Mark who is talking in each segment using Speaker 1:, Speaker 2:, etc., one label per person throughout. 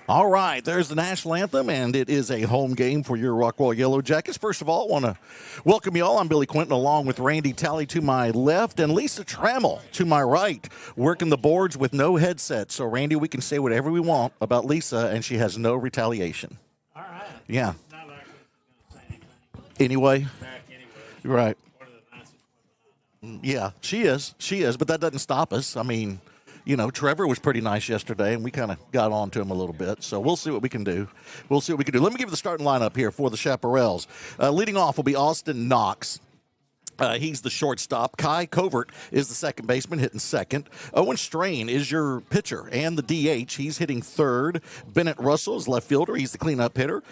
Speaker 1: All right, there's the national anthem, and it is a home game for your Rockwall Yellow Jackets. First of all, I want to welcome you all. I'm Billy Quinton, along with Randy Talley to my left and Lisa Trammell to my right, working the boards with no headset. So, Randy, we can say whatever we want about Lisa, and she has no retaliation.
Speaker 2: All right.
Speaker 1: Yeah.
Speaker 2: Not like we're going to say anything.
Speaker 1: Anyway.
Speaker 2: Back anyway.
Speaker 1: Right.
Speaker 2: One of the nicest women I know.
Speaker 1: Yeah, she is, but that doesn't stop us. I mean, you know, Trevor was pretty nice yesterday, and we kind of got on to him a little bit. So we'll see what we can do. Let me give you the starting lineup here for the Chaparrals. Leading off will be Austin Knox. He's the shortstop. Kai Covert is the second baseman, hitting second. Owen Strain is your pitcher and the DH. He's hitting third. Bennett Russell is left fielder. He's the cleanup hitter.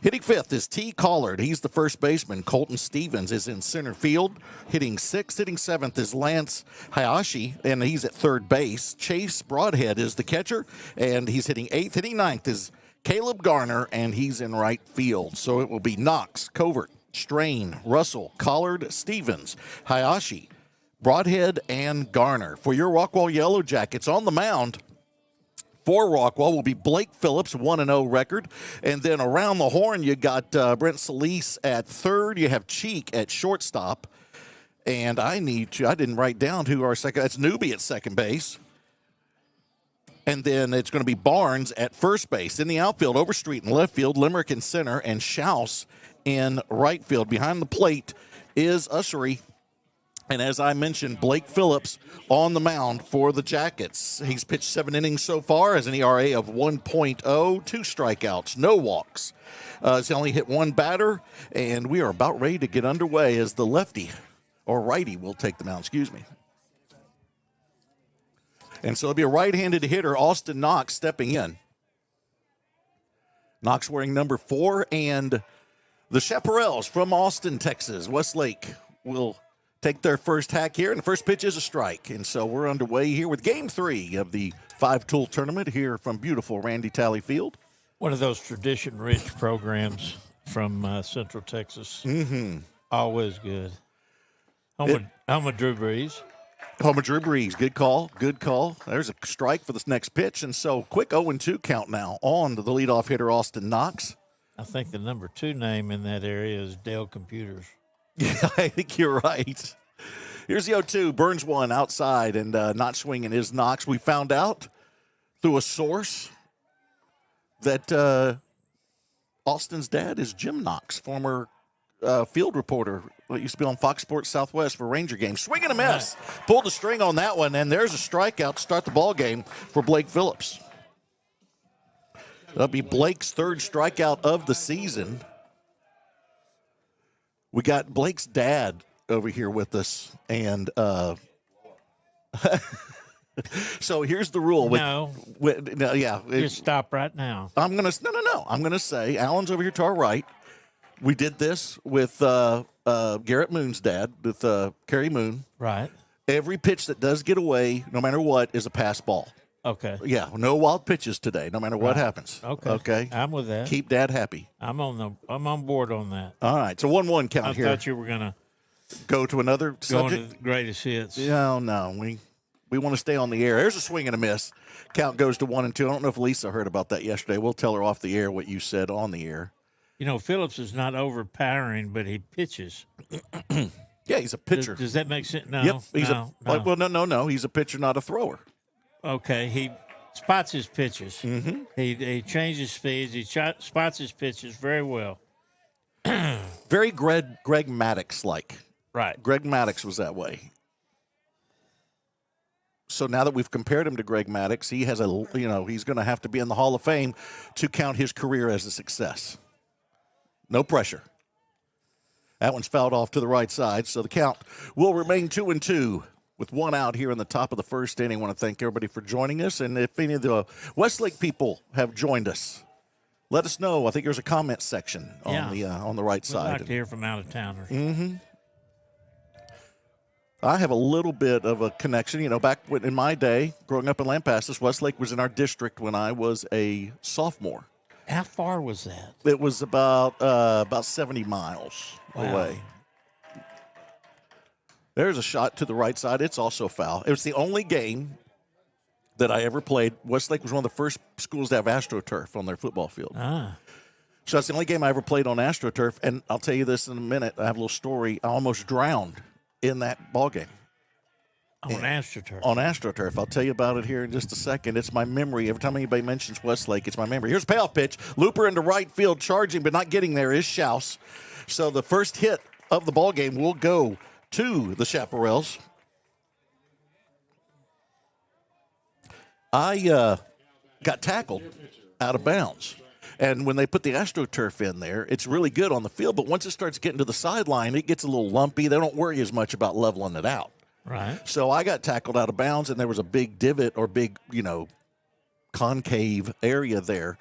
Speaker 1: Hitting fifth is T. Collard. He's the first baseman. Colton Stevens is in center field. Hitting sixth. Hitting seventh is Lance Hayashi, and he's at third base. Chase Broadhead is the catcher, and he's hitting eighth. Hitting ninth is Caleb Garner, and he's in right field. So it will be Knox, Covert, Strain, Russell, Collard, Stevens, Hayashi, Broadhead, and Garner. For your Rockwall Yellow Jackets on the mound, for Rockwall will be Blake Phillips, 1-0 record. And then around the horn, you got Brent Solis at third. You have Cheek at shortstop. And I didn't write down who our second, that's Newby at second base. And then it's going to be Barnes at first base. In the outfield, Overstreet in left field, Limerick in center, and Schaus in right field. Behind the plate is Ussery. And as I mentioned, Blake Phillips on the mound for the Jackets. He's pitched 7 innings so far, has an ERA of 1.0, 2 strikeouts, no walks. He's only hit one batter, and we are about ready to get underway as the lefty, or righty, will take the mound, And so it'll be a right-handed hitter, Austin Knox, stepping in. Knox wearing number 4, and the Chaparrals from Austin, Texas, Westlake, will take their first hack here, and the first pitch is a strike. And so we're underway here with Game 3 of the 5-tool tournament here from beautiful Randy Talley Field.
Speaker 2: One of those tradition-rich programs from Central Texas.
Speaker 1: Mm-hmm.
Speaker 2: Always good. Home of Drew Brees.
Speaker 1: Home of Drew Brees. Good call. Good call. There's a strike for this next pitch. And so quick 0-2 count now on the leadoff hitter, Austin Knox.
Speaker 2: I think the number 2 name in that area is Dell Computers.
Speaker 1: Yeah, I think you're right. Here's the 0-2. Burns one outside, and not swinging is Knox. We found out through a source that Austin's dad is Jim Knox, former field reporter. Used to be on Fox Sports Southwest for Ranger games. Swing and a miss. Pulled the string on that one, and there's a strikeout to start the ball game for Blake Phillips. That'll be Blake's third strikeout of the season. We got Blake's dad over here with us, and so here's the rule.
Speaker 2: Just stop right now.
Speaker 1: I'm gonna say Alan's over here to our right. We did this with Garrett Moon's dad, with Kerry Moon.
Speaker 2: Right.
Speaker 1: Every pitch that does get away, no matter what, is a pass ball.
Speaker 2: Okay.
Speaker 1: Yeah, no wild pitches today, no matter what happens.
Speaker 2: Okay. I'm with that.
Speaker 1: Keep Dad happy.
Speaker 2: I'm on board on that.
Speaker 1: All right, so 1-1 count here.
Speaker 2: I thought you were gonna
Speaker 1: go to another subject.
Speaker 2: Go to the greatest hits.
Speaker 1: No, we want to stay on the air. There's a swing and a miss. Count goes to 1-2. I don't know if Lisa heard about that yesterday. We'll tell her off the air what you said on the air.
Speaker 2: You know, Phillips is not overpowering, but he pitches.
Speaker 1: Yeah, he's a pitcher.
Speaker 2: Does that make sense? No.
Speaker 1: Yep.
Speaker 2: No.
Speaker 1: Well, no. He's a pitcher, not a thrower.
Speaker 2: Okay, he spots his pitches.
Speaker 1: Mm-hmm.
Speaker 2: He changes speeds. He spots his pitches very well.
Speaker 1: Very Greg Maddox-like.
Speaker 2: Right.
Speaker 1: Greg Maddox was that way. So now that we've compared him to Greg Maddox, he has he's going to have to be in the Hall of Fame to count his career as a success. No pressure. That one's fouled off to the right side, so the count will remain 2-2. With one out here in the top of the first inning. I want to thank everybody for joining us. And if any of the Westlake people have joined us, let us know. I think there's a comment section on the right side.
Speaker 2: We'd like to hear from out-of-towners.
Speaker 1: Mm-hmm. I have a little bit of a connection. You know, back in my day, growing up in Lampasas, Westlake was in our district when I was a sophomore.
Speaker 2: How far was that?
Speaker 1: It was about 70 miles away. There's a shot to the right side. It's also foul. It was the only game that I ever played. Westlake was one of the first schools to have AstroTurf on their football field.
Speaker 2: Ah.
Speaker 1: So that's the only game I ever played on AstroTurf. And I'll tell you this in a minute. I have a little story. I almost drowned in that ball game.
Speaker 2: On AstroTurf.
Speaker 1: On AstroTurf. I'll tell you about it here in just a second. It's my memory. Every time anybody mentions Westlake, it's my memory. Here's a payoff pitch. Looper into right field, charging, but not getting there is Schaus. So the first hit of the ball game will go to the Chaparrals. I got tackled out of bounds. And when they put the AstroTurf in there, it's really good on the field. But once it starts getting to the sideline, it gets a little lumpy. They don't worry as much about leveling it out.
Speaker 2: Right.
Speaker 1: So I got tackled out of bounds, and there was a big divot or big, concave area there.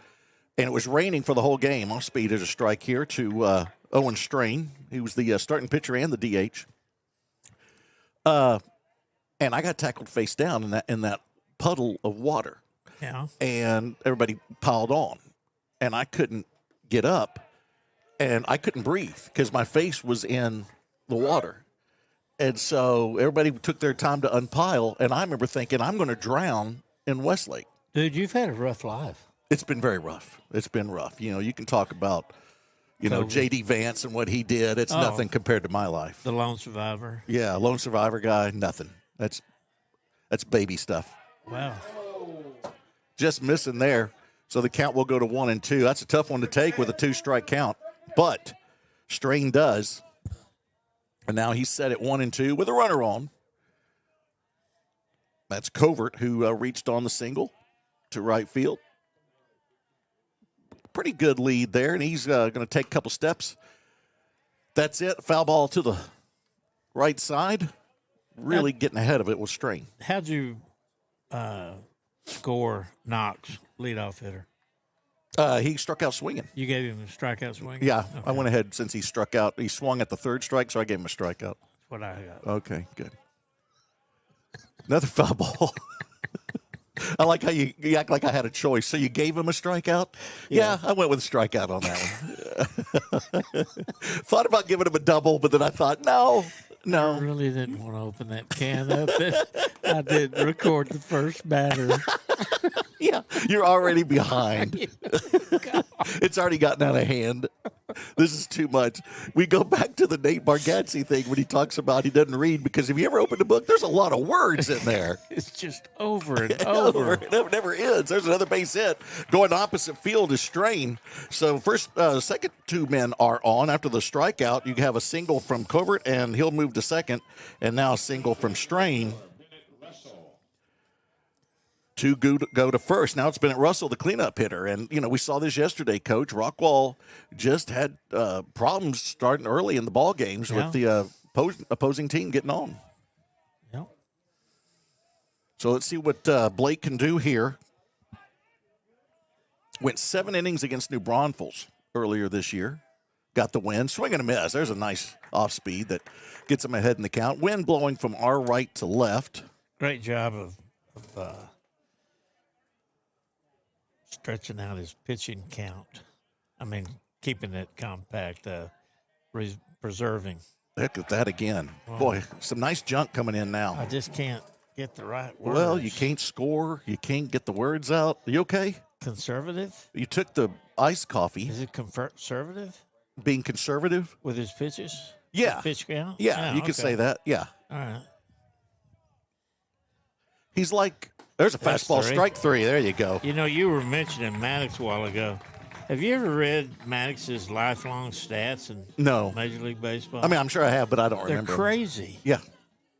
Speaker 1: And it was raining for the whole game. Off speed is a strike here to Owen Strain. He was the starting pitcher and the DH. And I got tackled face down in that puddle of water.
Speaker 2: Yeah.
Speaker 1: And everybody piled on. And I couldn't get up, and I couldn't breathe because my face was in the water. And so everybody took their time to unpile, and I remember thinking, I'm going to drown in Westlake.
Speaker 2: Dude, you've had a rough life.
Speaker 1: It's been very rough. It's been rough. You can talk about, J.D. Vance and what he did. It's nothing compared to my life.
Speaker 2: The lone survivor.
Speaker 1: Yeah, lone survivor guy, nothing. That's baby stuff.
Speaker 2: Wow.
Speaker 1: Just missing there. So the count will go to 1-2. That's a tough one to take with a 2-strike count. But Strain does. And now he's set at 1-2 with a runner on. That's Covert, who reached on the single to right field. Pretty good lead there, and he's going to take a couple steps. That's it. Foul ball to the right side. Really getting ahead of it with Strain.
Speaker 2: How'd you score Knox, leadoff hitter?
Speaker 1: He struck out swinging.
Speaker 2: You gave him a strikeout swing?
Speaker 1: Yeah,
Speaker 2: Okay.
Speaker 1: I went ahead since he struck out. He swung at the third strike, so I gave him a strikeout.
Speaker 2: That's what I got.
Speaker 1: Okay, good. Another foul ball. I like how you act like I had a choice. So you gave him a strikeout? Yeah, I went with a strikeout on that one. Thought about giving him a double, but then I thought, no.
Speaker 2: I really didn't want to open that can up. I didn't record the first batter.
Speaker 1: Yeah, you're already behind. It's already gotten out of hand. This is too much. We go back to the Nate Bargatze thing when he talks about he doesn't read, because if you ever open the book, there's a lot of words in there.
Speaker 2: It's just over and over.
Speaker 1: It never ends. There's another base hit. Going opposite field is Strain. So second two men are on. After the strikeout, you have a single from Covert, and he'll move to second. And now a single from Strain to go to first. Now it's Bennett Russell, the cleanup hitter. And, we saw this yesterday, Coach. Rockwall just had problems starting early in the ball games with the opposing team getting on.
Speaker 2: Yep.
Speaker 1: So let's see what Blake can do here. Went 7 innings against New Braunfels earlier this year. Got the win. Swing and a miss. There's a nice off speed that gets him ahead in the count. Wind blowing from our right to left.
Speaker 2: Great job of stretching out his pitching count. I mean, keeping it compact, preserving.
Speaker 1: Heck at that again.
Speaker 2: Wow.
Speaker 1: Boy, some nice junk coming in now.
Speaker 2: I just can't get the right words.
Speaker 1: Well, you can't score. You can't get the words out. Are you okay?
Speaker 2: Conservative?
Speaker 1: You took the iced coffee.
Speaker 2: Is it conservative
Speaker 1: Being conservative?
Speaker 2: with his pitches?
Speaker 1: Yeah.
Speaker 2: His pitch count?
Speaker 1: Yeah, you could say that. Yeah.
Speaker 2: All right.
Speaker 1: He's like, there's a
Speaker 2: That's
Speaker 1: fastball,
Speaker 2: 3.
Speaker 1: strike 3. There you go.
Speaker 2: You were mentioning Maddox a while ago. Have you ever read Maddox's lifelong stats in
Speaker 1: No.
Speaker 2: Major League Baseball?
Speaker 1: I mean, I'm sure I have, but I don't
Speaker 2: they're
Speaker 1: remember.
Speaker 2: crazy.
Speaker 1: Yeah.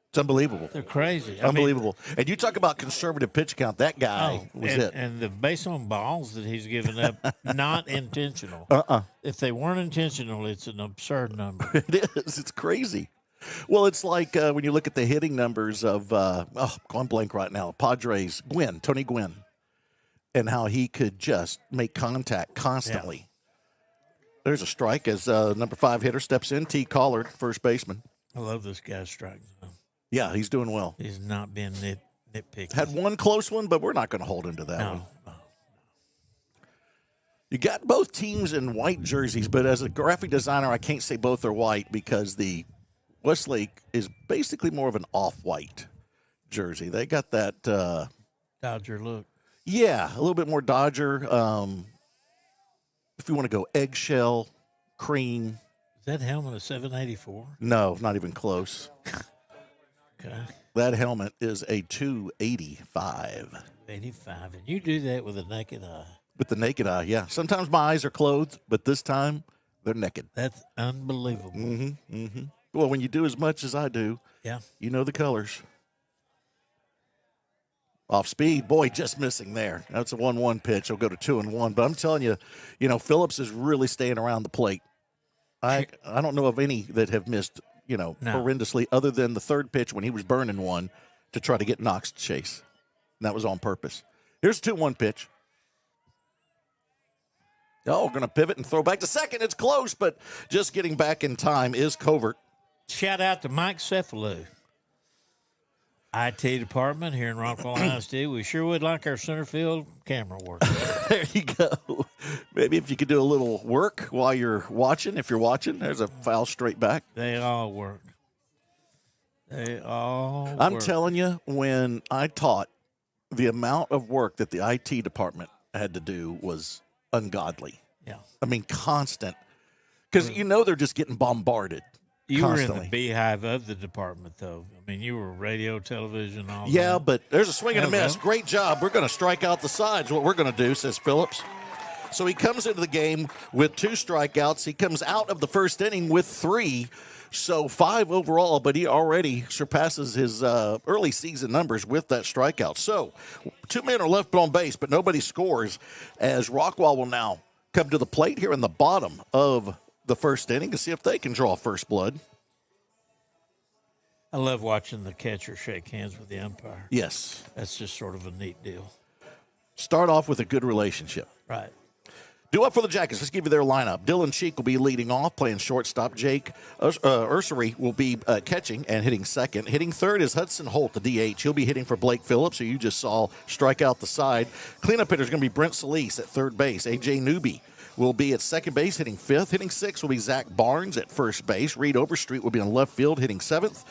Speaker 1: It's unbelievable.
Speaker 2: They're crazy.
Speaker 1: Unbelievable. And you talk about conservative pitch count. That guy was it.
Speaker 2: And the base on balls that he's given up, not intentional. If they weren't intentional, it's an absurd number.
Speaker 1: It is. It's crazy. Well, it's like when you look at the hitting numbers of, going blank right now, Padres, Tony Gwynn, and how he could just make contact constantly. Yeah. There's a strike as number 5 hitter steps in, T. Collard, first baseman.
Speaker 2: I love this guy's striking.
Speaker 1: Yeah, he's doing well.
Speaker 2: He's not being nitpicky.
Speaker 1: Had one close one, but we're not going to hold him to that one.
Speaker 2: No.
Speaker 1: You got both teams in white jerseys, but as a graphic designer, I can't say both are white because the Westlake is basically more of an off-white jersey. They got that
Speaker 2: Dodger look.
Speaker 1: Yeah, a little bit more Dodger. If you want to go eggshell, cream.
Speaker 2: Is that helmet a 784?
Speaker 1: No, not even close.
Speaker 2: Okay.
Speaker 1: That helmet is a 285.
Speaker 2: 85. And you do that with a naked eye.
Speaker 1: With the naked eye, yeah. Sometimes my eyes are clothed, but this time they're naked.
Speaker 2: That's unbelievable.
Speaker 1: Mm-hmm. Mm-hmm. Well, when you do as much as I do,
Speaker 2: Yeah.
Speaker 1: you know the colors. Off speed, boy, just missing there. That's a 1-1 pitch. He'll go to 2-1. But I'm telling you, Phillips is really staying around the plate. I don't know of any that have missed, horrendously, other than the third pitch when he was burning one to try to get Knox to chase. And that was on purpose. Here's a 2-1 pitch. Oh, going to pivot and throw back to second. It's close, but just getting back in time is Covert.
Speaker 2: Shout out to Mike Cephalou. IT department here in Rockwall ISD. We sure would like our center field camera work.
Speaker 1: There you go. Maybe if you could do a little work while you're watching. If you're watching, there's a foul straight back.
Speaker 2: They all work.
Speaker 1: I'm telling you, when I taught, the amount of work that the IT department had to do was ungodly.
Speaker 2: Yeah.
Speaker 1: I mean, constant. Because they're just getting bombarded.
Speaker 2: You
Speaker 1: constantly.
Speaker 2: were in the beehive of the department, though. I mean, you were radio, television, all
Speaker 1: Yeah,
Speaker 2: that.
Speaker 1: but there's a swing and a miss.
Speaker 2: Okay.
Speaker 1: Great job. We're going to strike out the sides. What we're going to do, says Phillips. So he comes into the game with 2 strikeouts. He comes out of the first inning with 3. So 5 overall, but he already surpasses his early season numbers with that strikeout. So 2 men are left on base, but nobody scores as Rockwall will now come to the plate here in the bottom of the first inning to see if they can draw first blood.
Speaker 2: I love watching the catcher shake hands with the umpire.
Speaker 1: Yes.
Speaker 2: That's just sort of a neat deal.
Speaker 1: Start off with a good relationship.
Speaker 2: Right.
Speaker 1: Due up for the Jackets. Let's give you their lineup. Dylan Cheek will be leading off, playing shortstop. Jake Ursery will be catching and hitting second. Hitting third is Hudson Holt, the DH. He'll be hitting for Blake Phillips, who you just saw strike out the side. Cleanup hitter is going to be Brent Solis at third base. A.J. Newby will be at second base, hitting fifth. Hitting sixth will be Zach Barnes at first base. Reed Overstreet will be in left field, hitting seventh.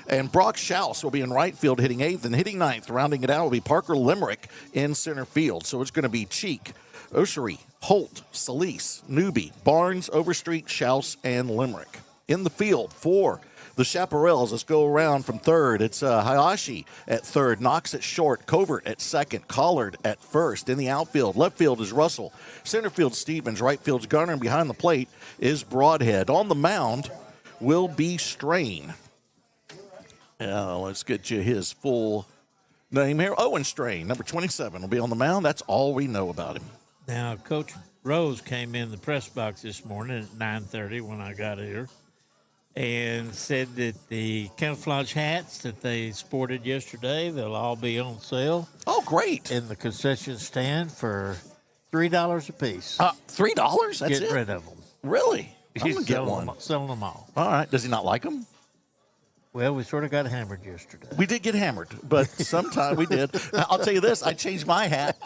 Speaker 1: And Brock Schaus will be in right field, hitting eighth. And hitting ninth, rounding it out, will be Parker Limerick in center field. So it's going to be Cheek, Ursery, Holt, Solis, Newby, Barnes, Overstreet, Schaus, and Limerick. In the field for the Chaparrals, let's go around from third. It's Hayashi at third, Knox at short, Covert at second, Collard at first. In the outfield, left field is Russell, center field Stevens, right field's Garner, and behind the plate is Broadhead. On the mound will be Strain. Let's get you his full name here. Owen Strain, number 27, will be on the mound. That's all we know about him.
Speaker 2: Now, Coach Rose came in the press box this morning at 9:30 when I got here and said that the camouflage hats that they sported yesterday, they'll all be on sale.
Speaker 1: Oh, great.
Speaker 2: In the concession stand for $3 a piece.
Speaker 1: $3? That's
Speaker 2: Get
Speaker 1: it?
Speaker 2: rid of them.
Speaker 1: Really? I'm going to get
Speaker 2: selling
Speaker 1: one.
Speaker 2: Selling them all.
Speaker 1: All right. Does he not like them?
Speaker 2: Well, we sort of got hammered yesterday.
Speaker 1: We did get hammered, but sometime we did. I'll tell you this. I changed my hat.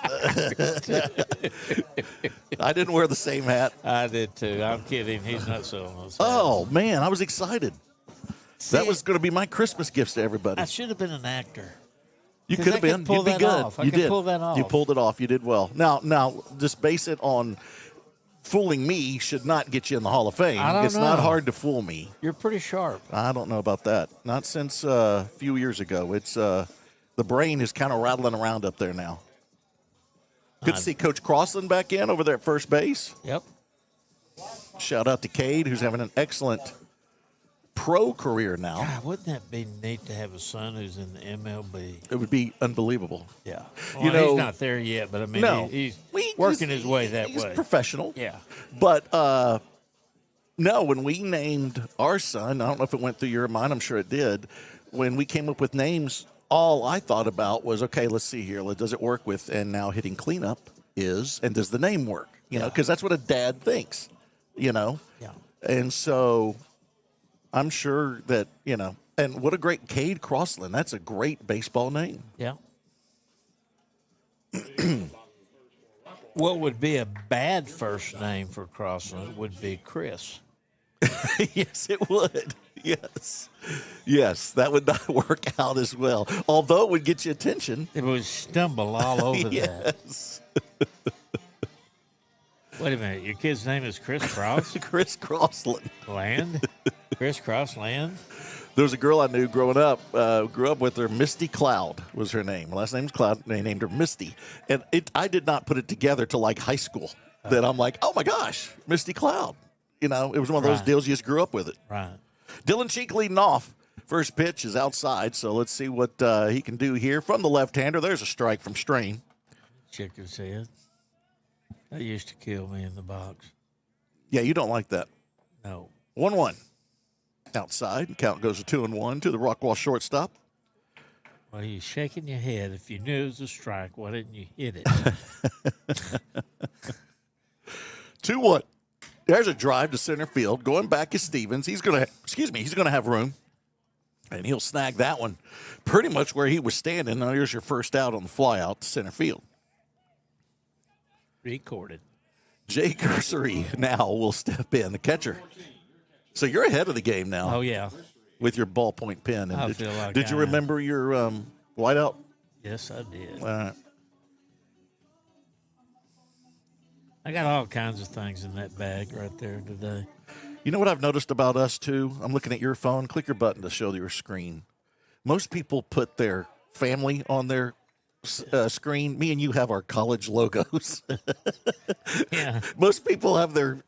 Speaker 1: I didn't wear the same hat.
Speaker 2: I did, too. I'm kidding. He's not selling those hats.
Speaker 1: Oh, man. I was excited. That was going to be my Christmas gifts to everybody.
Speaker 2: I should have been an actor.
Speaker 1: You could have been. You'd be good.
Speaker 2: I could pull that off.
Speaker 1: You pulled it off. You did well. Now, just base it on fooling me should not get you in the Hall of Fame. It's not hard to fool me.
Speaker 2: You're pretty sharp.
Speaker 1: I don't know about that. Not since a few years ago. It's the brain is kind of rattling around up there now. Good to see Coach Crossland back in over there at first base.
Speaker 2: Yep.
Speaker 1: Shout out to Cade, who's having an excellent pro career now.
Speaker 2: God, wouldn't that be neat to have a son who's in the MLB?
Speaker 1: It would be unbelievable.
Speaker 2: Yeah. Well, he's not there yet, but I mean, he's working his way that way.
Speaker 1: He's professional.
Speaker 2: Yeah.
Speaker 1: But no, when we named our son, I don't know if it went through your mind, I'm sure it did. When we came up with names, all I thought about was, okay, let's see here. Does it work with, and now hitting cleanup is, and does the name work? You know, because that's what a dad thinks, Yeah. And so I'm sure that, and what a great Cade Crossland. That's a great baseball name.
Speaker 2: Yeah. What would be a bad first name for Crossland would be Chris.
Speaker 1: Yes, it would. Yes, that would not work out as well. Although it would get you attention.
Speaker 2: It would stumble all over that.
Speaker 1: Yes.
Speaker 2: Wait a minute. Your kid's name is Chris Cross?
Speaker 1: Chris Crossland.
Speaker 2: Land? Chris Cross Land?
Speaker 1: There was a girl I knew growing up, grew up with her. Misty Cloud was her name. Her last name was Cloud. They named her Misty. And I did not put it together till like high school. That I'm like, oh my gosh, Misty Cloud. You know, it was one of those deals you just grew up with it.
Speaker 2: Right.
Speaker 1: Dylan Cheek leading off. First pitch is outside, so let's see what he can do here. From the left-hander, there's a strike from Strain.
Speaker 2: Check his head. That used to kill me in the box.
Speaker 1: Yeah, you don't like that.
Speaker 2: No.
Speaker 1: 1-1. Outside, count goes to 2-1 to the Rockwall shortstop.
Speaker 2: Well, you're shaking your head. If you knew it was a strike, why didn't you hit it?
Speaker 1: 2-1. There's a drive to center field. Going back is Stevens. He's going to have room. And he'll snag that one pretty much where he was standing. Now here's your first out on the fly out to center field.
Speaker 2: Recorded.
Speaker 1: Jay Cursory now will step in, the catcher. So you're ahead of the game now.
Speaker 2: Oh, yeah.
Speaker 1: With your ballpoint pen. And did you
Speaker 2: I
Speaker 1: remember your whiteout?
Speaker 2: Yes, I did.
Speaker 1: All right.
Speaker 2: I got all kinds of things in that bag right there today.
Speaker 1: You know what I've noticed about us, too? I'm looking at your phone. Click your button to show your screen. Most people put their family on their screen. Me and you have our college logos.
Speaker 2: Yeah.
Speaker 1: Most people have their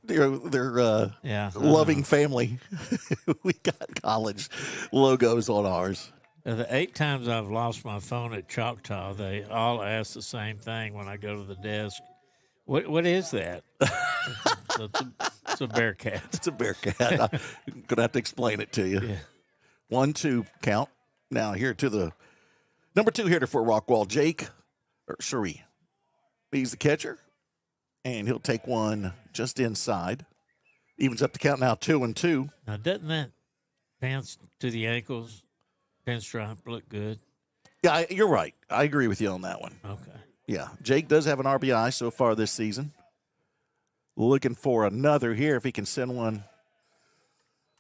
Speaker 1: loving family. We got college logos on ours.
Speaker 2: The 8 times I've lost my phone at Choctaw, they all ask the same thing when I go to the desk. What is that? It's a Bearcat.
Speaker 1: It's a Bearcat. I'm going to have to explain it to you.
Speaker 2: Yeah.
Speaker 1: 1-2 count. Now here to the number 2 hitter for Rockwall, Jake Sheree. He's the catcher, and he'll take one just inside. Evens up the count now 2-2.
Speaker 2: Now, doesn't that pants to the ankles, pinstripe look good?
Speaker 1: Yeah, you're right. I agree with you on that one.
Speaker 2: Okay.
Speaker 1: Yeah, Jake does have an RBI so far this season. Looking for another here if he can send one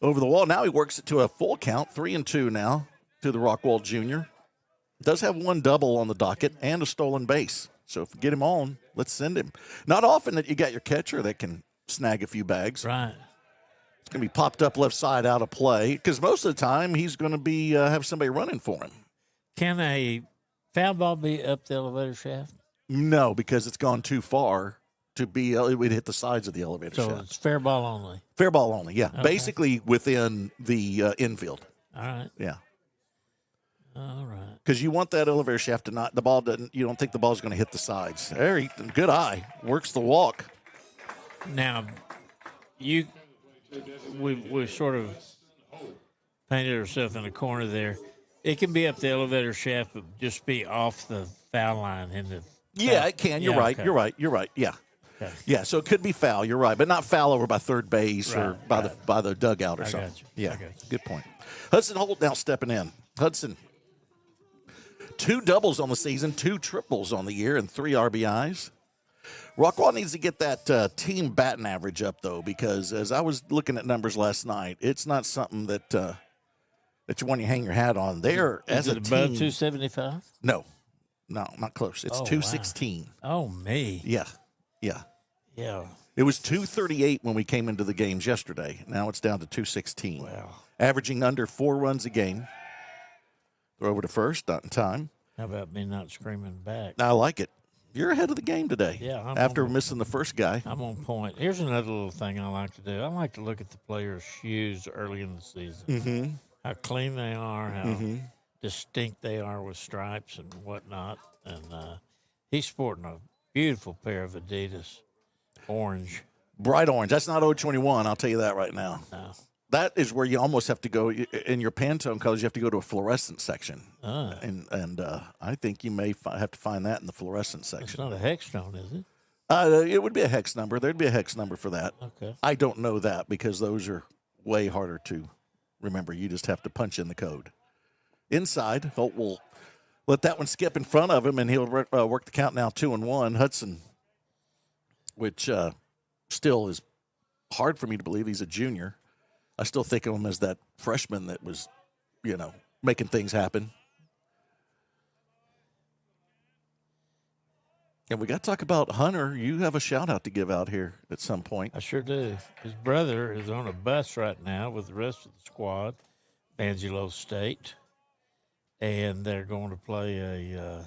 Speaker 1: over the wall. Now he works it to a full count, 3-2 now to the Rockwall Jr. Does have one double on the docket and a stolen base. So if we get him on, let's send him. Not often that you got your catcher that can snag a few bags.
Speaker 2: Right.
Speaker 1: It's going to be popped up left side out of play because most of the time he's going to be have somebody running for him.
Speaker 2: Can a foul ball be up the elevator shaft?
Speaker 1: No, because it's gone too far to be. It would hit the sides of the elevator shaft.
Speaker 2: So it's fair ball only.
Speaker 1: Fair ball only, yeah.
Speaker 2: Okay.
Speaker 1: Basically within the infield.
Speaker 2: All right.
Speaker 1: Yeah.
Speaker 2: All right.
Speaker 1: Because you want that elevator shaft to not, the ball doesn't, you don't think the ball's going to hit the sides. There, good eye. Works the walk.
Speaker 2: Now, we sort of painted ourselves in a corner there. It can be up the elevator shaft, but just be off the foul line in the.
Speaker 1: Yeah, it can. You're right. Okay. You're right. Yeah. Okay. Yeah, so it could be foul. You're right, but not foul over by third base or by the dugout or something.
Speaker 2: Got you.
Speaker 1: Yeah, good point. Hudson Holt now stepping in. Hudson, 2 doubles on the season, 2 triples on the year, and 3 RBIs. Rockwall needs to get that team batting average up, though, because as I was looking at numbers last night, it's not something that you want to hang your hat on. There, as a
Speaker 2: above
Speaker 1: team,
Speaker 2: 275?
Speaker 1: No, not close. It's 216.
Speaker 2: Wow. Oh, me.
Speaker 1: Yeah. It was 238 when we came into the games yesterday. Now it's down to 216.
Speaker 2: Wow. Averaging
Speaker 1: under 4 runs a game. Throw over to first, not in time.
Speaker 2: How about me not screaming back?
Speaker 1: I like it. You're ahead of the game today.
Speaker 2: Yeah.
Speaker 1: After missing the first guy.
Speaker 2: I'm on point. Here's another little thing I like to do. I like to look at the players' shoes early in the season.
Speaker 1: Mm-hmm.
Speaker 2: How clean they are, how distinct they are with stripes and whatnot. And he's sporting a beautiful pair of Adidas, orange.
Speaker 1: Bright orange. That's not 021, I'll tell you that right now.
Speaker 2: No.
Speaker 1: That is where you almost have to go in your Pantone colors. You have to go to a fluorescent section, and I think you may have to find that in the fluorescent section.
Speaker 2: It's not a hexstone, is it?
Speaker 1: It would be a hex number. There'd be a hex number for that.
Speaker 2: Okay.
Speaker 1: I don't know that because those are way harder to remember. You just have to punch in the code. Inside, Holt will let that one skip in front of him, and he'll work the count now 2-1. Hudson, which still is hard for me to believe he's a junior. I still think of him as that freshman that was, making things happen. And we got to talk about Hunter. You have a shout-out to give out here at some point.
Speaker 2: I sure do. His brother is on a bus right now with the rest of the squad, Angelo State, and they're going to play a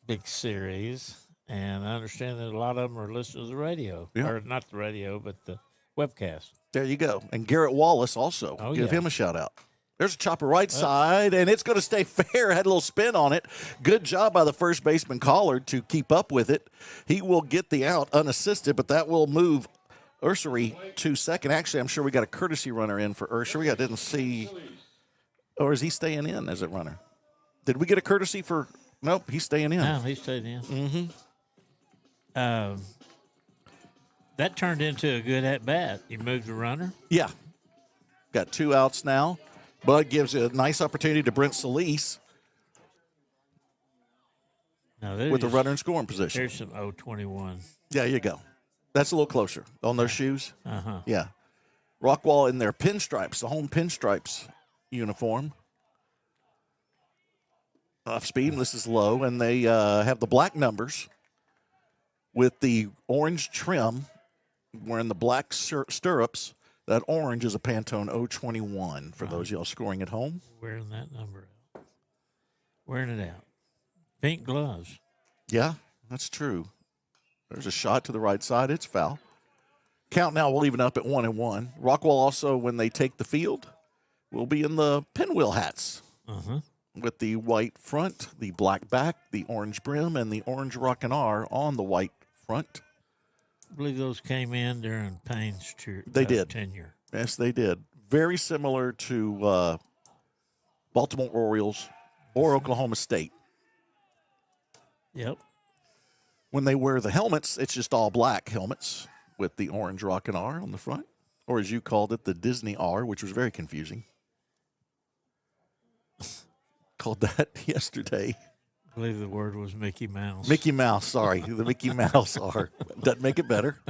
Speaker 2: big series. And I understand that a lot of them are listening to the radio, or not the radio, but the webcast.
Speaker 1: There you go. And Garrett Wallace also. Give him a shout-out. There's a chopper right side, and it's going to stay fair. Had a little spin on it. Good job by the first baseman Collard to keep up with it. He will get the out unassisted, but that will move Ursery to second. Actually, I'm sure we got a courtesy runner in for Ursery. I didn't see. Or is he staying in as a runner? Did we get a courtesy for? Nope, he's staying in.
Speaker 2: No, he's staying in. Mm-hmm. That turned into a good at-bat. You moved the runner?
Speaker 1: Yeah. Got 2 outs now. But gives a nice opportunity to Brent Solis with the runner in scoring position.
Speaker 2: Here's some 0-21.
Speaker 1: There you go. That's a little closer on those shoes.
Speaker 2: Uh-huh.
Speaker 1: Yeah. Rockwall in their pinstripes, the home pinstripes uniform. Off speed, this is low, and they have the black numbers with the orange trim, wearing the black stirrups. That orange is a Pantone 021 for those y'all scoring at home.
Speaker 2: Wearing that number out. Wearing it out. Pink gloves.
Speaker 1: Yeah, that's true. There's a shot to the right side. It's foul. Count now, we'll even up at 1-1. Rockwall also, when they take the field, will be in the pinwheel hats with the white front, the black back, the orange brim, and the orange rockin' R on the white front.
Speaker 2: I believe those came in during Payne's tenure.
Speaker 1: Yes, they did. Very similar to Baltimore Orioles or Oklahoma State.
Speaker 2: Yep.
Speaker 1: When they wear the helmets, it's just all black helmets with the orange rockin' R on the front, or as you called it, the Disney R, which was very confusing. Called that yesterday.
Speaker 2: I believe the word was Mickey Mouse.
Speaker 1: Mickey Mouse, sorry. The Mickey Mouse R. Doesn't make it better.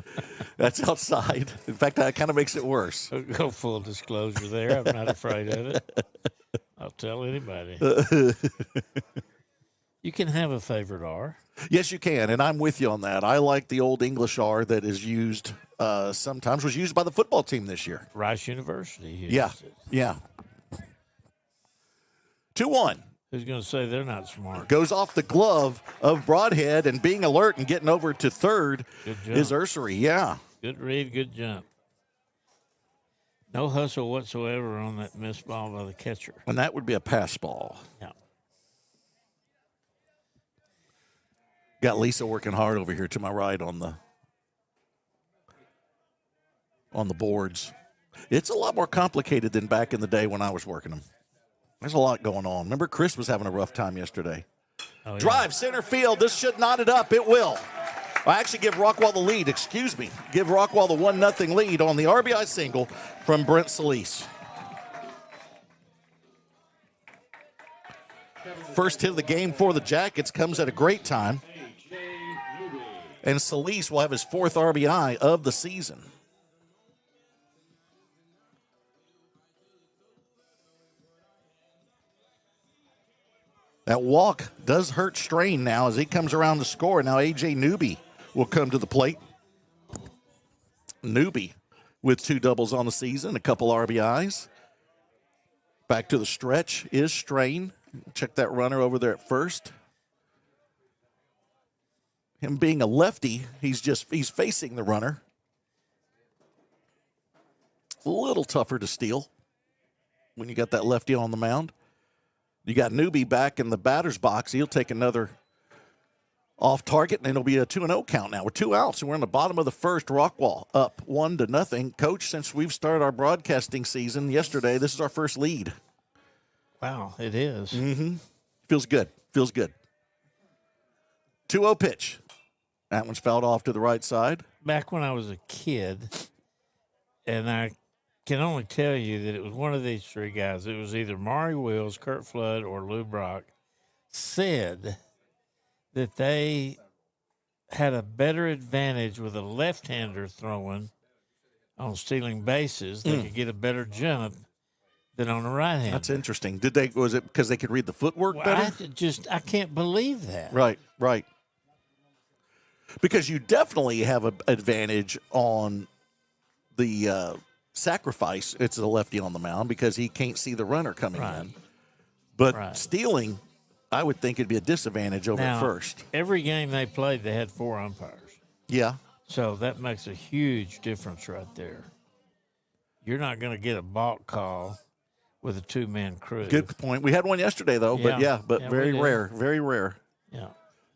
Speaker 1: That's outside. In fact, that kind of makes it worse.
Speaker 2: Go full disclosure there. I'm not afraid of it. I'll tell anybody. You can have a favorite R.
Speaker 1: Yes, you can, and I'm with you on that. I like the old English R that is used sometimes, was used by the football team this year.
Speaker 2: Rice University used it.
Speaker 1: Yeah. 2-1.
Speaker 2: Who's going to say they're not smart?
Speaker 1: Goes off the glove of Broadhead, and being alert and getting over to third is Ursery. Yeah.
Speaker 2: Good read, good jump. No hustle whatsoever on that missed ball by the catcher.
Speaker 1: And that would be a pass ball.
Speaker 2: Yeah.
Speaker 1: Got Lisa working hard over here to my right on the boards. It's a lot more complicated than back in the day when I was working them. There's a lot going on. Remember, Chris was having a rough time yesterday.
Speaker 2: Oh, yeah.
Speaker 1: Drive, center field. This should knot it up. It will. I actually give Rockwall the lead. Excuse me. Give Rockwall the 1-0 lead on the RBI single from Brent Solis. First hit of the game for the Jackets comes at a great time. And Solis will have his 4th RBI of the season. That walk does hurt Strain now as he comes around to score. Now A.J. Newby will come to the plate. Newby with 2 doubles on the season, a couple RBIs. Back to the stretch is Strain. Check that runner over there at first. Him being a lefty, he's facing the runner. A little tougher to steal when you got that lefty on the mound. You got Newby back in the batter's box. He'll take another off target, and it'll be a 2-0 count now. We're 2 outs, and we're in the bottom of the first. Rockwall up 1-0. Coach, since we've started our broadcasting season yesterday, this is our first lead.
Speaker 2: Wow, it is.
Speaker 1: Mm-hmm. Feels good. 2-0 pitch. That one's fouled off to the right side.
Speaker 2: Back when I was a kid, and I can only tell you that it was one of these 3 guys. It was either Maury Wills, Kurt Flood, or Lou Brock, said that they had a better advantage with a left-hander throwing on stealing bases, they could get a better jump than on the right hand.
Speaker 1: That's interesting. Was it because they could read the footwork better?
Speaker 2: I can't believe that.
Speaker 1: Right. Because you definitely have an advantage on the sacrifice. It's a lefty on the mound because he can't see the runner coming in. But stealing, I would think it'd be a disadvantage over at first.
Speaker 2: Every game they played, they had 4 umpires.
Speaker 1: Yeah.
Speaker 2: So that makes a huge difference right there. You're not going to get a balk call with a 2-man crew.
Speaker 1: Good point. We had one yesterday, though, but very rare. Very rare.
Speaker 2: Yeah.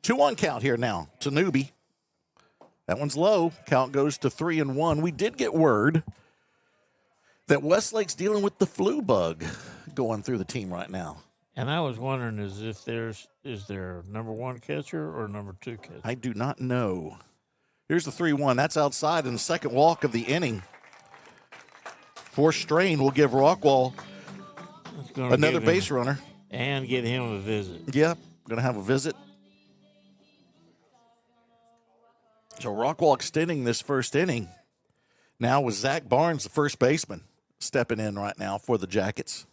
Speaker 1: 2-1 count here now to Newby. That one's low. Count goes to 3-1. We did get word that Westlake's dealing with the flu bug going through the team right now.
Speaker 2: And I was wondering is there a number 1 catcher or number 2 catcher?
Speaker 1: I do not know. Here's the 3-1. That's outside in the second walk of the inning. For Strain will give Rockwall another base runner.
Speaker 2: And get him a visit.
Speaker 1: Yeah, going to have a visit. So Rockwall extending this first inning. Now with Zach Barnes, the first baseman, stepping in right now for the Jackets.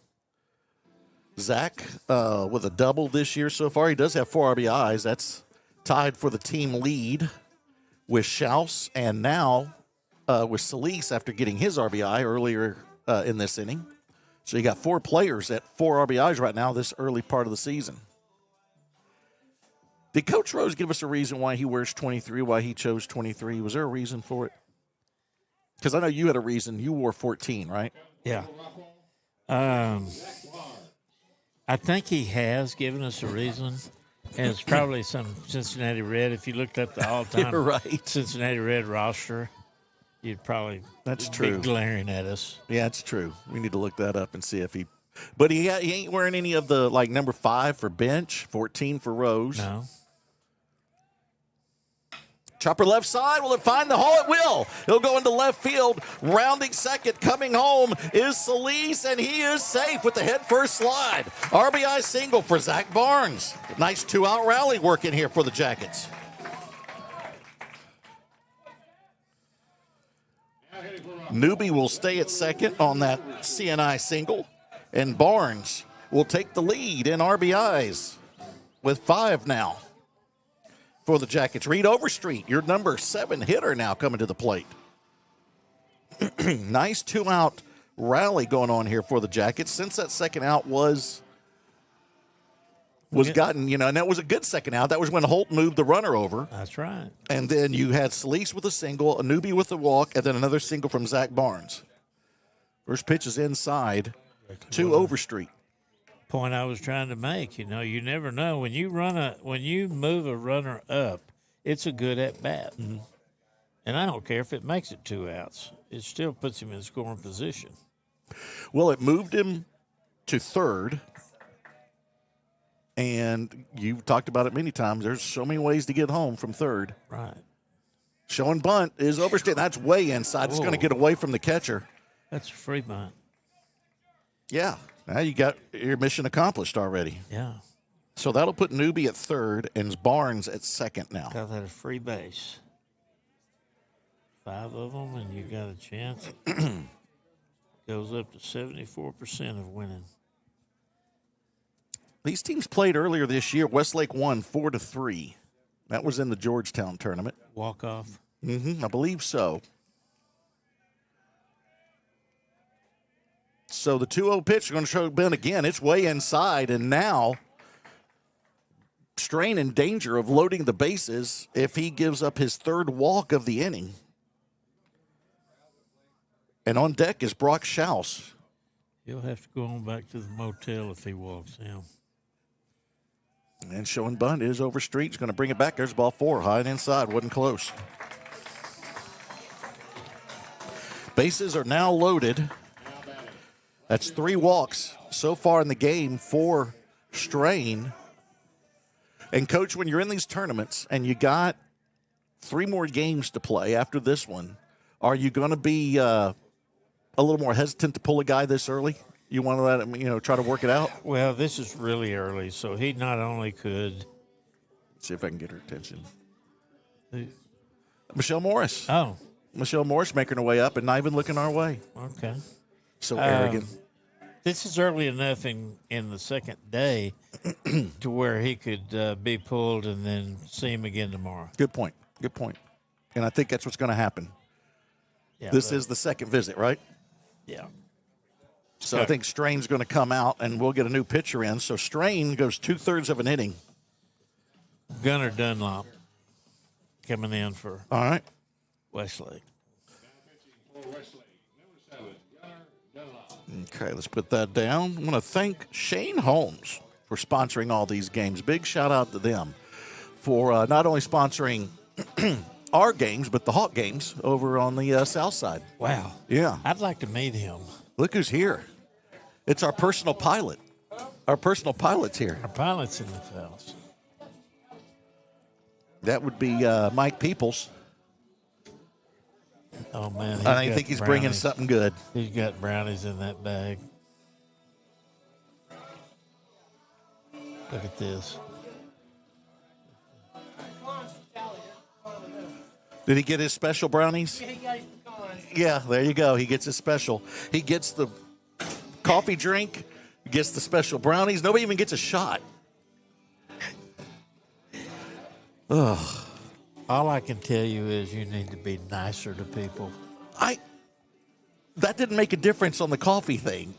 Speaker 1: Zach with a double this year so far. He does have 4 RBIs. That's tied for the team lead with Schaus and now with Solis after getting his RBI earlier in this inning. So you got 4 players at 4 RBIs right now this early part of the season. Did Coach Rose give us a reason why he wears 23, why he chose 23? Was there a reason for it? Because I know you had a reason. You wore 14, right?
Speaker 2: Yeah. I think he has given us a reason, and it's probably some Cincinnati Red. If you looked up the all-time Cincinnati Red roster, you'd probably be glaring at us.
Speaker 1: Yeah, it's true. We need to look that up and see if he – but he ain't wearing any of the, like, number 5 for bench, 14 for Rose.
Speaker 2: No.
Speaker 1: Chopper left side. Will it find the hole? It will. He'll go into left field. Rounding second. Coming home is Solis, and he is safe with the head-first slide. RBI single for Zach Barnes. Nice 2-out rally working here for the Jackets. Newby will stay at second on that CNI single, and Barnes will take the lead in RBIs with 5 now. For the Jackets, Reed Overstreet, your number 7 hitter now coming to the plate. Nice 2-out rally going on here for the Jackets. Since that second out was gotten, and that was a good second out. That was when Holt moved the runner over.
Speaker 2: That's right.
Speaker 1: And then you had Solis with a single, a Newby with a walk, and then another single from Zach Barnes. First pitch is inside to Overstreet.
Speaker 2: Point I was trying to make. You never know when you move a runner up, it's a good at bat, and I don't care if it makes it 2 outs. It still puts him in scoring position.
Speaker 1: Well, it moved him to third, and you've talked about it many times. There's so many ways to get home from third.
Speaker 2: Right.
Speaker 1: Showing bunt is Overstreet. That's way inside. It's going to get away from the catcher.
Speaker 2: That's a free bunt.
Speaker 1: Yeah. Now you got your mission accomplished already.
Speaker 2: Yeah.
Speaker 1: So that'll put Newby at third and Barnes at second now.
Speaker 2: Got that a free base. 5 of them, and you got a chance. Goes up to 74% of winning.
Speaker 1: These teams played earlier this year. Westlake won 4-3. That was in the Georgetown tournament.
Speaker 2: Walk off.
Speaker 1: I believe so. So the 2-0 pitch is going to show Ben again. It's way inside, and now Strain in danger of loading the bases if he gives up his 3rd walk of the inning. And on deck is Brock Schaus.
Speaker 2: He'll have to go on back to the motel if he walks in.
Speaker 1: And showing bunt is Overstreet. He's going to bring it back. There's ball 4, high and inside. Wasn't close. Bases are now loaded. That's 3 walks so far in the game for Strain. And, Coach, when you're in these tournaments and you got 3 more games to play after this one, are you going to be a little more hesitant to pull a guy this early? You want to let him, try to work it out?
Speaker 2: Well, this is really early, so he not only could.
Speaker 1: Let's see if I can get her attention. Michelle Morris.
Speaker 2: Oh.
Speaker 1: Michelle Morris making her way up and not even looking our way.
Speaker 2: Okay.
Speaker 1: So arrogant.
Speaker 2: This is early enough in the second day to where he could be pulled and then see him again tomorrow.
Speaker 1: Good point. Good point. And I think that's what's going to happen.
Speaker 2: Yeah,
Speaker 1: This is the second visit, right?
Speaker 2: Yeah.
Speaker 1: So I think Strain's going to come out, and we'll get a new pitcher in. So Strain goes 2/3 of an inning.
Speaker 2: Gunnar Dunlop coming in for
Speaker 1: All right.
Speaker 2: Westlake.
Speaker 1: Okay, let's put that down. I want to thank Shane Holmes for sponsoring all these games. Big shout out to them for not only sponsoring our games, but the Hawk games over on the south side.
Speaker 2: Wow.
Speaker 1: Yeah.
Speaker 2: I'd like to meet him.
Speaker 1: Look who's here. It's our personal pilot. Our personal pilot's here.
Speaker 2: Our pilot's in the house.
Speaker 1: That would be Mike Peoples.
Speaker 2: Oh, man.
Speaker 1: I think he's bringing something good.
Speaker 2: He's got brownies in that bag. Look at this.
Speaker 1: Did he get his special brownies?
Speaker 3: Yeah, he got his pecans.
Speaker 1: Yeah, there you go. He gets his special. He gets the coffee drink, gets the special brownies. Nobody even gets a shot. Ugh.
Speaker 2: All I can tell you is you need to be nicer to people.
Speaker 1: That didn't make a difference on the coffee thing.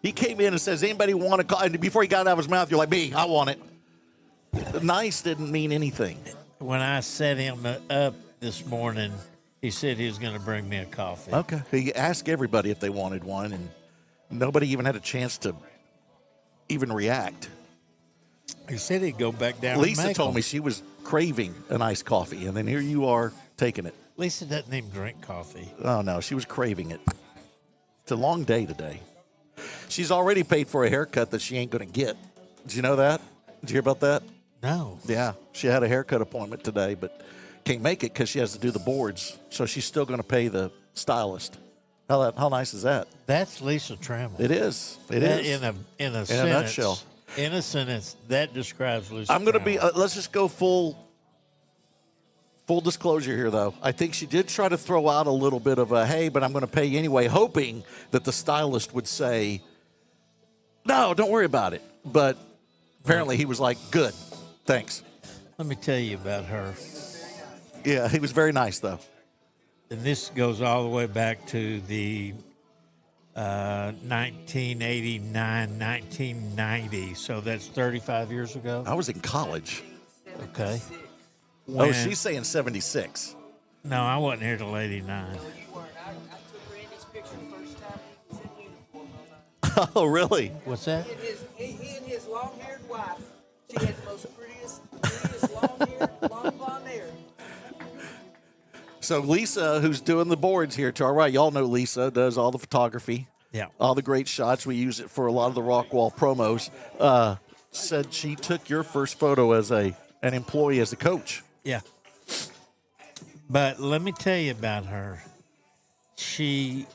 Speaker 1: He came in and says, anybody want a coffee? And before he got it out of his mouth, you're like, me, I want it. Nice didn't mean anything.
Speaker 2: When I set him up this morning, he said he was going to bring me a coffee.
Speaker 1: Okay. He asked everybody if they wanted one, and nobody even had a chance to even react.
Speaker 2: He said he'd go back down.
Speaker 1: Lisa told me she was craving an iced coffee, and then here you are taking it.
Speaker 2: Lisa doesn't even drink coffee.
Speaker 1: Oh, no, she was craving it. It's a long day today. She's already paid for a haircut that she ain't going to get. Did you know that? Did you hear about that?
Speaker 2: No.
Speaker 1: Yeah, she had a haircut appointment today, but can't make it because she has to do the boards. So she's still going to pay the stylist. How nice is that?
Speaker 2: That's Lisa Trammell.
Speaker 1: It is. It is.
Speaker 2: In a sentence,
Speaker 1: nutshell.
Speaker 2: In a sentence, that describes Lisa
Speaker 1: I'm going to be.
Speaker 2: Trammell.
Speaker 1: Let's just go full disclosure here, though. I think she did try to throw out a little bit of a hey, but I'm going to pay you anyway, hoping that the stylist would say, no, don't worry about it. But apparently he was like, good, thanks.
Speaker 2: Let me tell you about her.
Speaker 1: Yeah, he was very nice, though.
Speaker 2: And this goes all the way back to the 1989, 1990. So that's 35 years ago.
Speaker 1: I was in college.
Speaker 2: Okay.
Speaker 1: Oh, she's saying 76.
Speaker 2: No, I wasn't here till 89.
Speaker 3: I took Randy's picture the first time he was in uniform on that.
Speaker 1: Oh, really?
Speaker 2: What's that?
Speaker 3: He and his long-haired wife, she had the most prettiest long-haired, long blonde hair.
Speaker 1: So Lisa, who's doing the boards here to our right, y'all know Lisa, does all the photography.
Speaker 2: Yeah.
Speaker 1: All the great shots. We use it for a lot of the Rockwall promos. Said she took your first photo as an employee, as a coach.
Speaker 2: Yeah. But let me tell you about her. She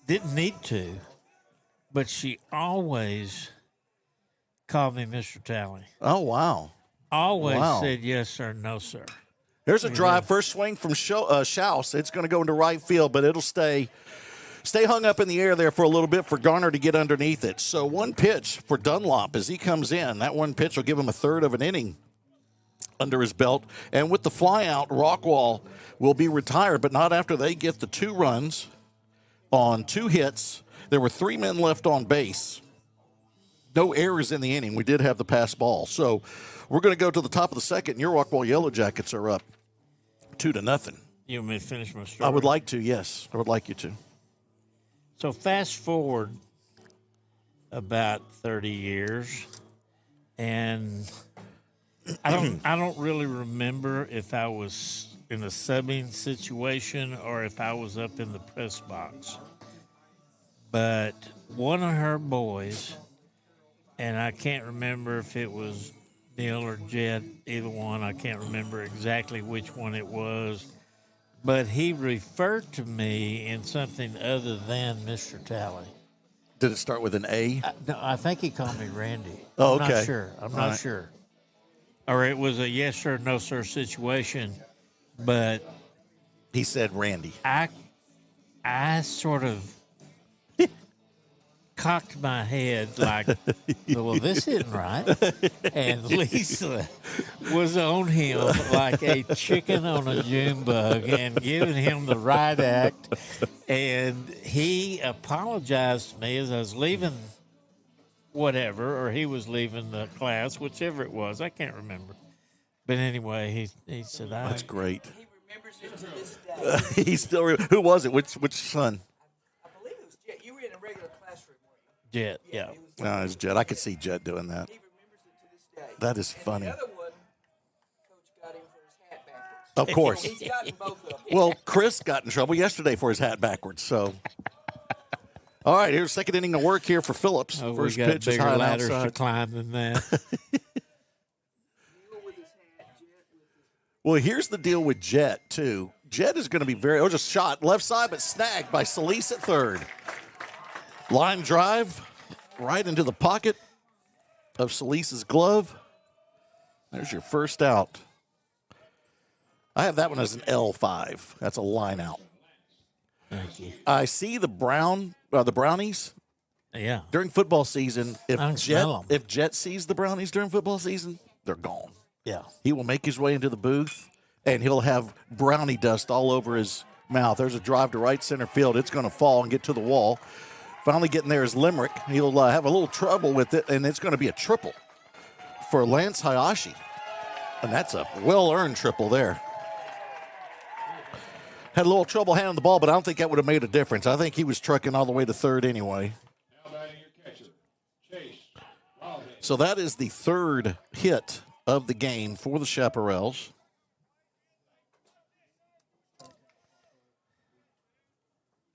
Speaker 2: didn't need to, but she always called me Mr. Talley.
Speaker 1: Oh, wow.
Speaker 2: Always
Speaker 1: Wow.
Speaker 2: said yes, sir, no, sir.
Speaker 1: There's a drive, first swing from Schaus. It's going to go into right field, but it'll stay hung up in the air there for a little bit for Garner to get underneath it. So one pitch for Dunlop as he comes in. That one pitch will give him a third of an inning under his belt. And with the flyout, Rockwall will be retired, but not after they get the 2 runs on 2 hits. There were 3 men left on base. No errors in the inning. We did have the pass ball. So we're going to go to the top of the second. Your Rockwall Yellow Jackets are up 2-0.
Speaker 2: You want me to finish my story?
Speaker 1: I would like to, yes. I would like you to.
Speaker 2: So fast forward about 30 years, and I don't really remember if I was in a subbing situation or if I was up in the press box. But one of her boys, and I can't remember if it was Neil or Jed, either one, I can't remember exactly which one it was, but he referred to me in something other than Mr. Talley.
Speaker 1: Did it start with an A?
Speaker 2: No, I think he called me Randy.
Speaker 1: Oh,
Speaker 2: I'm
Speaker 1: okay.
Speaker 2: not sure. I'm
Speaker 1: All
Speaker 2: not
Speaker 1: right.
Speaker 2: sure. Or it was a yes sir, no sir situation, but
Speaker 1: He said Randy.
Speaker 2: I sort of cocked my head like, well, this isn't right. And Lisa was on him like a chicken on a June bug and giving him the right act. And he apologized to me as I was leaving whatever, or he was leaving the class, whichever it was. I can't remember. But anyway, he said,
Speaker 1: That's great.
Speaker 3: He remembers it to this day.
Speaker 1: He still. Who was it? Which son?
Speaker 3: I believe it was Jet. You were in a regular classroom, weren't
Speaker 2: Jet, yeah.
Speaker 3: you? It was,
Speaker 1: No, it's Jet. I could see Jet doing that.
Speaker 3: he remembers it to this day.
Speaker 1: That is
Speaker 3: And
Speaker 1: funny.
Speaker 3: the other one, Coach got him for his hat backwards.
Speaker 1: Of course.
Speaker 3: He's gotten both of them.
Speaker 1: Well, Chris got in trouble yesterday for his hat backwards. So, all right, here's second inning of work here for Phillips.
Speaker 2: Oh,
Speaker 1: First
Speaker 2: we got
Speaker 1: pitch is
Speaker 2: bigger
Speaker 1: high and
Speaker 2: ladders to
Speaker 1: outside.
Speaker 2: climb than that.
Speaker 3: Deal with his hat, Jet with his
Speaker 1: Well, here's the deal with Jet too. Jet is going to be very. Oh, just shot left side, but snagged by Solis at third. Line drive right into the pocket of Solis's glove. There's your first out. I have that one as an L5. That's a line out.
Speaker 2: Thank you.
Speaker 1: I see the brownies
Speaker 2: Yeah.
Speaker 1: during football season.
Speaker 2: I can smell 'em.
Speaker 1: If Jet sees the brownies during football season, they're gone.
Speaker 2: Yeah.
Speaker 1: He will make his way into the booth, and he'll have brownie dust all over his mouth. There's a drive to right center field. It's going to fall and get to the wall. Finally getting there is Limerick. He'll have a little trouble with it, and it's going to be a triple for Lance Hayashi. And that's a well-earned triple there. Had a little trouble handling the ball, but I don't think that would have made a difference. I think he was trucking all the way to third anyway. So that is the third hit of the game for the Chaparrals.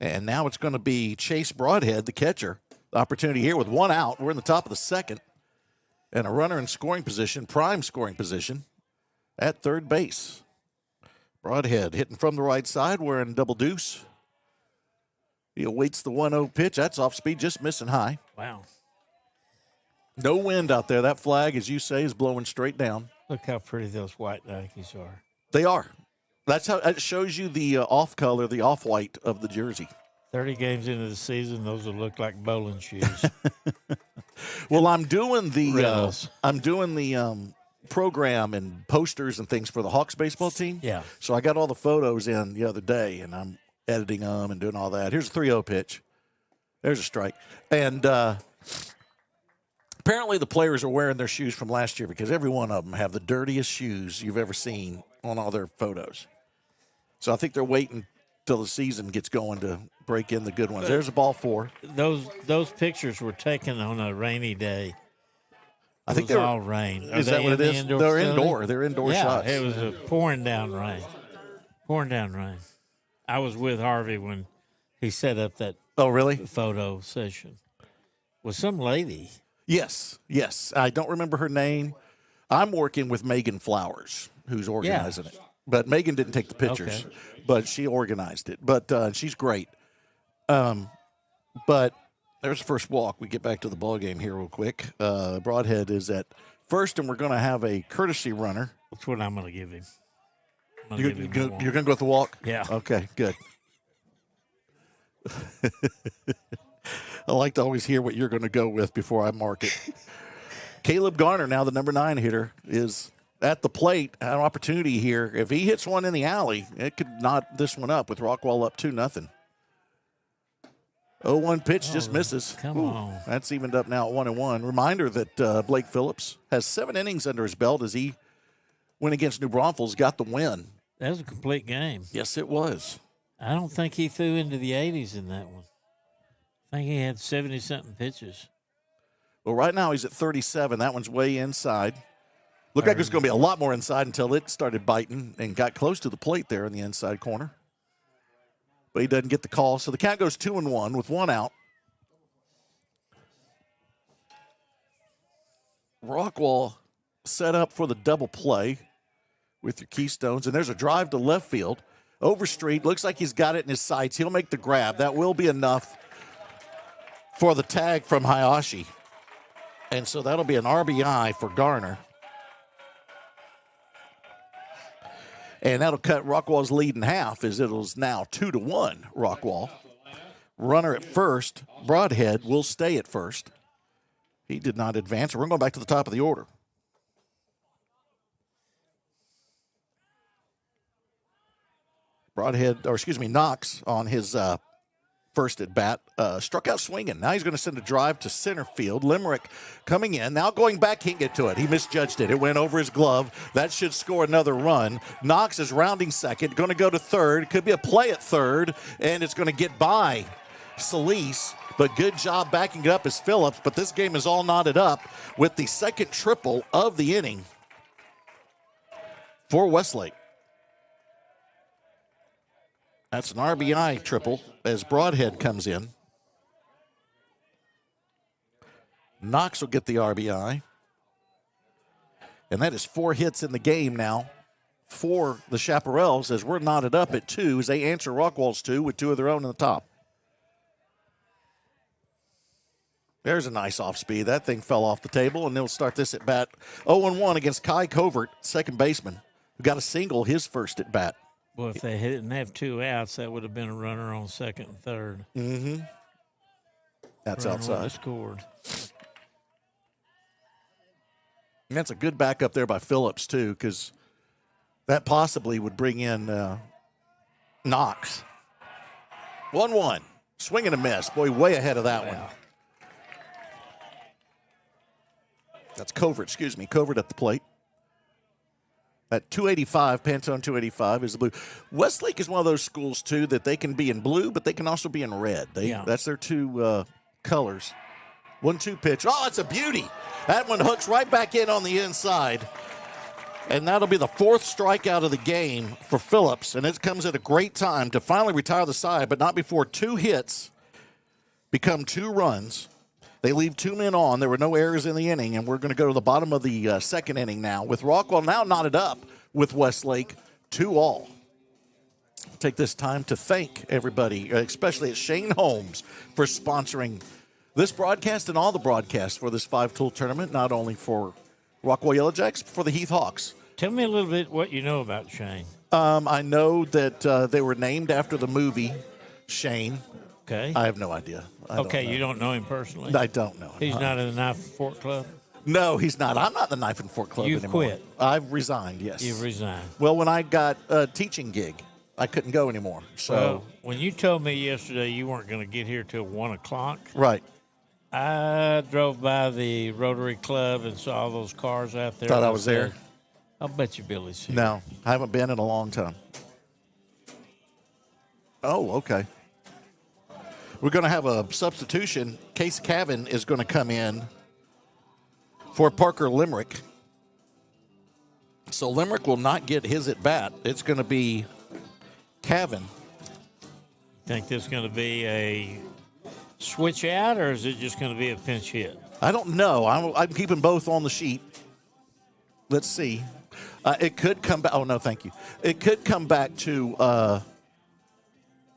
Speaker 1: And now it's going to be Chase Broadhead, the catcher. The opportunity here with one out. We're in the top of the second. And a runner in scoring position, prime scoring position, at third base. Broadhead hitting from the right side, wearing double deuce. He awaits the 1-0 pitch. That's off speed, just missing high.
Speaker 2: Wow.
Speaker 1: No wind out there. That flag, as you say, is blowing straight down.
Speaker 2: Look how pretty those white Nikes are.
Speaker 1: They are. That's how it shows you the off color, the off white of the jersey.
Speaker 2: 30 games into the season, those will look like bowling shoes.
Speaker 1: Well, I'm doing the
Speaker 2: Rails.
Speaker 1: program and posters and things for the Hawks baseball team.
Speaker 2: Yeah.
Speaker 1: So I got all the photos in the other day, and I'm editing them and doing all that. Here's a 3-0 pitch. There's a strike. And apparently the players are wearing their shoes from last year because every one of them have the dirtiest shoes you've ever seen on all their photos. So I think they're waiting till the season gets going to break in the good ones. There's a ball 4.
Speaker 2: Those pictures were taken on a rainy day.
Speaker 1: I think
Speaker 2: It was
Speaker 1: they're
Speaker 2: all rain. Are
Speaker 1: Is that
Speaker 2: they
Speaker 1: what
Speaker 2: in
Speaker 1: it
Speaker 2: the
Speaker 1: is?
Speaker 2: indoor
Speaker 1: They're
Speaker 2: facility?
Speaker 1: indoor. They're indoor
Speaker 2: Yeah,
Speaker 1: shots.
Speaker 2: it was a pouring down rain. Pouring down rain. I was with Harvey when he set up that
Speaker 1: Oh, really?
Speaker 2: photo session with some lady.
Speaker 1: Yes. I don't remember her name. I'm working with Megan Flowers, who's organizing it. But Megan didn't take the pictures, but she organized it. But she's great. But there's the first walk. We get back to the ball game here real quick. Broadhead is at first, and we're going to have a courtesy runner.
Speaker 2: That's what I'm going to give him. I'm
Speaker 1: You're
Speaker 2: gonna give him
Speaker 1: going
Speaker 2: a walk.
Speaker 1: to go with the walk?
Speaker 2: Yeah.
Speaker 1: Okay, good. I like to always hear what you're going to go with before I mark it. Caleb Garner, now the number 9 hitter, is at the plate. An opportunity here. If he hits one in the alley, it could knot this one up with Rockwall up 2-0. 0-1 pitch just misses.
Speaker 2: Come on.
Speaker 1: That's evened up now at 1-1. Reminder that Blake Phillips has 7 innings under his belt as he went against New Braunfels, got the win.
Speaker 2: That was a complete game.
Speaker 1: Yes, it was.
Speaker 2: I don't think he threw into the 80s in that one. I think he had 70-something pitches.
Speaker 1: Well, right now he's at 37. That one's way inside. Looked like it was going to be a lot more inside until it started biting and got close to the plate there in the inside corner. But he doesn't get the call. So the count goes 2-1 with 1 out. Rockwall set up for the double play with your Keystones. And there's a drive to left field. Overstreet. Looks like he's got it in his sights. He'll make the grab. That will be enough for the tag from Hayashi. And so that'll be an RBI for Garner. And that'll cut Rockwall's lead in half, as it'll now 2-1 Rockwall. Runner at first, Broadhead will stay at first. He did not advance. We're going back to the top of the order. Knox on his first at bat, struck out swinging. Now he's going to send a drive to center field. Limerick coming in. Now going back, can't get to it. He misjudged it. It went over his glove. That should score another run. Knox is rounding second, going to go to third. Could be a play at third, and it's going to get by Solis. But good job backing it up is Phillips. But this game is all knotted up with the second triple of the inning for Westlake. That's an RBI triple as Broadhead comes in. Knox will get the RBI. And that is 4 hits in the game now for the Chaparrals, as we're knotted up at 2 as they answer Rockwall's 2 with 2 of their own in the top. There's a nice off speed. That thing fell off the table, and they'll start this at bat 0-1 against Kai Covert, second baseman, who got a single his first at bat.
Speaker 2: Well, if they didn't have 2 outs, that would have been a runner on second and third.
Speaker 1: Mm-hmm. That's
Speaker 2: Runner
Speaker 1: outside.
Speaker 2: Scored.
Speaker 1: And that's a good backup there by Phillips, too, because that possibly would bring in Knox. 1-1. Swing and a miss. Boy, way ahead of that one. That's Covert, Covert at the plate. At 285, Pantone 285 is the blue. Westlake is one of those schools, too, that they can be in blue, but they can also be in red. That's their 2 colors. 1-2 pitch. Oh, it's a beauty. That one hooks right back in on the inside. And that'll be the 4th strikeout of the game for Phillips. And it comes at a great time to finally retire the side, but not before 2 hits become 2 runs. They leave 2 men on. There were no errors in the inning, and we're going to go to the bottom of the second inning now with Rockwall now knotted up with Westlake 2-all. Take this time to thank everybody, especially at Shane Holmes, for sponsoring this broadcast and all the broadcasts for this 5-tool tournament, not only for Rockwall Yellow Jacks, but for the Heath Hawks.
Speaker 2: Tell me a little bit what you know about Shane.
Speaker 1: I know that they were named after the movie Shane.
Speaker 2: Okay.
Speaker 1: I have no idea.
Speaker 2: Okay, you don't know him personally?
Speaker 1: I don't know him.
Speaker 2: He's not in the Knife and Fork Club?
Speaker 1: No, he's not. I'm not in the Knife and Fork Club
Speaker 2: You've
Speaker 1: anymore.
Speaker 2: quit.
Speaker 1: I've resigned, yes.
Speaker 2: You've resigned.
Speaker 1: Well, when I got a teaching gig, I couldn't go anymore. So,
Speaker 2: well, when you told me yesterday you weren't going to get here till 1 o'clock,
Speaker 1: right.
Speaker 2: I drove by the Rotary Club and saw those cars out there.
Speaker 1: Thought I was there?
Speaker 2: I'll bet you Billy's here.
Speaker 1: No, I haven't been in a long time. Oh, okay. We're going to have a substitution. Case Cavan is going to come in for Parker Limerick. So Limerick will not get his at bat. It's going to be Cavan.
Speaker 2: Think this is going to be a switch out, or is it just going to be a pinch hit?
Speaker 1: I don't know. I'm keeping both on the sheet. Let's see. It could come back. Oh, no, thank you. It could come back to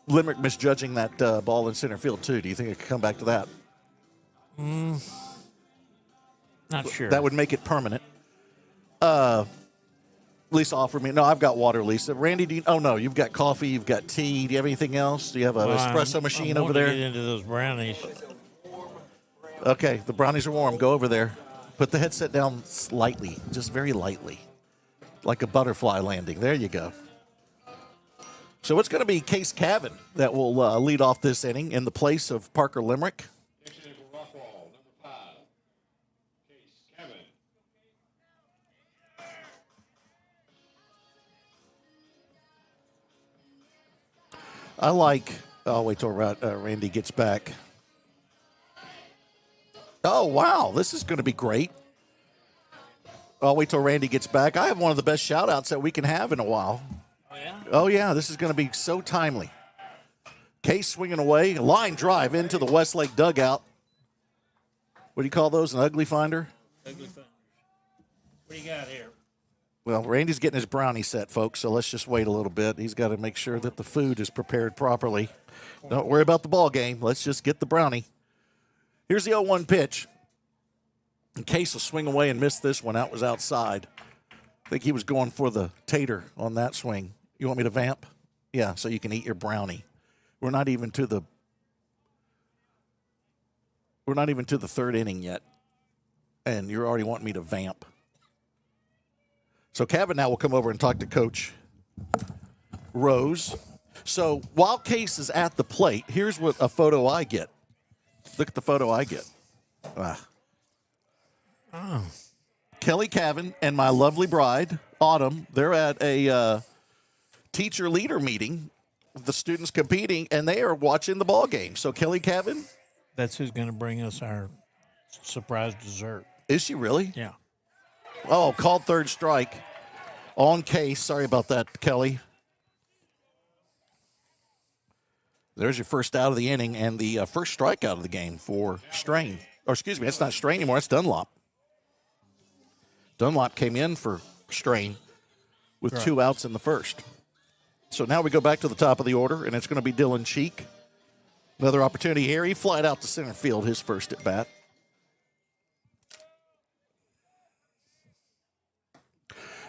Speaker 1: Limerick misjudging that ball in center field, too. Do you think it could come back to that?
Speaker 2: Not sure.
Speaker 1: That would make it permanent. Lisa offered me. No, I've got water, Lisa. Randy, oh, no, you've got coffee. You've got tea. Do you have anything else? Do you have an espresso machine over there?
Speaker 2: Get into those brownies.
Speaker 1: Okay, the brownies are warm. Go over there. Put the headset down slightly, just very lightly, like a butterfly landing. There you go. So it's going to be Case Cavan that will lead off this inning in the place of Parker Limerick.
Speaker 4: Rockwall, number 5, Case Cavan.
Speaker 1: I like. I'll wait till Randy gets back. Oh, wow. This is going to be great. I'll wait till Randy gets back. I have one of the best shout-outs that we can have in a while.
Speaker 2: Oh, yeah?
Speaker 1: Oh, yeah. This is going to be so timely. Case swinging away. Line drive into the Westlake dugout. What do you call those? An ugly finder?
Speaker 2: Ugly fingers. What do you got here?
Speaker 1: Well, Randy's getting his brownie set, folks, so let's just wait a little bit. He's got to make sure that the food is prepared properly. Don't worry about the ball game. Let's just get the brownie. Here's the 0-1 pitch. And Case will swing away and miss this one. That was outside. I think he was going for the tater on that swing. You want me to vamp? Yeah, so you can eat your brownie. We're not even to the third inning yet, and you're already wanting me to vamp. So Kevin now will come over and talk to Coach Rose. So while Case is at the plate, here's what a photo I get. Look at the photo I get. Kelly Cavan and my lovely bride, Autumn, they're at a teacher leader meeting with the students competing, and they are watching the ball game. So Kelly Cavan.
Speaker 2: That's who's going to bring us our surprise dessert.
Speaker 1: Is she really?
Speaker 2: Yeah.
Speaker 1: Oh, called third strike on Case. Sorry about that, Kelly. There's your first out of the inning and the first strikeout of the game for Strain. Or excuse me, it's not Strain anymore. It's Dunlop. Dunlop came in for Strain with 2 outs in the first. So now we go back to the top of the order, and it's going to be Dylan Cheek. Another opportunity here. He flied out to center field his first at bat.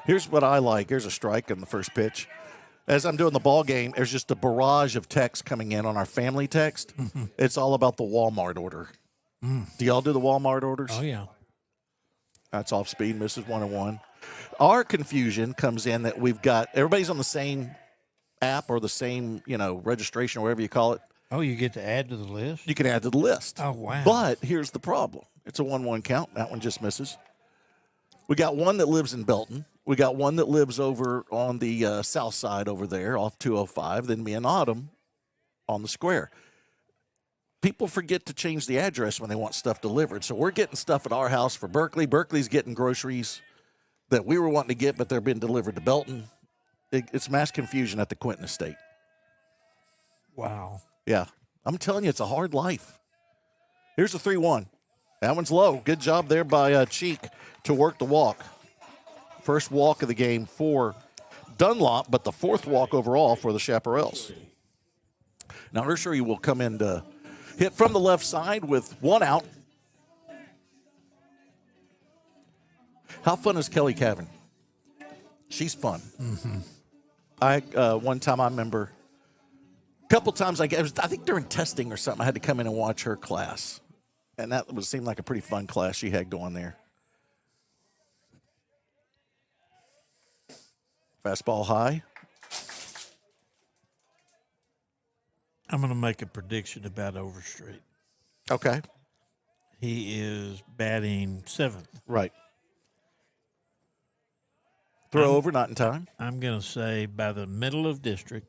Speaker 1: Here's what I like. Here's a strike on the first pitch. As I'm doing the ball game, there's just a barrage of text coming in on our family text. Mm-hmm. It's all about the Walmart order. Do y'all do the Walmart orders?
Speaker 2: Oh, yeah.
Speaker 1: That's off speed, misses 1-1. Our confusion comes in that we've got everybody's on the same app or the same, registration or whatever you call it.
Speaker 2: Oh, you get to add to the list?
Speaker 1: You can add to the list.
Speaker 2: Oh, wow.
Speaker 1: But here's the problem. It's a 1-1 count. That one just misses. We got one that lives in Belton. We got one that lives over on the south side over there off 205. Then me and Autumn on the square. People forget to change the address when they want stuff delivered. So we're getting stuff at our house for Berkeley. Berkeley's getting groceries that we were wanting to get, but they're being delivered to Belton. It's mass confusion at the Quinton estate.
Speaker 2: Wow.
Speaker 1: Yeah. I'm telling you, it's a hard life. Here's the 3-1. That one's low. Good job there by Cheek to work the walk. First walk of the game for Dunlop, but the 4th walk overall for the Chaparrals. Now, Ursary will come in to hit from the left side with 1 out. How fun is Kelly Cavan? She's fun. Mm-hmm. One time I remember, a couple times I think during testing or something, I had to come in and watch her class. And that seemed like a pretty fun class she had going there. Fastball high.
Speaker 2: I'm going to make a prediction about Overstreet.
Speaker 1: Okay.
Speaker 2: He is batting 7th.
Speaker 1: Right. Throw over, not in time.
Speaker 2: I'm going to say by the middle of district,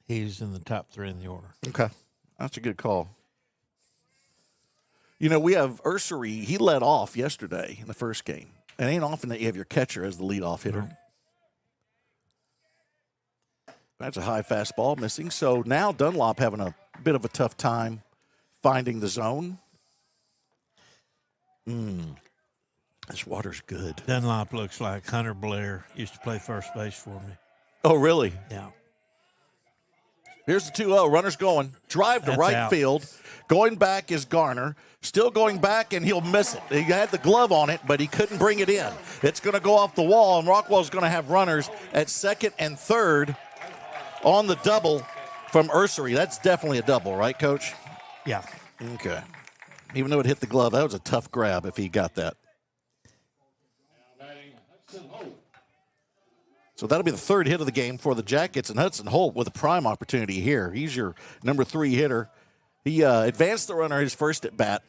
Speaker 2: he's in the top 3 in the order.
Speaker 1: Okay. That's a good call. We have Ursary. He led off yesterday in the first game. It ain't often that you have your catcher as the leadoff hitter. Mm-hmm. That's a high fastball missing. So now Dunlop having a bit of a tough time finding the zone. This water's good.
Speaker 2: Dunlop looks like Hunter Blair used to play first base for me.
Speaker 1: Oh, really?
Speaker 2: Yeah.
Speaker 1: Here's the 2-0. Runner's going. Drive to
Speaker 2: That's
Speaker 1: right
Speaker 2: out.
Speaker 1: field. Going back is Garner. Still going back, and he'll miss it. He had the glove on it, but he couldn't bring it in. It's going to go off the wall, and Rockwall's going to have runners at second and third on the double from Ursary. That's definitely a double, right, Coach?
Speaker 2: Yeah.
Speaker 1: Okay. Even though it hit the glove, that was a tough grab if he got that. So that'll be the 3rd hit of the game for the Jackets, and Hudson Holt with a prime opportunity here. He's your number 3 hitter. He advanced the runner his first at bat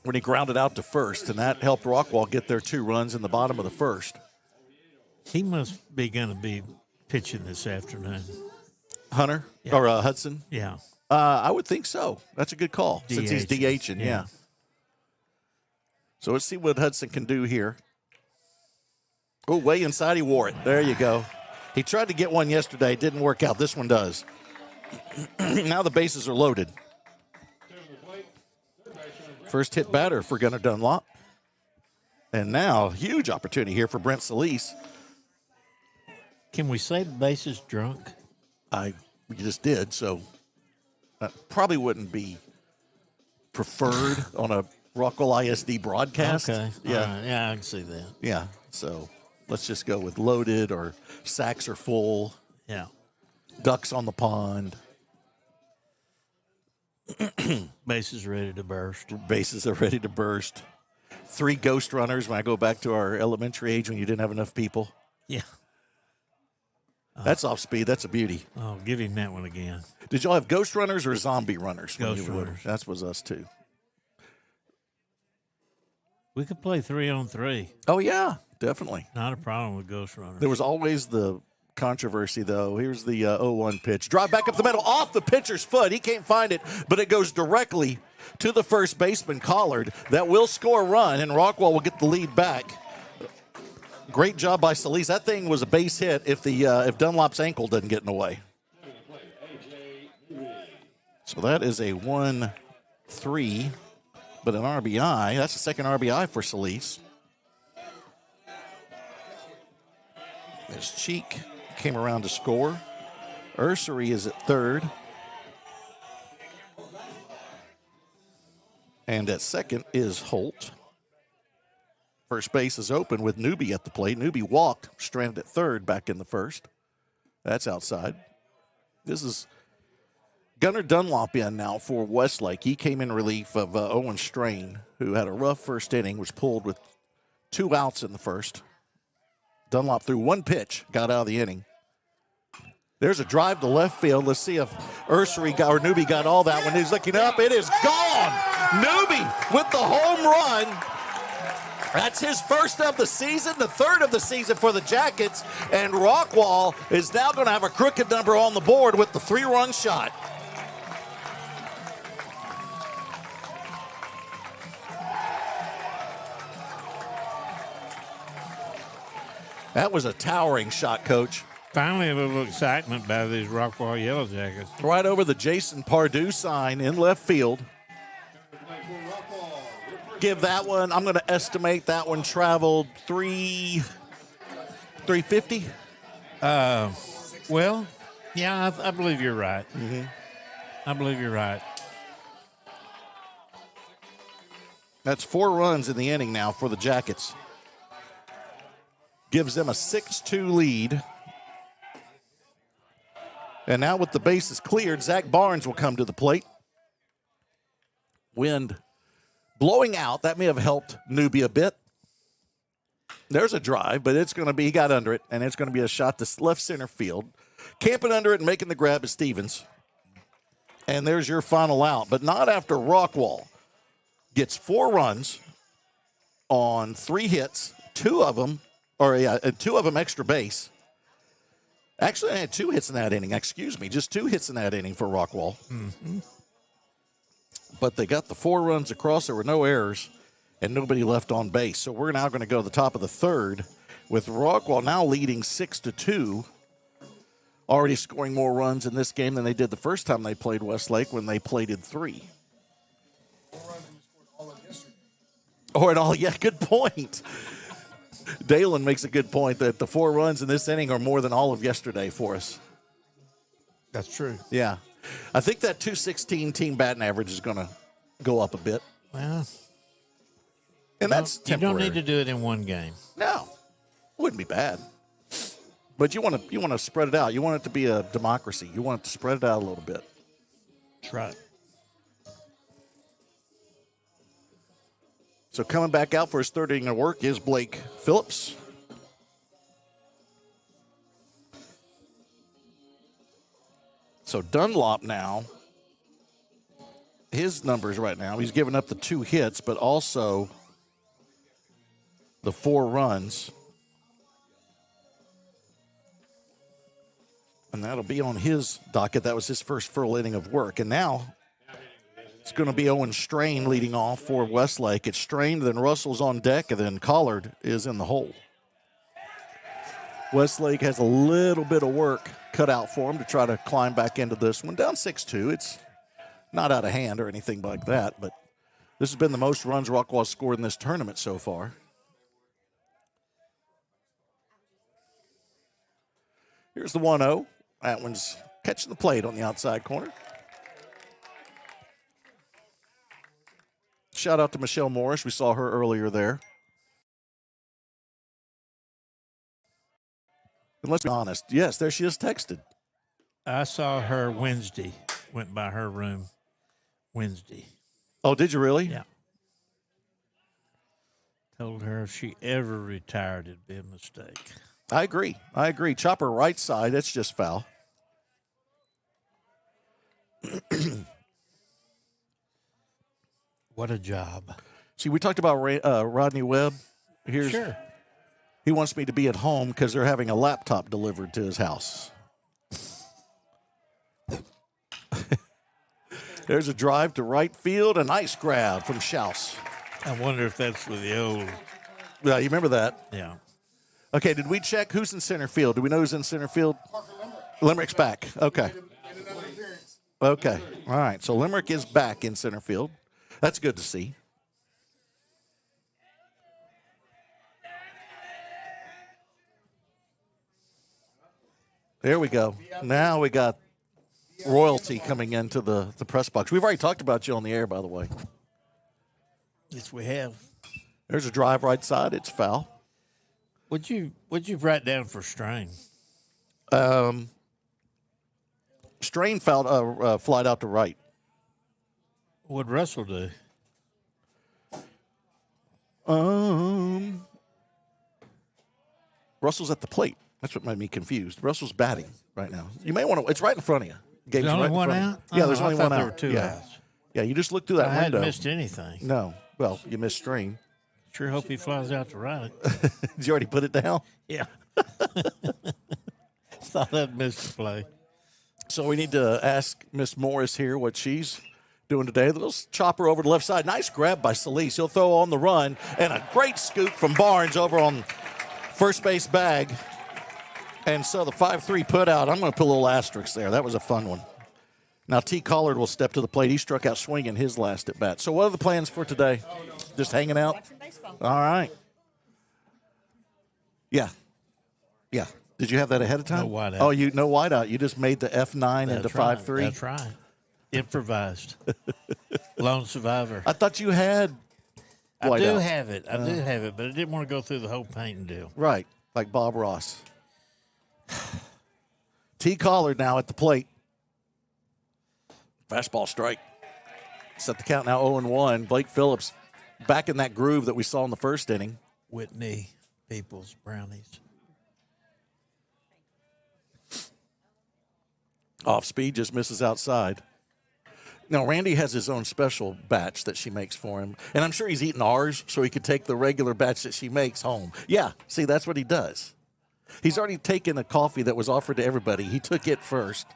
Speaker 1: when he grounded out to first, and that helped Rockwall get their 2 runs in the bottom of the first.
Speaker 2: He must be going to be pitching this afternoon.
Speaker 1: Hunter?
Speaker 2: Yeah.
Speaker 1: Or Hudson?
Speaker 2: Yeah.
Speaker 1: I would think so. That's a good call since he's DHing, yeah. So let's see what Hudson can do here. Oh, way inside, he wore it. There you go. He tried to get one yesterday. Didn't work out. This one does. Now the bases are loaded. First hit batter for Gunnar Dunlop. And now, huge opportunity here for Brent Solis.
Speaker 2: Can we say the base is drunk?
Speaker 1: We just did, so that probably wouldn't be preferred on a Rockwall ISD broadcast.
Speaker 2: Okay.
Speaker 1: Yeah.
Speaker 2: All right. Yeah, I can see that.
Speaker 1: Yeah. So let's just go with loaded or sacks are full,
Speaker 2: Yeah.
Speaker 1: ducks on the pond,
Speaker 2: Bases ready to burst.
Speaker 1: bases are ready to burst. 3 ghost runners when I go back to our elementary age when you didn't have enough people.
Speaker 2: Yeah.
Speaker 1: That's off speed. That's a beauty.
Speaker 2: Oh, give him that one again.
Speaker 1: Did y'all have ghost runners or zombie runners? when
Speaker 2: Ghost
Speaker 1: you were little?
Speaker 2: runners.
Speaker 1: That was us too.
Speaker 2: We could play 3-on-3.
Speaker 1: Oh, yeah, definitely.
Speaker 2: Not a problem with Ghost Runners.
Speaker 1: There was always the controversy, though. Here's the 0-1 pitch. Drive back up the middle, off the pitcher's foot. He can't find it, but it goes directly to the first baseman, Collard. That will score a run, and Rockwall will get the lead back. Great job by Solis. That thing was a base hit if Dunlop's ankle doesn't get in the way. So that is a 1-3, but an RBI. That's the second RBI for Solis. There's Cheek, came around to score. Ursery is at third. And at second is Holt. First base is open with Newby at the plate. Newby walked, stranded at third, back in the first. That's outside. This is Gunnar Dunlop in now for Westlake. He came in relief of Owen Strain, who had a rough first inning, was pulled with 2 outs in the first. Dunlop threw 1 pitch, got out of the inning. There's a drive to left field. Let's see if Newby got all that one. He's looking up. It is gone. Newby with the home run. That's his first of the season, the third of the season for the Jackets. And Rockwall is now going to have a crooked number on the board with the 3-run shot. That was a towering shot, Coach.
Speaker 2: Finally, a little excitement by these Rockwall Yellow Jackets.
Speaker 1: Right over the Jason Pardue sign in left field. Give that one, I'm going to estimate that one traveled 350.
Speaker 2: Well, yeah, I believe you're right. Mm-hmm. I believe you're right.
Speaker 1: That's 4 runs in the inning now for the Jackets. Gives them a 6-2 lead. And now with the bases cleared, Zach Barnes will come to the plate. Wind blowing out. That may have helped Newby a bit. There's a drive, but it's going to be, he got under it, and it's going to be a shot to left center field. Camping under it and making the grab is Stevens. And there's your final out, but not after Rockwall gets 4 runs on 3 hits, 2 of them extra base. Actually, I had 2 hits in that inning. Excuse me, just 2 hits in that inning for Rockwall. Mm-hmm. But they got the 4 runs across. There were no errors and nobody left on base. So we're now going to go to the top of the third with Rockwall now leading 6-2. Already scoring more runs in this game than they did the first time they played Westlake when they plated 3. Yeah, good point. Dalen makes a good point that the 4 runs in this inning are more than all of yesterday for us.
Speaker 2: That's true.
Speaker 1: Yeah. I think that 216 team batting average is going to go up a bit.
Speaker 2: Well,
Speaker 1: and that's temporary.
Speaker 2: You don't need to do it in one game.
Speaker 1: No. Wouldn't be bad. But you want to spread it out. You want it to be a democracy. You want it to spread it out a little bit.
Speaker 2: That's right.
Speaker 1: So coming back out for his third inning of work is Blake Phillips. So Dunlop now, his numbers right now, he's given up the 2 hits, but also the 4 runs. And that'll be on his docket. That was his first full inning of work. And now it's going to be Owen Strain leading off for Westlake. It's Strain, then Russell's on deck, and then Collard is in the hole. Westlake has a little bit of work cut out for him to try to climb back into this one. Down 6-2. It's not out of hand or anything like that, but this has been the most runs Rockwall scored in this tournament so far. Here's the 1-0. That one's catching the plate on the outside corner. shout out to Michelle Morris. We saw her earlier there. And let's be honest. Yes, there she is texted.
Speaker 2: I saw her Wednesday. Went by her room Wednesday.
Speaker 1: Oh, did you really?
Speaker 2: Yeah. Told her if she ever retired, it'd be a mistake.
Speaker 1: I agree. Chopper right side. That's just foul.
Speaker 2: What a job.
Speaker 1: See, we talked about Rodney Webb.
Speaker 2: Sure.
Speaker 1: He wants me to be at home because they're having a laptop delivered to his house. There's a drive to right field, a nice grab from Schaus.
Speaker 2: I wonder if that's with the old.
Speaker 1: Yeah, you remember that?
Speaker 2: Yeah.
Speaker 1: Okay, did we check who's in center field? Do we know who's in center field? Limerick's back. Okay. Okay. All right. So Limerick is back in center field. That's good to see. There we go. Now we got royalty coming into the press box. We've already talked about you on the air, by the way.
Speaker 2: Yes, we have.
Speaker 1: There's a drive right side. It's foul.
Speaker 2: What'd you write down for Strain?
Speaker 1: Strain fouled, flied out to right.
Speaker 2: What'd Russell do?
Speaker 1: Russell's at the plate. That's what made me confused. Russell's batting right now. You may want to. It's right in front of you. Game's
Speaker 2: There's only
Speaker 1: right in
Speaker 2: one
Speaker 1: front of
Speaker 2: out?
Speaker 1: you. Yeah, there's
Speaker 2: Oh, I
Speaker 1: only
Speaker 2: thought
Speaker 1: one
Speaker 2: there
Speaker 1: out.
Speaker 2: were two
Speaker 1: yeah.
Speaker 2: outs.
Speaker 1: Yeah, you just look through that
Speaker 2: I
Speaker 1: window.
Speaker 2: hadn't missed anything.
Speaker 1: No. Well, you missed Strain.
Speaker 2: Sure hope he flies out to right.
Speaker 1: Did you already put it down?
Speaker 2: Yeah. Thought I'd missed the play.
Speaker 1: So we need to ask Miss Morris here what she's doing today. The little chopper over the left side. Nice grab by Solis. He'll throw on the run. And a great scoop from Barnes over on first base bag. And so the 5-3 put out. I'm going to put a little asterisk there. That was a fun one. Now T. Collard will step to the plate. He struck out swinging his last at bat. So what are the plans for today? Just hanging out? All right. Yeah. Yeah. Did you have that ahead of time?
Speaker 2: No whiteout.
Speaker 1: Oh, no whiteout. You just made the F9 into 5-3?
Speaker 2: That's right. Improvised. Lone survivor.
Speaker 1: I thought you had
Speaker 2: I
Speaker 1: whiteout.
Speaker 2: do have it. I do have it, but I didn't want to go through the whole painting deal.
Speaker 1: Right, like Bob Ross. T. Collard now at the plate. Fastball strike. Set the count now 0-1. Blake Phillips back in that groove that we saw in the first inning.
Speaker 2: Whitney, Peoples, Brownies.
Speaker 1: Off speed, just misses outside. Now, Randy has his own special batch that she makes for him. And I'm sure he's eating ours so he could take the regular batch that she makes home. Yeah, see, that's what he does. He's already taken a coffee that was offered to everybody. He took it first.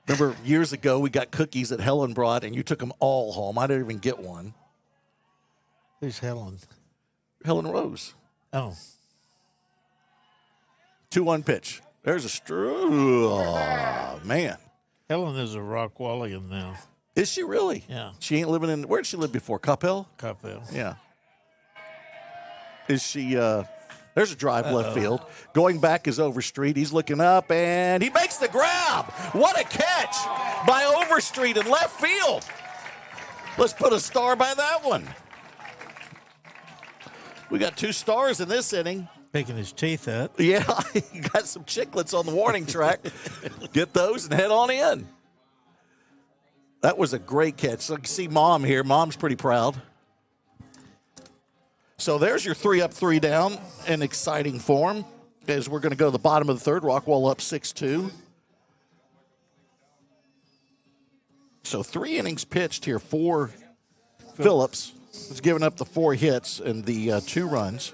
Speaker 1: Remember, years ago, we got cookies that Helen brought, and you took them all home. I didn't even get one.
Speaker 2: Who's Helen?
Speaker 1: Helen Rose.
Speaker 2: Oh.
Speaker 1: 2-1 pitch. There's a oh, man.
Speaker 2: Helen is a Rockwallian now.
Speaker 1: Is she really?
Speaker 2: Yeah.
Speaker 1: She ain't living in, where did she live before? Coppell?
Speaker 2: Coppell.
Speaker 1: Yeah. Is she, there's a drive left field. Going back is Overstreet. He's looking up, and he makes the grab. What a catch by Overstreet in left field. Let's put a star by that one. We got 2 stars in this inning.
Speaker 2: Picking his teeth up.
Speaker 1: Yeah, he got some chiclets on the warning track. Get those and head on in. That was a great catch. So you can see Mom here. Mom's pretty proud. So there's your 3 up, 3 down in exciting form as we're going to go to the bottom of the third. Rockwall up 6-2. So 3 innings pitched here for Phillips. He's given up the 4 hits and the 2 runs.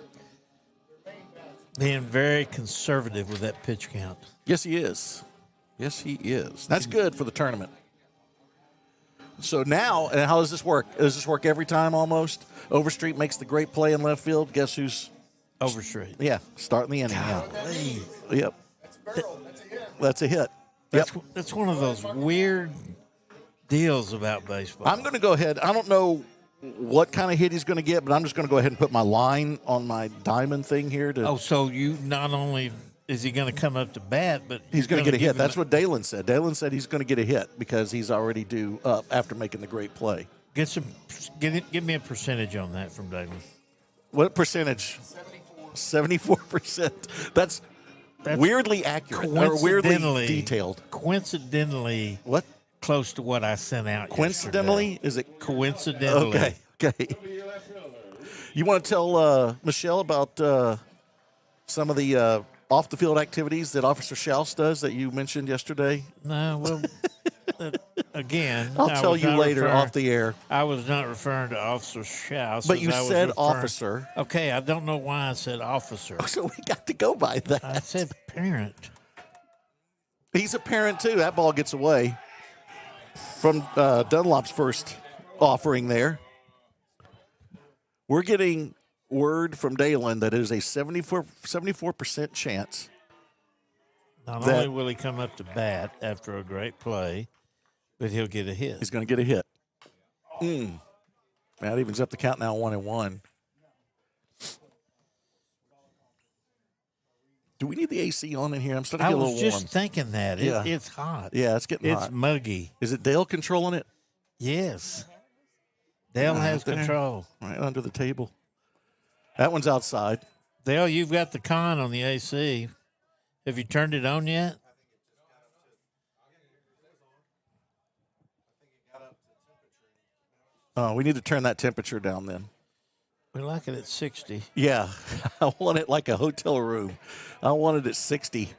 Speaker 2: Being very conservative with that pitch count.
Speaker 1: Yes, he is. Yes, he is. That's good for the tournament. So now, and how does this work? Does this work every time almost? Overstreet makes the great play in left field. Guess who's?
Speaker 2: Overstreet.
Speaker 1: Yeah, starting the inning now. Yep. That's a hit.
Speaker 2: That's one of those weird deals about baseball.
Speaker 1: I'm going to go ahead. I don't know what kind of hit he's going to get, but I'm just going to go ahead and put my line on my diamond thing here.
Speaker 2: So you not only is he going to come up to bat, but
Speaker 1: he's going to get a hit. That's what Dalen said. Dalen said he's going to get a hit because he's already due up after making the great play.
Speaker 2: Give me a percentage on that from Damon.
Speaker 1: What percentage? 74%. That's weirdly accurate or weirdly detailed.
Speaker 2: Coincidentally,
Speaker 1: What?
Speaker 2: Close to what I sent out.
Speaker 1: Coincidentally?
Speaker 2: Yesterday.
Speaker 1: Is it?
Speaker 2: Coincidentally.
Speaker 1: Okay. You want to tell Michelle about some of the off the field activities that Officer Schaus does that you mentioned yesterday?
Speaker 2: No, well, again,
Speaker 1: I'll tell you later off the air.
Speaker 2: I was not referring to Officer Schaus.
Speaker 1: But you said officer.
Speaker 2: Okay, I don't know why I said officer.
Speaker 1: So we got to go by that.
Speaker 2: I said parent.
Speaker 1: He's a parent, too. That ball gets away from Dunlop's first offering there. We're getting word from Dalen that it is a 74% chance.
Speaker 2: Not only will he come up to bat after a great play, but he'll get a hit.
Speaker 1: He's going to get a hit. That evens up the count now 1-1. Do we need the AC on in here? I'm starting to get a little warm.
Speaker 2: I was just thinking that. It's hot.
Speaker 1: Yeah, it's getting hot.
Speaker 2: It's muggy.
Speaker 1: Is it Dale controlling it?
Speaker 2: Yes. Dale has control.
Speaker 1: Right under the table. That one's outside.
Speaker 2: Dale, you've got the con on the AC. Have you turned it on yet?
Speaker 1: Oh, we need to turn that temperature down then.
Speaker 2: We like it at 60.
Speaker 1: Yeah. I want it like a hotel room. I want it at 60.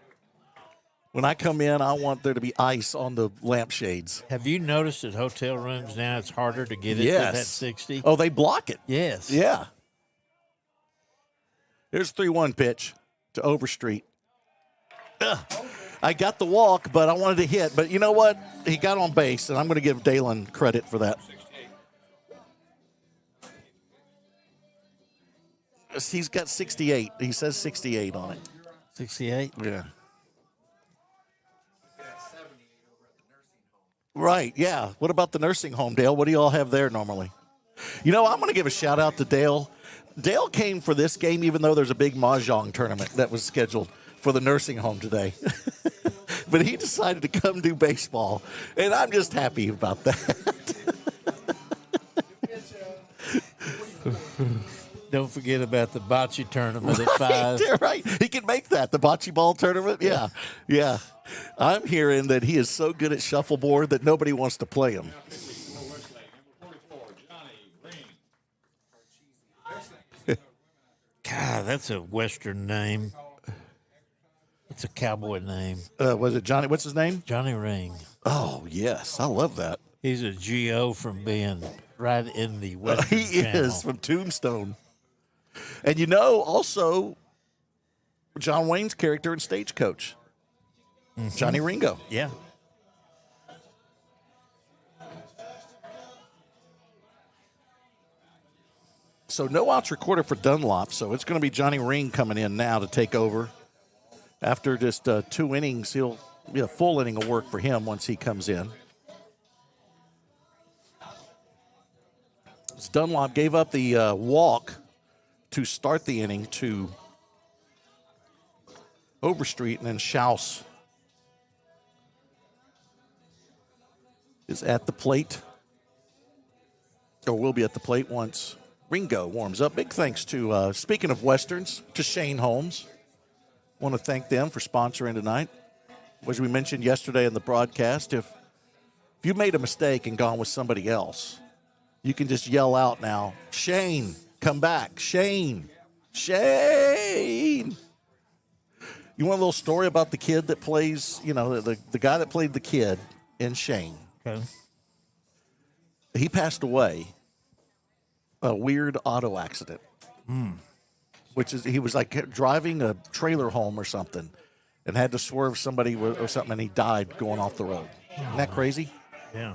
Speaker 1: When I come in, I want there to be ice on the lampshades.
Speaker 2: Have you noticed at hotel rooms now it's harder to get it to that 60?
Speaker 1: Oh, they block it.
Speaker 2: Yes.
Speaker 1: Yeah. Here's 3-1 pitch to Overstreet. I got the walk, but I wanted to hit. But you know what? He got on base, and I'm going to give Dalen credit for that. He's got 68. He says 68 on it.
Speaker 2: 68?
Speaker 1: Yeah. Right, yeah. What about the nursing home, Dale? What do you all have there normally? You know, I'm going to give a shout-out to Dale. Dale came for this game even though there's a big mahjong tournament that was scheduled for the nursing home today. But he decided to come do baseball, and I'm just happy about that.
Speaker 2: Don't forget about the bocce tournament at 5.
Speaker 1: Right. He can make that, the bocce ball tournament. Yeah. I'm hearing that he is so good at shuffleboard that nobody wants to play him.
Speaker 2: God, that's a Western name. It's a cowboy name.
Speaker 1: Was it Johnny? What's his name?
Speaker 2: Johnny Ring.
Speaker 1: Oh, yes. I love that.
Speaker 2: He's a GO from being right in the Western
Speaker 1: He
Speaker 2: Channel.
Speaker 1: is from Tombstone. And you know, also, John Wayne's character in Stagecoach. Mm-hmm. Johnny Ringo.
Speaker 2: Yeah.
Speaker 1: So no outs recorded for Dunlop, so it's going to be Johnny Ring coming in now to take over. After just 2 innings, he'll be a full inning of work for him once he comes in. As Dunlop gave up the walk to start the inning to Overstreet, and then Schaus is at the plate, or will be at the plate once Ringo warms up. Big thanks to, speaking of Westerns, to Shane Holmes. Want to thank them for sponsoring tonight. As we mentioned yesterday in the broadcast, if you made a mistake and gone with somebody else, you can just yell out now, Shane, come back. Shane. Shane. You want a little story about the kid that plays, you know, the guy that played the kid in Shane?
Speaker 2: Okay.
Speaker 1: He passed away. A weird auto accident. Which is, he was like driving a trailer home or something and had to swerve somebody or something, and he died going off the road. Isn't that crazy?
Speaker 2: Yeah.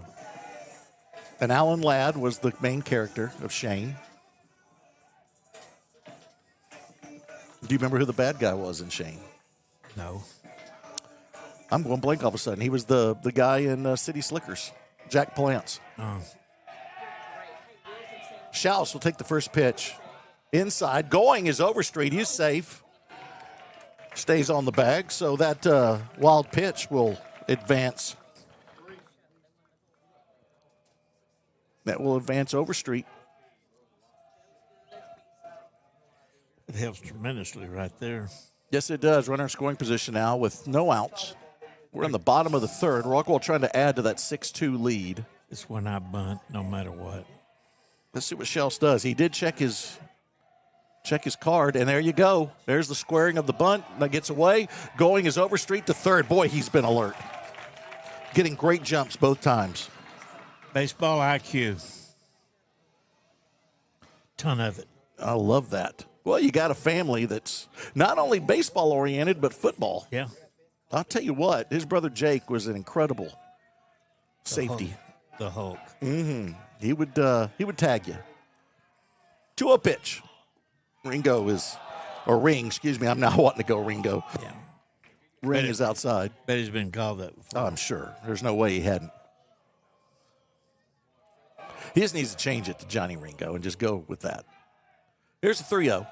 Speaker 1: And Alan Ladd was the main character of Shane. Do you remember who the bad guy was in Shane?
Speaker 2: No.
Speaker 1: I'm going blank all of a sudden. He was the guy in City Slickers, Jack Palance.
Speaker 2: Oh.
Speaker 1: Schaus will take the first pitch. Inside, going is Overstreet. He's safe. Stays on the bag, so that wild pitch will advance. That will advance Overstreet.
Speaker 2: It helps tremendously right there.
Speaker 1: Yes, it does. Runner in scoring position now with no outs. We're in the bottom of the third. Rockwall trying to add to that 6-2 lead.
Speaker 2: It's when I bunt, no matter what.
Speaker 1: Let's see what Shells does. He did check his card, and there you go. There's the squaring of the bunt. That gets away. Going is Overstreet to third. Boy, he's been alert. Getting great jumps both times.
Speaker 2: Baseball IQ. Ton of it.
Speaker 1: I love that. Well, you got a family that's not only baseball-oriented, but football.
Speaker 2: Yeah.
Speaker 1: I'll tell you what, his brother Jake was an incredible safety.
Speaker 2: The Hulk.
Speaker 1: He would tag you. 2-0 pitch. Ring, excuse me. I'm now wanting to go Ringo.
Speaker 2: Yeah.
Speaker 1: Ring is outside.
Speaker 2: Bet he's been called that before.
Speaker 1: Oh, I'm sure. There's no way he hadn't. He just needs to change it to Johnny Ringo and just go with that. Here's a 3-0.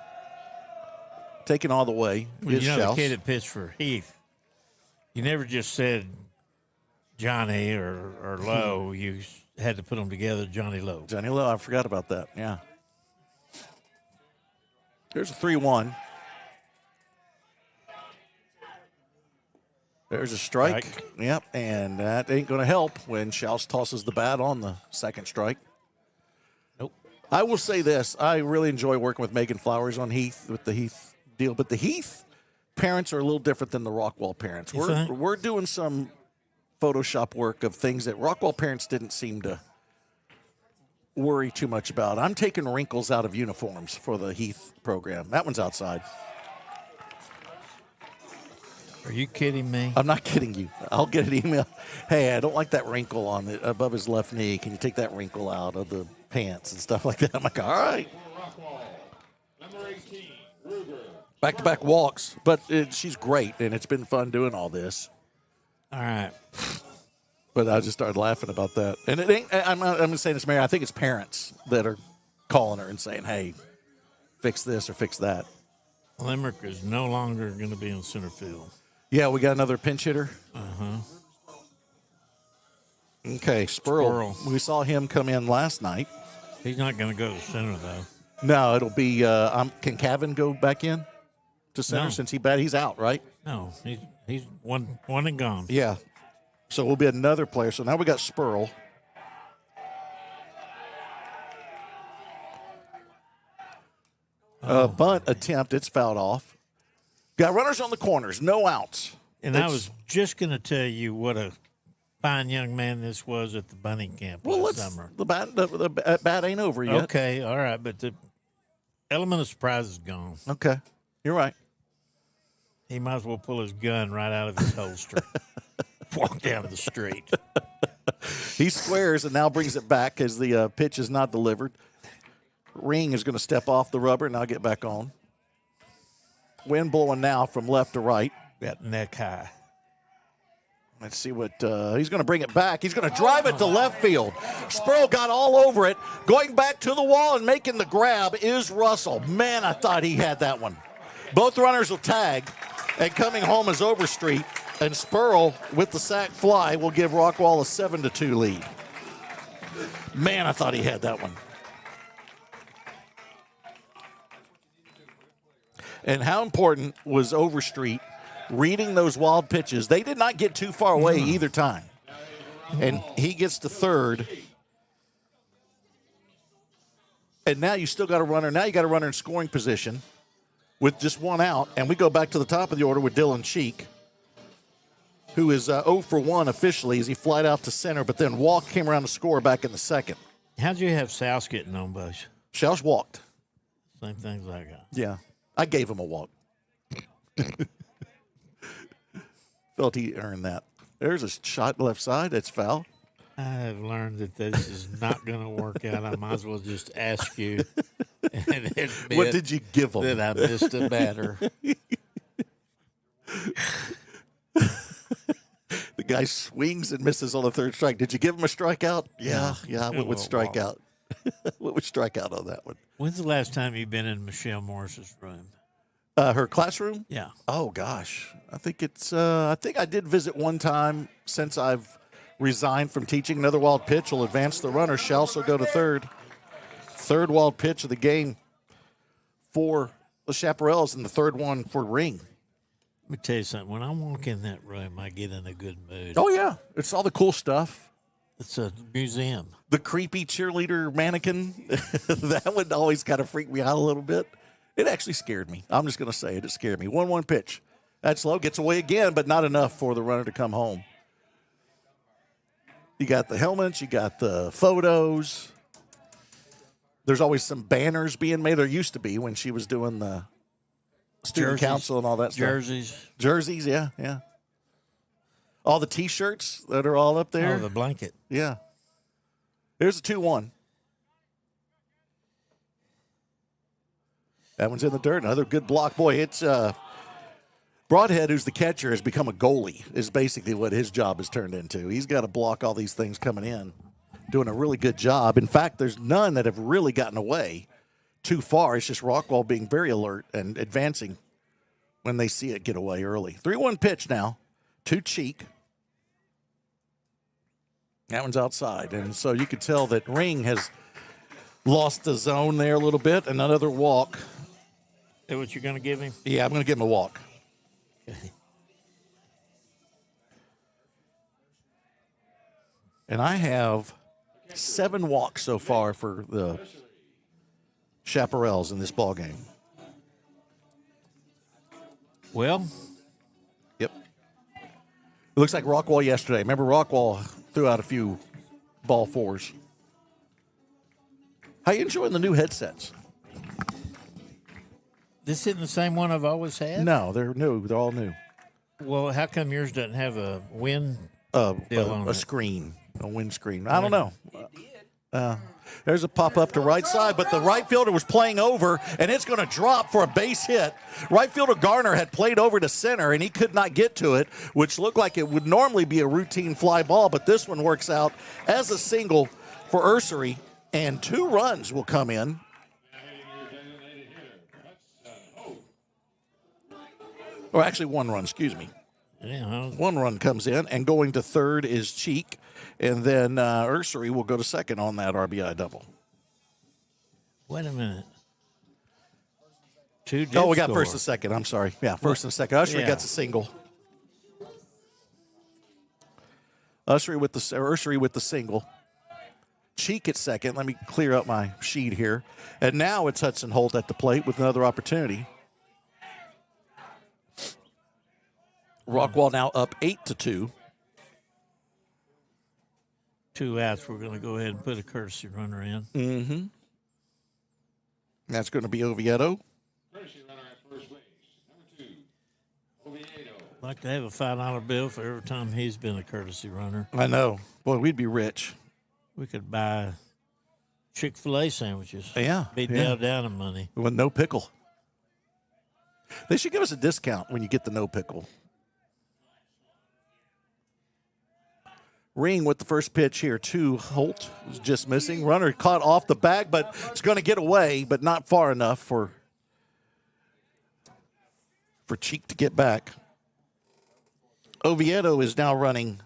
Speaker 1: Taken all the way.
Speaker 2: Well, you know, the kid that pitched for Heath, you never just said Johnny or Lowe. You had to put them together, Johnny Lowe.
Speaker 1: Johnny Lowe, I forgot about that. Yeah. Here's a 3-1. There's a strike. Yep, and that ain't going to help when Schaus tosses the bat on the second strike.
Speaker 2: Nope.
Speaker 1: I will say this. I really enjoy working with Megan Flowers on Heath with the Heath deal, but the Heath parents are a little different than the Rockwall parents. We're doing some Photoshop work of things that Rockwall parents didn't seem to worry too much about. I'm taking wrinkles out of uniforms for the Heath program. That one's outside.
Speaker 2: Are you kidding me?
Speaker 1: I'm not kidding you. I'll get an email. Hey, I don't like that wrinkle on the above his left knee. Can you take that wrinkle out of the pants and stuff like that? I'm like, all right.
Speaker 4: Number 18, Ruger.
Speaker 1: Back-to-back walks, but she's great, and it's been fun doing all this.
Speaker 2: All right.
Speaker 1: But I just started laughing about that. And it ain't. I'm saying this, Mary. I think it's parents that are calling her and saying, "Hey, fix this or fix that."
Speaker 2: Limerick is no longer going to be in center field.
Speaker 1: Yeah, we got another pinch hitter. Okay, Spurl. We saw him come in last night.
Speaker 2: He's not going to go to center, though.
Speaker 1: No, it'll be. Can Cavan go back in to center since he's out, right?
Speaker 2: No, he's one and gone.
Speaker 1: Yeah. So we'll be another player. So now we got Spurl. Bunt attempt. It's fouled off. Got runners on the corners. No outs.
Speaker 2: And I was just going to tell you what a fine young man this was at the bunting camp last summer.
Speaker 1: The bat ain't over yet.
Speaker 2: Okay, all right, but the element of surprise is gone.
Speaker 1: Okay, you're right.
Speaker 2: He might as well pull his gun right out of his holster. Walk down the street.
Speaker 1: He squares and now brings it back as the pitch is not delivered. Ring is going to step off the rubber and now get back on. Wind blowing now from left to right.
Speaker 2: Got neck high.
Speaker 1: Let's see what he's going to bring it back. He's going to drive it to left field. Spurl got all over it. Going back to the wall and making the grab is Russell. Man, I thought he had that one. Both runners will tag, and coming home is Overstreet. And Spurl, with the sac fly, will give Rockwall a 7-2 lead. Man, I thought he had that one. And how important was Overstreet reading those wild pitches? They did not get too far away either time. And he gets to third. And now you still got a runner. Now you got a runner in scoring position with just one out. And we go back to the top of the order with Dylan Cheek, who is 0 for 1 officially as he flied out to center, but then came around to score back in the second.
Speaker 2: How'd you have Souse getting on base?
Speaker 1: Schaus walked.
Speaker 2: Same things I got.
Speaker 1: Yeah. I gave him a walk. Felt he earned that. There's a shot left side. That's foul.
Speaker 2: I have learned that this is not going to work out. I might as well just ask you and admit
Speaker 1: what did you give him?
Speaker 2: That I missed a batter.
Speaker 1: The guy swings and misses on the third strike. Did you give him a strikeout? Yeah. I went with strikeout. What would strikeout on that one?
Speaker 2: When's the last time you've been in Michelle Morris's room?
Speaker 1: Her classroom?
Speaker 2: Yeah.
Speaker 1: Oh gosh, I think it's. I think I did visit one time since I've resigned from teaching. Another wild pitch will advance the runner. Shall also go to third. Third wild pitch of the game for the Chaparrals, and the third one for Ring.
Speaker 2: Let me tell you something. When I walk in that room, I get in a good mood.
Speaker 1: Oh, yeah. It's all the cool stuff.
Speaker 2: It's a museum.
Speaker 1: The creepy cheerleader mannequin, that would always kind of freak me out a little bit. It actually scared me. I'm just going to say it. It scared me. 1-1 pitch. That's low. Gets away again, but not enough for the runner to come home. You got the helmets. You got the photos. There's always some banners being made. There used to be when she was doing the student council and all that stuff. Jerseys, yeah. All the T-shirts that are all up there.
Speaker 2: Oh, the blanket.
Speaker 1: Yeah. There's a 2-1. That one's in the dirt. Another good block. Boy, it's Broadhead, who's the catcher, has become a goalie, is basically what his job has turned into. He's got to block all these things coming in, doing a really good job. In fact, there's none that have really gotten away too far. It's just Rockwall being very alert and advancing when they see it get away early. 3-1 pitch now to Cheek. That one's outside. And so you could tell that Ring has lost the zone there a little bit. And another walk.
Speaker 2: Is that what you're going to give him?
Speaker 1: Yeah, I'm going to give him a walk. And I have 7 walks so far for the Chaparrals in this ball game.
Speaker 2: Well,
Speaker 1: yep. It looks like Rockwall yesterday. Remember, Rockwall threw out a few ball fours. How you enjoying the new headsets?
Speaker 2: this isn't the same one I've always had?
Speaker 1: No, they're new. They're all new.
Speaker 2: Well, how come yours doesn't have a wind deal on
Speaker 1: a
Speaker 2: it?
Speaker 1: screen, a windscreen? I don't know. There's a pop-up to right side, but the right fielder was playing over, and it's going to drop for a base hit. Right fielder Garner had played over to center, and he could not get to it, which looked like it would normally be a routine fly ball, but this one works out as a single for Ursery, and 2 runs will come in. Or actually 1 run, excuse me.
Speaker 2: Yeah,
Speaker 1: 1 run comes in, and going to third is Cheek. And then Ursery will go to second on that RBI double.
Speaker 2: wait a minute. 2 did
Speaker 1: Oh, we got
Speaker 2: score.
Speaker 1: first and second. I'm sorry. Yeah, first and second. Ursery gets a single. Ursery with the single. Cheek at second. Let me clear up my sheet here. And now it's Hudson Holt at the plate with another opportunity. Rockwall now up 8-2.
Speaker 2: 2 outs. We're going to go ahead and put a courtesy runner in.
Speaker 1: Mm-hmm. That's going to be Oviedo.
Speaker 4: Courtesy runner at first base. Number 2, Oviedo.
Speaker 2: I'd like to have a $5 bill for every time he's been a courtesy runner.
Speaker 1: I know. Boy, we'd be rich.
Speaker 2: We could buy Chick-fil-A sandwiches.
Speaker 1: Yeah.
Speaker 2: Be down in money.
Speaker 1: With no pickle. They should give us a discount when you get the no pickle. Ring with the first pitch here to Holt. Was just missing. Runner caught off the bag, but it's going to get away, but not far enough for Cheek to get back. Oviedo is now running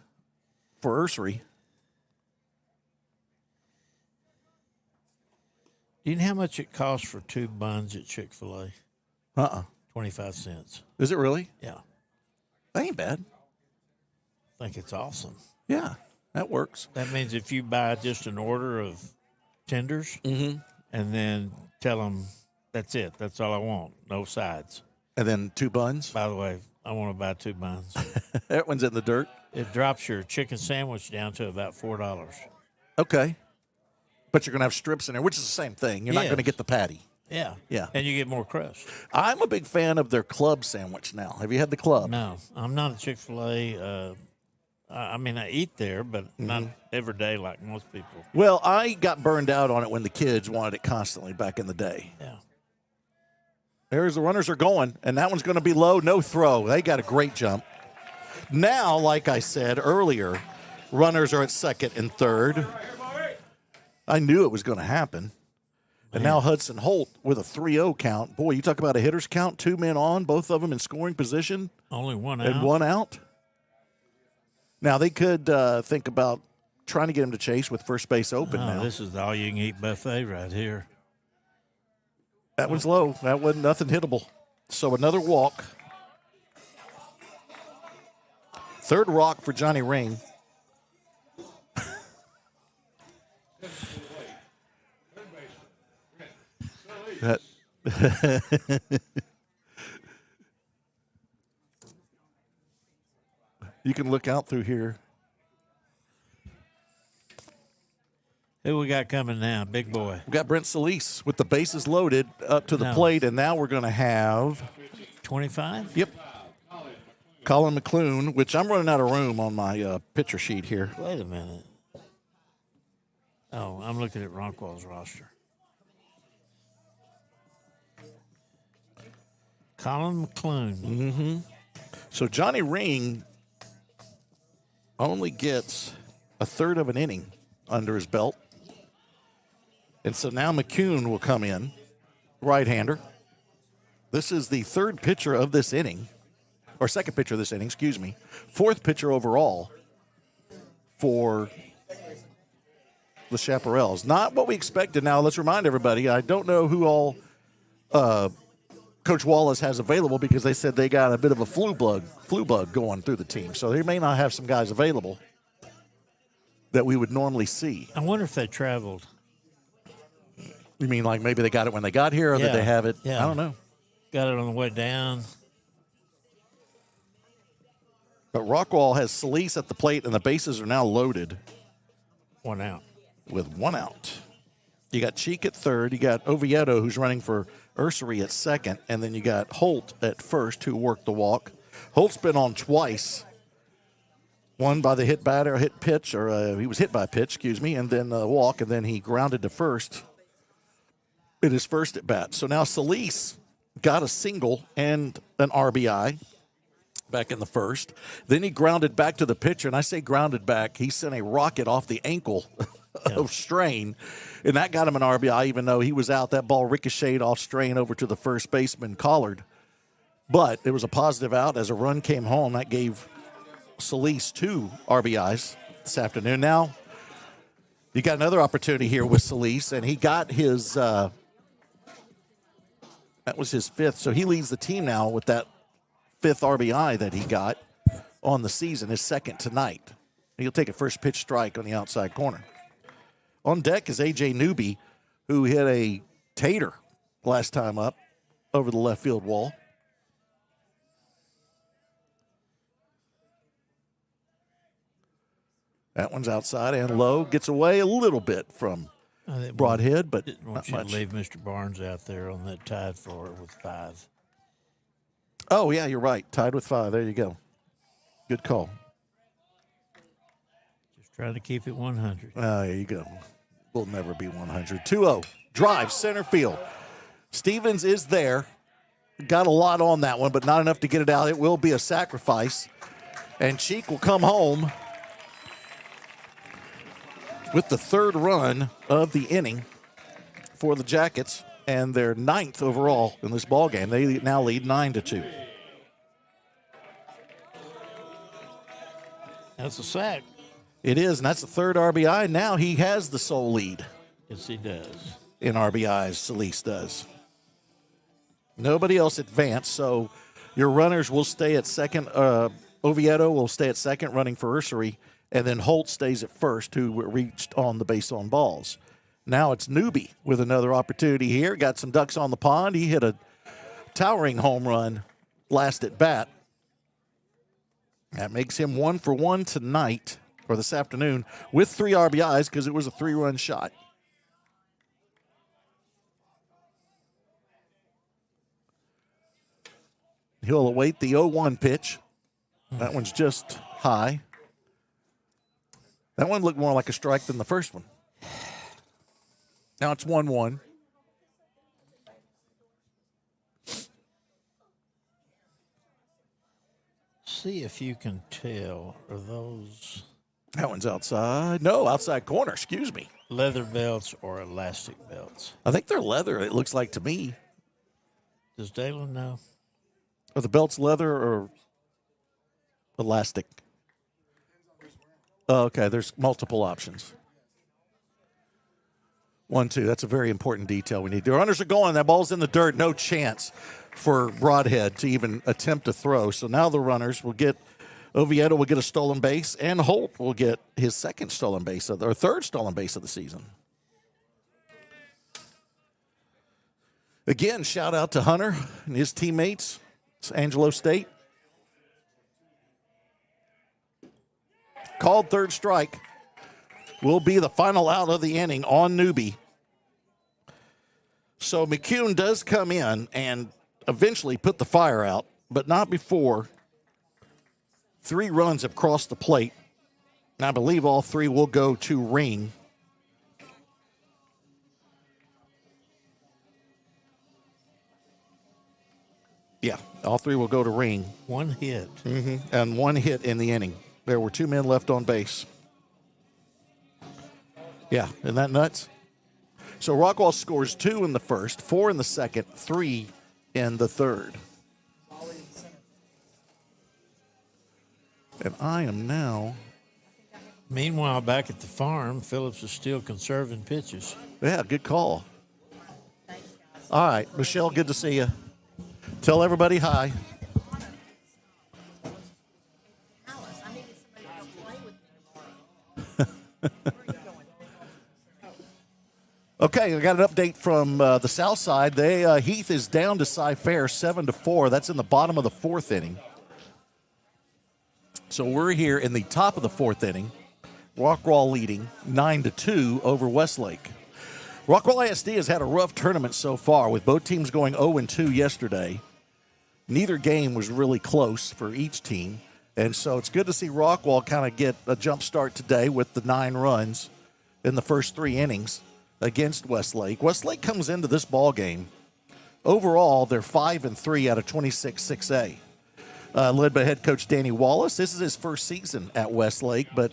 Speaker 1: for Ursery.
Speaker 2: Do you know how much it costs for 2 buns at Chick-fil-A? 25 cents.
Speaker 1: Is it really?
Speaker 2: Yeah.
Speaker 1: That ain't bad.
Speaker 2: I think it's awesome.
Speaker 1: Yeah, that works.
Speaker 2: That means if you buy just an order of tenders and then tell them that's it, that's all I want, no sides.
Speaker 1: And then 2 buns.
Speaker 2: By the way, I want to buy 2 buns.
Speaker 1: That one's in the dirt.
Speaker 2: It drops your chicken sandwich down to about $4.
Speaker 1: Okay. But you're going to have strips in there, which is the same thing. You're not going to get the patty.
Speaker 2: Yeah.
Speaker 1: Yeah.
Speaker 2: And you get more crust.
Speaker 1: I'm a big fan of their club sandwich now. Have you had the club?
Speaker 2: No, I'm not a Chick-fil-A. I mean, I eat there, but not every day like most people.
Speaker 1: Well, I got burned out on it when the kids wanted it constantly back in the day.
Speaker 2: Yeah.
Speaker 1: There's the runners are going, and that one's going to be low, no throw. They got a great jump. Now, like I said earlier, runners are at second and third. I knew it was going to happen. And now Hudson Holt with a 3-0 count. Boy, you talk about a hitter's count, 2 men on, both of them in scoring position.
Speaker 2: Only 1 out.
Speaker 1: And 1 out. Now, they could think about trying to get him to chase with first base open now.
Speaker 2: This is the all-you-can-eat buffet right here.
Speaker 1: That one's low. That wasn't nothing hittable. So another walk. Third walk for Johnny Ring. That you can look out through here.
Speaker 2: Who we got coming now? Big boy.
Speaker 1: We've got Brent Solis with the bases loaded up to the
Speaker 2: No.
Speaker 1: plate, and now we're going to have
Speaker 2: 25?
Speaker 1: Yep. Colin McClune, which I'm running out of room on my pitcher sheet here.
Speaker 2: Wait a minute. Oh, I'm looking at Rockwall's roster. Colin McClune.
Speaker 1: So Johnny Ring only gets a third of an inning under his belt. And so now McCune will come in, right-hander. This is the third pitcher of this inning, or second pitcher of this inning, excuse me. Fourth pitcher overall for the Chaparrals. Not what we expected. Now, let's remind everybody, I don't know who all Coach Wallace has available because they said they got a bit of a flu bug going through the team. So they may not have some guys available that we would normally see.
Speaker 2: I wonder if they traveled.
Speaker 1: You mean like maybe they got it when they got here or
Speaker 2: Yeah.
Speaker 1: did they have it?
Speaker 2: Yeah.
Speaker 1: I don't know.
Speaker 2: Got it on the way down.
Speaker 1: But Rockwall has Solis at the plate, and the bases are now loaded
Speaker 2: One out.
Speaker 1: with one out. You got Cheek at third. You got Oviedo, who's running for Ursery at second. And then you got Holt at first, who worked the walk. Holt's been on twice. One by the hit pitch, or he was hit by a pitch, excuse me, and then a walk, and then he grounded to first in his first at bat. So now Solis got a single and an RBI back in the first. Then he grounded back to the pitcher, and I say grounded back. He sent a rocket off the ankle of Strain, and that got him an RBI, even though he was out. That ball ricocheted off Strain over to the first baseman, Collard. But it was a positive out. As a run came home, that gave Solis 2 RBIs this afternoon. Now, you got another opportunity here with Solis, and he got his that was his 5th. So he leads the team now with that 5th RBI that he got on the season, his 2nd tonight. He'll take a first pitch strike on the outside corner. On deck is A.J. Newby, who hit a tater last time up over the left field wall. That one's outside and low. Gets away a little bit from Broadhead, but
Speaker 2: Didn't
Speaker 1: not
Speaker 2: want you
Speaker 1: much.
Speaker 2: to leave Mr. Barnes out there on that tied floor with 5.
Speaker 1: Oh, yeah, you're right. Tied with 5. There you go. Good call.
Speaker 2: Just trying to keep it 100.
Speaker 1: There you go. Will never be 100. 2-0. Drive, center field. Stevens is there. Got a lot on that one, but not enough to get it out. It will be a sacrifice. And Cheek will come home with the 3rd run of the inning for the Jackets, and their 9th overall in this ballgame. They now lead 9-2.
Speaker 2: That's a sack.
Speaker 1: It is, and that's the 3rd RBI. Now he has the sole lead
Speaker 2: Yes, he does.
Speaker 1: in RBIs, Solis does. Nobody else advanced, so your runners will stay at second. Oviedo will stay at second, running for Ursery, and then Holt stays at first, who reached on the base on balls. Now it's Newby with another opportunity here. Got some ducks on the pond. He hit a towering home run last at bat. That makes him 1 for 1 tonight, or this afternoon, with 3 RBIs because it was a 3-run shot. He'll await the 0-1 pitch. That one's just high. That one looked more like a strike than the first one. Now it's 1-1.
Speaker 2: See if you can tell. Are those
Speaker 1: That one's outside. No, outside corner. Excuse me.
Speaker 2: leather belts or elastic belts?
Speaker 1: I think they're leather, it looks like to me.
Speaker 2: Does Dalen know?
Speaker 1: Are the belts leather or elastic? Okay, there's multiple options. 1-2. That's a very important detail we need. The runners are going. That ball's in the dirt. No chance for Broadhead to even attempt to throw. So now the runners will get Oviedo will get a stolen base, and Holt will get his second stolen base or third stolen base of the season. Again, shout out to Hunter and his teammates. It's Angelo State. Called third strike. Will be the final out of the inning on Newbie. So McCune does come in and eventually put the fire out, but not before 3 runs have crossed the plate. And I believe all 3 will go to Ring. Yeah, all 3 will go to Ring.
Speaker 2: 1 hit.
Speaker 1: And 1 hit in the inning. There were 2 men left on base. Yeah, isn't that nuts? So Rockwall scores 2 in the first, 4 in the second, 3 in the third. And I am now.
Speaker 2: Meanwhile, back at the farm, Phillips is still conserving pitches.
Speaker 1: Yeah, good call. All right, Michelle, good to see you. Tell everybody hi. Okay, I got an update from the south side. Heath is down to Cy-Fair 7-4. That's in the bottom of the 4th inning. So we're here in the top of the 4th inning. Rockwall leading 9-2 over Westlake. Rockwall ISD has had a rough tournament so far, with both teams going 0-2 yesterday. Neither game was really close for each team. And so it's good to see Rockwall kind of get a jump start today with the 9 runs in the first 3 innings against Westlake. Westlake comes into this ball game. Overall, they're 5-3 out of 26 6A. Led by head coach Danny Wallace. This is his first season at Westlake, but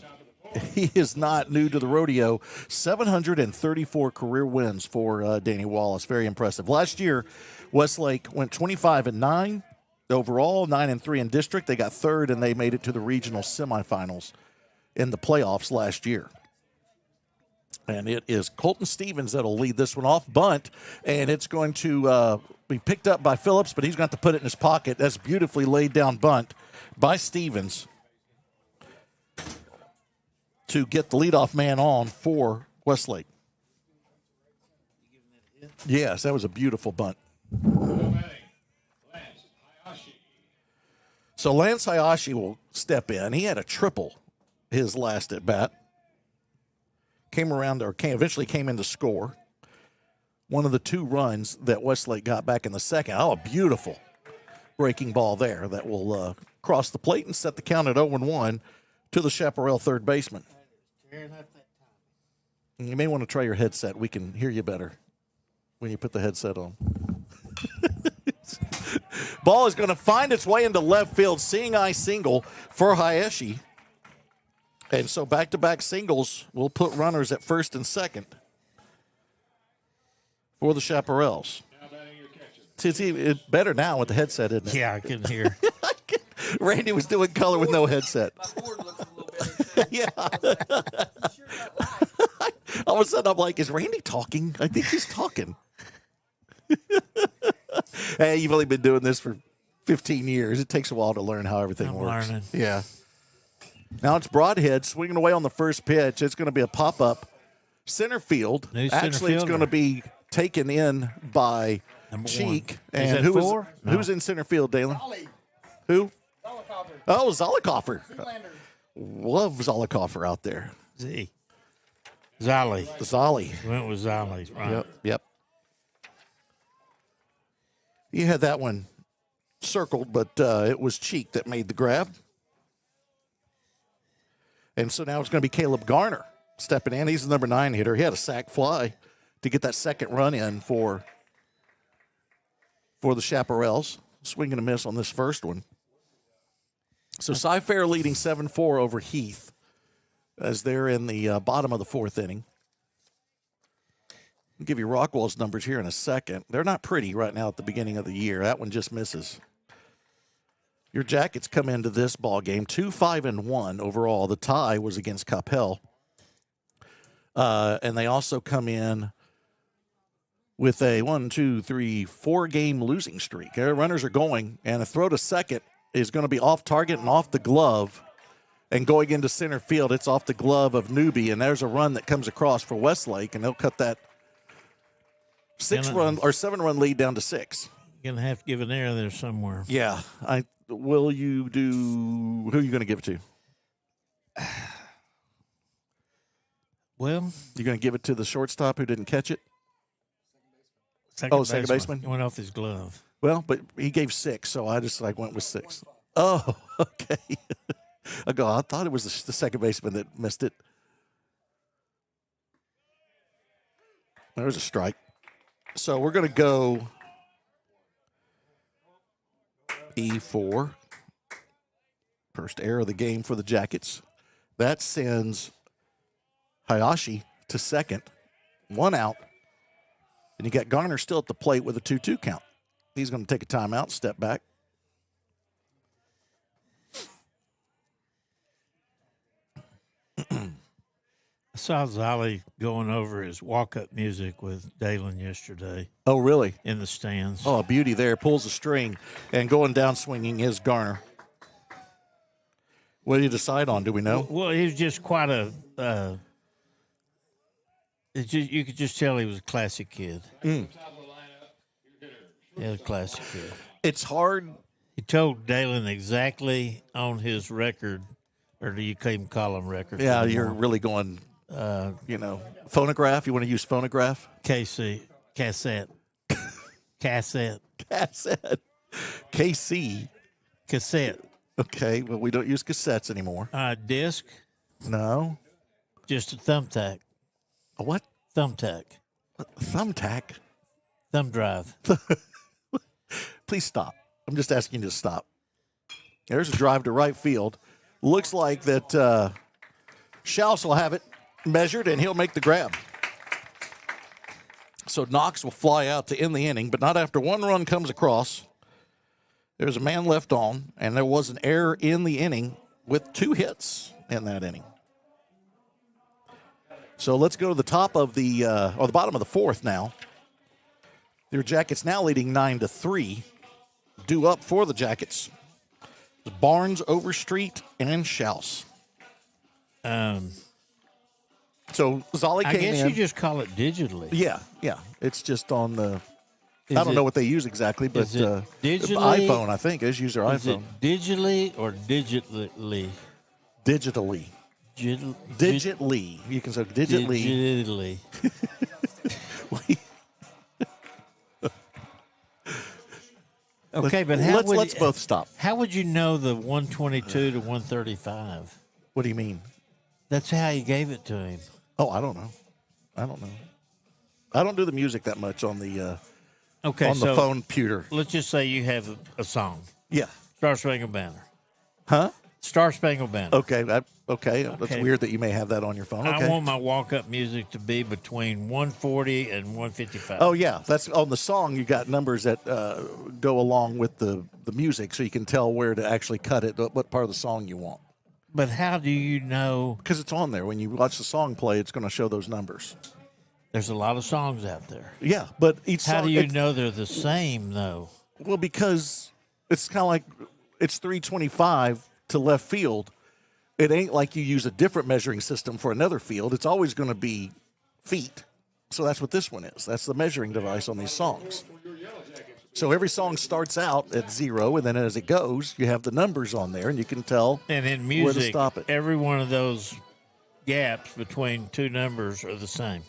Speaker 1: he is not new to the rodeo. 734 career wins for Danny Wallace. Very impressive. Last year, Westlake went 25-9 overall, 9-3 in district. They got 3rd, and they made it to the regional semifinals in the playoffs last year. And it is Colton Stevens that'll lead this one off. Bunt, and it's going to be picked up by Phillips, but he's going to have to put it in his pocket. That's beautifully laid down bunt by Stevens to get the leadoff man on for Westlake. Yes, that was a beautiful bunt. So Lance Hayashi will step in. He had a triple his last at bat. Eventually came in to score. One of the 2 runs that Westlake got back in the second. Oh, a beautiful breaking ball there that will cross the plate and set the count at 0-1 to the Chaparral third baseman. You may want to try your headset. We can hear you better when you put the headset on. Ball is going to find its way into left field. Seeing eye single for Hayashi. And so back-to-back singles will put runners at first and second for the Chaparrals. It's better now with the headset, isn't it?
Speaker 2: Yeah, I can hear.
Speaker 1: Randy was doing color with no headset.
Speaker 3: My board looks a little better.
Speaker 1: Yeah.
Speaker 3: You sure got light.
Speaker 1: All of a sudden, I'm like, is Randy talking? I think he's talking. Hey, you've only been doing this for 15 years. It takes a while to learn how everything
Speaker 2: I'm
Speaker 1: works.
Speaker 2: learning.
Speaker 1: Yeah. Now it's Broadhead swinging away on the first pitch. It's going to be a pop-up center field.
Speaker 2: New center
Speaker 1: Actually, it's
Speaker 2: fielder.
Speaker 1: going to be taken in by
Speaker 2: Number
Speaker 1: Cheek.
Speaker 2: 1.
Speaker 1: And
Speaker 2: Is that
Speaker 1: who
Speaker 2: 4?
Speaker 1: who's in center field, Dalen?
Speaker 3: Ollie,
Speaker 1: Who?
Speaker 3: Zollicoffer,
Speaker 1: Oh, Zollicoffer.
Speaker 3: Zoolander.
Speaker 1: Love Zollicoffer out there.
Speaker 2: Z. Zolly.
Speaker 1: Zolly.
Speaker 2: Went with Zolly. Right.
Speaker 1: Yep. You had that one circled, but it was Cheek that made the grab. And so now it's going to be Caleb Garner stepping in. He's the number 9 hitter. He had a sac fly to get that second run in for the Chaparrals. Swing and a miss on this first one. So Cy-Fair leading 7-4 over Heath as they're in the bottom of the 4th inning. I'll give you Rockwall's numbers here in a second. They're not pretty right now at the beginning of the year. That one just misses. Your Jackets come into this ball game 2-5-1 overall. The tie was against Capel. And they also come in with a 4-game losing streak. Their runners are going, and a throw to second is going to be off target and off the glove. And going into center field, it's off the glove of Newby, and there's a run that comes across for Westlake, and they'll cut that 7-run lead down to 6.
Speaker 2: You're going to have to give an error there somewhere.
Speaker 1: Yeah. Who are you going to give it to?
Speaker 2: Well,
Speaker 1: You're going to give it to the shortstop who didn't catch it? Second baseman?
Speaker 2: He went off his glove.
Speaker 1: Well, but he gave 6, so I just went with 6. Oh, okay. I thought it was the second baseman that missed it. There was a strike. So we're going to go E4. First error of the game for the Jackets. That sends Hayashi to second. 1 out. And you got Garner still at the plate with a 2-2 count. He's going to take a timeout, step back.
Speaker 2: I saw Zolly going over his walk-up music with Dalen yesterday.
Speaker 1: Oh, really?
Speaker 2: In the stands.
Speaker 1: Oh, a beauty there. Pulls the string, and going down swinging is Garner. What did you decide on? Do we know?
Speaker 2: Well, he was just quite a you could just tell he was a classic kid. Yeah, a classic kid.
Speaker 1: It's hard.
Speaker 2: He told Dalen exactly on his record, or do you even call them records?
Speaker 1: Yeah,
Speaker 2: anymore?
Speaker 1: you're really going, phonograph. You want to use phonograph?
Speaker 2: Cassette.
Speaker 1: Cassette. KC.
Speaker 2: Cassette.
Speaker 1: Okay, well, we don't use cassettes anymore.
Speaker 2: Disc.
Speaker 1: No.
Speaker 2: Just a thumbtack.
Speaker 1: A what?
Speaker 2: Thumbtack.
Speaker 1: Thumbtack?
Speaker 2: Thumb drive.
Speaker 1: Please stop. I'm just asking you to stop. There's a drive to right field. Looks like that Schaus will have it measured, and he'll make the grab. So Knox will fly out to end the inning, but not after one run comes across. There's a man left on, and there was an error in the inning with 2 hits in that inning. So let's go to the top of the bottom of the 4th now. Your Jackets now leading 9-3. Due up for the Jackets. Barnes, Overstreet, and Schaus. So Zolly came in.
Speaker 2: I guess you just call it digitally.
Speaker 1: Yeah. It's just on the. I don't know what they use exactly, but
Speaker 2: digitally,
Speaker 1: iPhone, I think, is use their iPhone.
Speaker 2: It digitally or digitally?
Speaker 1: Digitally. Digitally. You can say digitally.
Speaker 2: Okay, but
Speaker 1: let's both stop.
Speaker 2: How would you know the 122 to 135?
Speaker 1: What do you mean?
Speaker 2: That's how you gave it to him.
Speaker 1: Oh, I don't know. I don't do the music that much on the the phone computer.
Speaker 2: Let's just say you have a song.
Speaker 1: Yeah.
Speaker 2: Star Spangled Banner.
Speaker 1: Huh?
Speaker 2: Star Spangled Banner.
Speaker 1: Okay. That's weird that you may have that on your phone. Okay.
Speaker 2: I want my walk-up music to be between 140 and 155.
Speaker 1: Oh, yeah. That's on the song. You got numbers that go along with the music, so you can tell where to actually cut it, what part of the song you want.
Speaker 2: But how do you know?
Speaker 1: Because it's on there. When you watch the song play, it's going to show those numbers.
Speaker 2: There's a lot of songs out there.
Speaker 1: Yeah, but each song...
Speaker 2: How do you know they're the same, though?
Speaker 1: Well, because it's kind of like it's 325 to left field. It ain't like you use a different measuring system for another field. It's always going to be feet. So that's what this one is. That's the measuring device on these songs. So every song starts out at 0, and then as it goes, you have the numbers on there, and you can tell
Speaker 2: and in music,
Speaker 1: where to stop it.
Speaker 2: Every one of those gaps between 2 numbers are the same.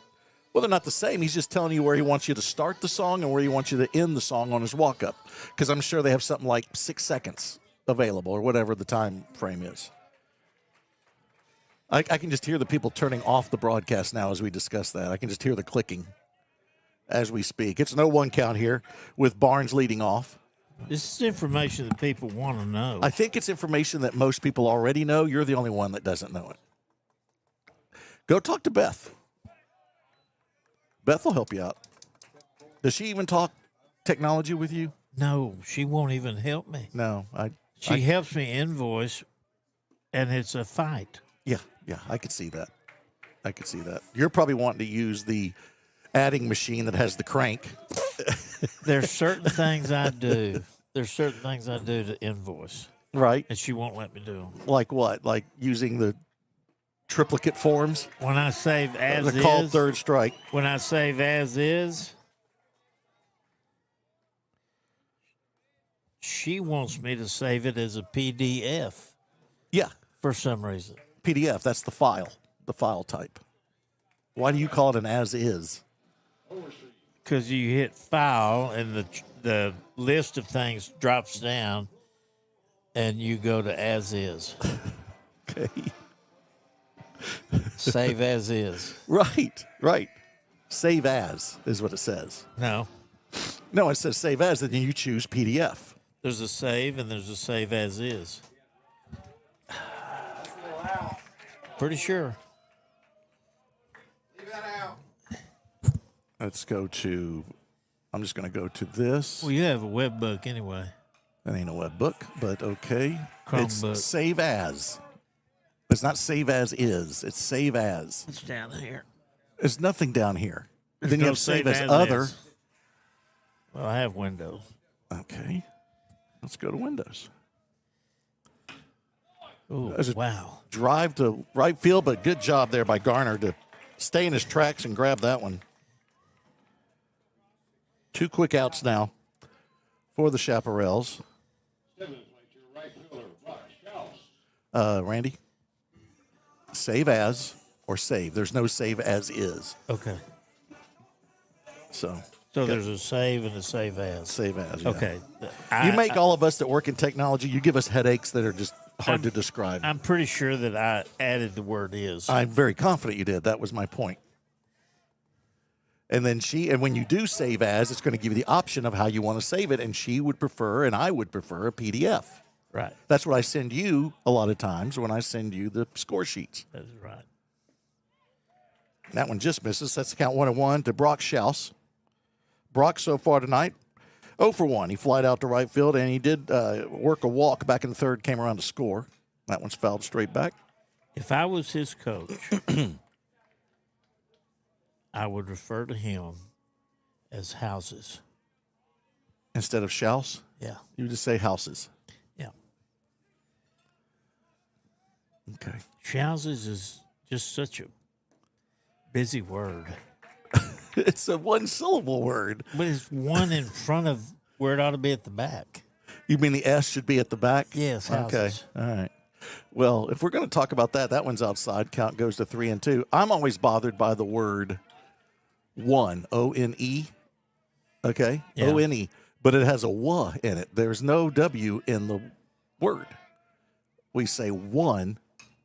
Speaker 1: Well, they're not the same. He's just telling you where he wants you to start the song and where he wants you to end the song on his walk-up. Because I'm sure they have something like 6 seconds available or whatever the time frame is. I can just hear the people turning off the broadcast now as we discuss that. I can just hear the clicking as we speak. It's no 1 count here with Barnes leading off.
Speaker 2: This is information that people want to know.
Speaker 1: I think it's information that most people already know. You're the only one that doesn't know it. Go talk to Beth. Beth will help you out. Does she even talk technology with you?
Speaker 2: No, she won't even help me.
Speaker 1: No,
Speaker 2: She helps me invoice, and it's a fight.
Speaker 1: Yeah, I could see that. You're probably wanting to use the adding machine that has the crank.
Speaker 2: There's certain things I do. To invoice,
Speaker 1: Right.
Speaker 2: and she won't let me do them.
Speaker 1: Like what? Like using the triplicate forms?
Speaker 2: When I save as
Speaker 1: They're
Speaker 2: is,
Speaker 1: called third strike.
Speaker 2: when I save as is, she wants me to save it as a PDF
Speaker 1: Yeah,
Speaker 2: for some reason.
Speaker 1: PDF. That's the file type. Why do you call it an as is?
Speaker 2: Because you hit file and the list of things drops down, and you go to as is.
Speaker 1: Okay.
Speaker 2: Save as is.
Speaker 1: Right. Save as is what it says.
Speaker 2: No,
Speaker 1: No, it says save as, and then you choose PDF.
Speaker 2: there's a save and there's a save as is. Pretty sure.
Speaker 4: Leave that out.
Speaker 1: Let's go to, I'm just going to go to this.
Speaker 2: Well, you have a web book anyway.
Speaker 1: That ain't a web book, but okay.
Speaker 2: Chromebook.
Speaker 1: It's save as. It's not save as is. It's save as.
Speaker 2: It's down here.
Speaker 1: There's nothing down here.
Speaker 2: There's
Speaker 1: then you
Speaker 2: no
Speaker 1: have save as
Speaker 2: as
Speaker 1: other.
Speaker 2: is. Well, I have Windows.
Speaker 1: Okay. Let's go to Windows.
Speaker 2: Oh,
Speaker 1: There's a-
Speaker 2: wow.
Speaker 1: Drive to right field, but good job there by Garner to stay in his tracks and grab that one. 2 quick outs now for the Chaparrals.
Speaker 4: Simmons went to right fielder. Rock Shells.
Speaker 1: Randy, save as or save. There's no save as is.
Speaker 2: Okay.
Speaker 1: So
Speaker 2: There's a save and a save as.
Speaker 1: save as. Yeah.
Speaker 2: Okay.
Speaker 1: You make all of us that work in technology, you give us headaches that are just hard to describe.
Speaker 2: I'm pretty sure that I added the word is.
Speaker 1: I'm very confident you did. That was my point. And then when you do save as, it's going to give you the option of how you want to save it. And she would prefer, and I would prefer, a PDF.
Speaker 2: Right.
Speaker 1: That's what I send you a lot of times when I send you the score sheets.
Speaker 2: That's right.
Speaker 1: That one just misses. That's count 1-1 to Brock Schaus. Brock so far tonight, 0 for 1. He flied out to right field, and he did work a walk back in the third, came around to score. That one's fouled straight back.
Speaker 2: If I was his coach, I would refer to him as houses.
Speaker 1: Instead of Schaus,
Speaker 2: Yeah.
Speaker 1: you just say houses.
Speaker 2: Yeah.
Speaker 1: Okay.
Speaker 2: Houses is just such a busy word.
Speaker 1: It's a one-syllable word.
Speaker 2: But it's one in front of where it ought to be at the back.
Speaker 1: You mean the S should be at the back?
Speaker 2: Yes,
Speaker 1: Okay.
Speaker 2: houses.
Speaker 1: All right. Well, if we're going to talk about that one's outside. Count goes to 3-2. I'm always bothered by the word one, O-N-E. Okay?
Speaker 2: Yeah.
Speaker 1: O-N-E. But it has a W in it. There's no W in the word. We say one.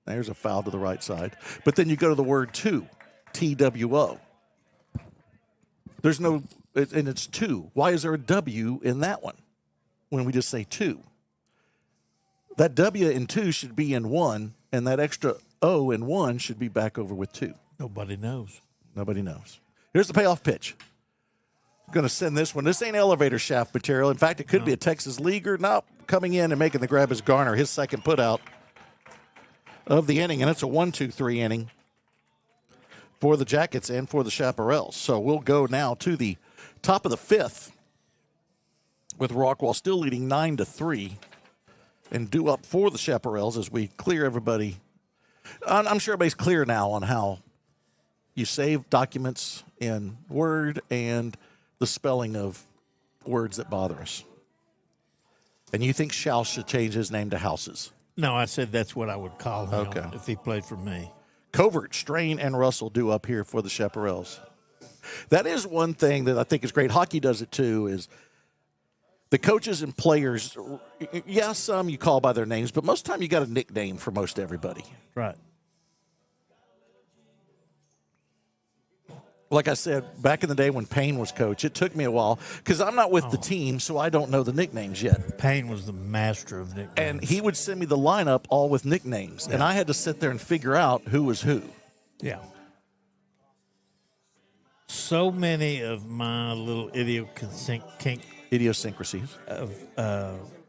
Speaker 1: There's a foul to the right side. But then you go to the word two, T-W-O. There's no, and it's two. Why is there a W in that one when we just say two? That W in two should be in one, and that extra O in one should be back over with two.
Speaker 2: Nobody knows.
Speaker 1: Nobody knows. Here's the payoff pitch. Going to send this one. This ain't elevator shaft material. In fact, it could be a Texas leaguer. No, coming in and making the grab is Garner, his second putout of the inning, and it's a 1-2-3 inning for the Jackets and for the Chaparrals. So we'll go now to the top of the fifth with Rockwall still leading 9-3 and due up for the Chaparrals as we clear everybody. I'm sure everybody's clear now on how you save documents in Word and the spelling of words that bother us. And you think Schaus should change his name to Houses.
Speaker 2: No, I said that's what I would call him
Speaker 1: Okay.
Speaker 2: if he played for me.
Speaker 1: Covert, Strain, and Russell do up here for the Chaparrals. That is one thing that I think is great. Hockey does it too, is the coaches and players, yeah, some you call by their names, but most of the time you got a nickname for most everybody.
Speaker 2: Right.
Speaker 1: Like I said, back in the day when Payne was coach, it took me a while because I'm not with the team, so I don't know the nicknames yet.
Speaker 2: Payne was the master of nicknames.
Speaker 1: And he would send me the lineup all with nicknames, and I had to sit there and figure out who was who.
Speaker 2: Yeah. So many of my little
Speaker 1: Idiosyncrasies.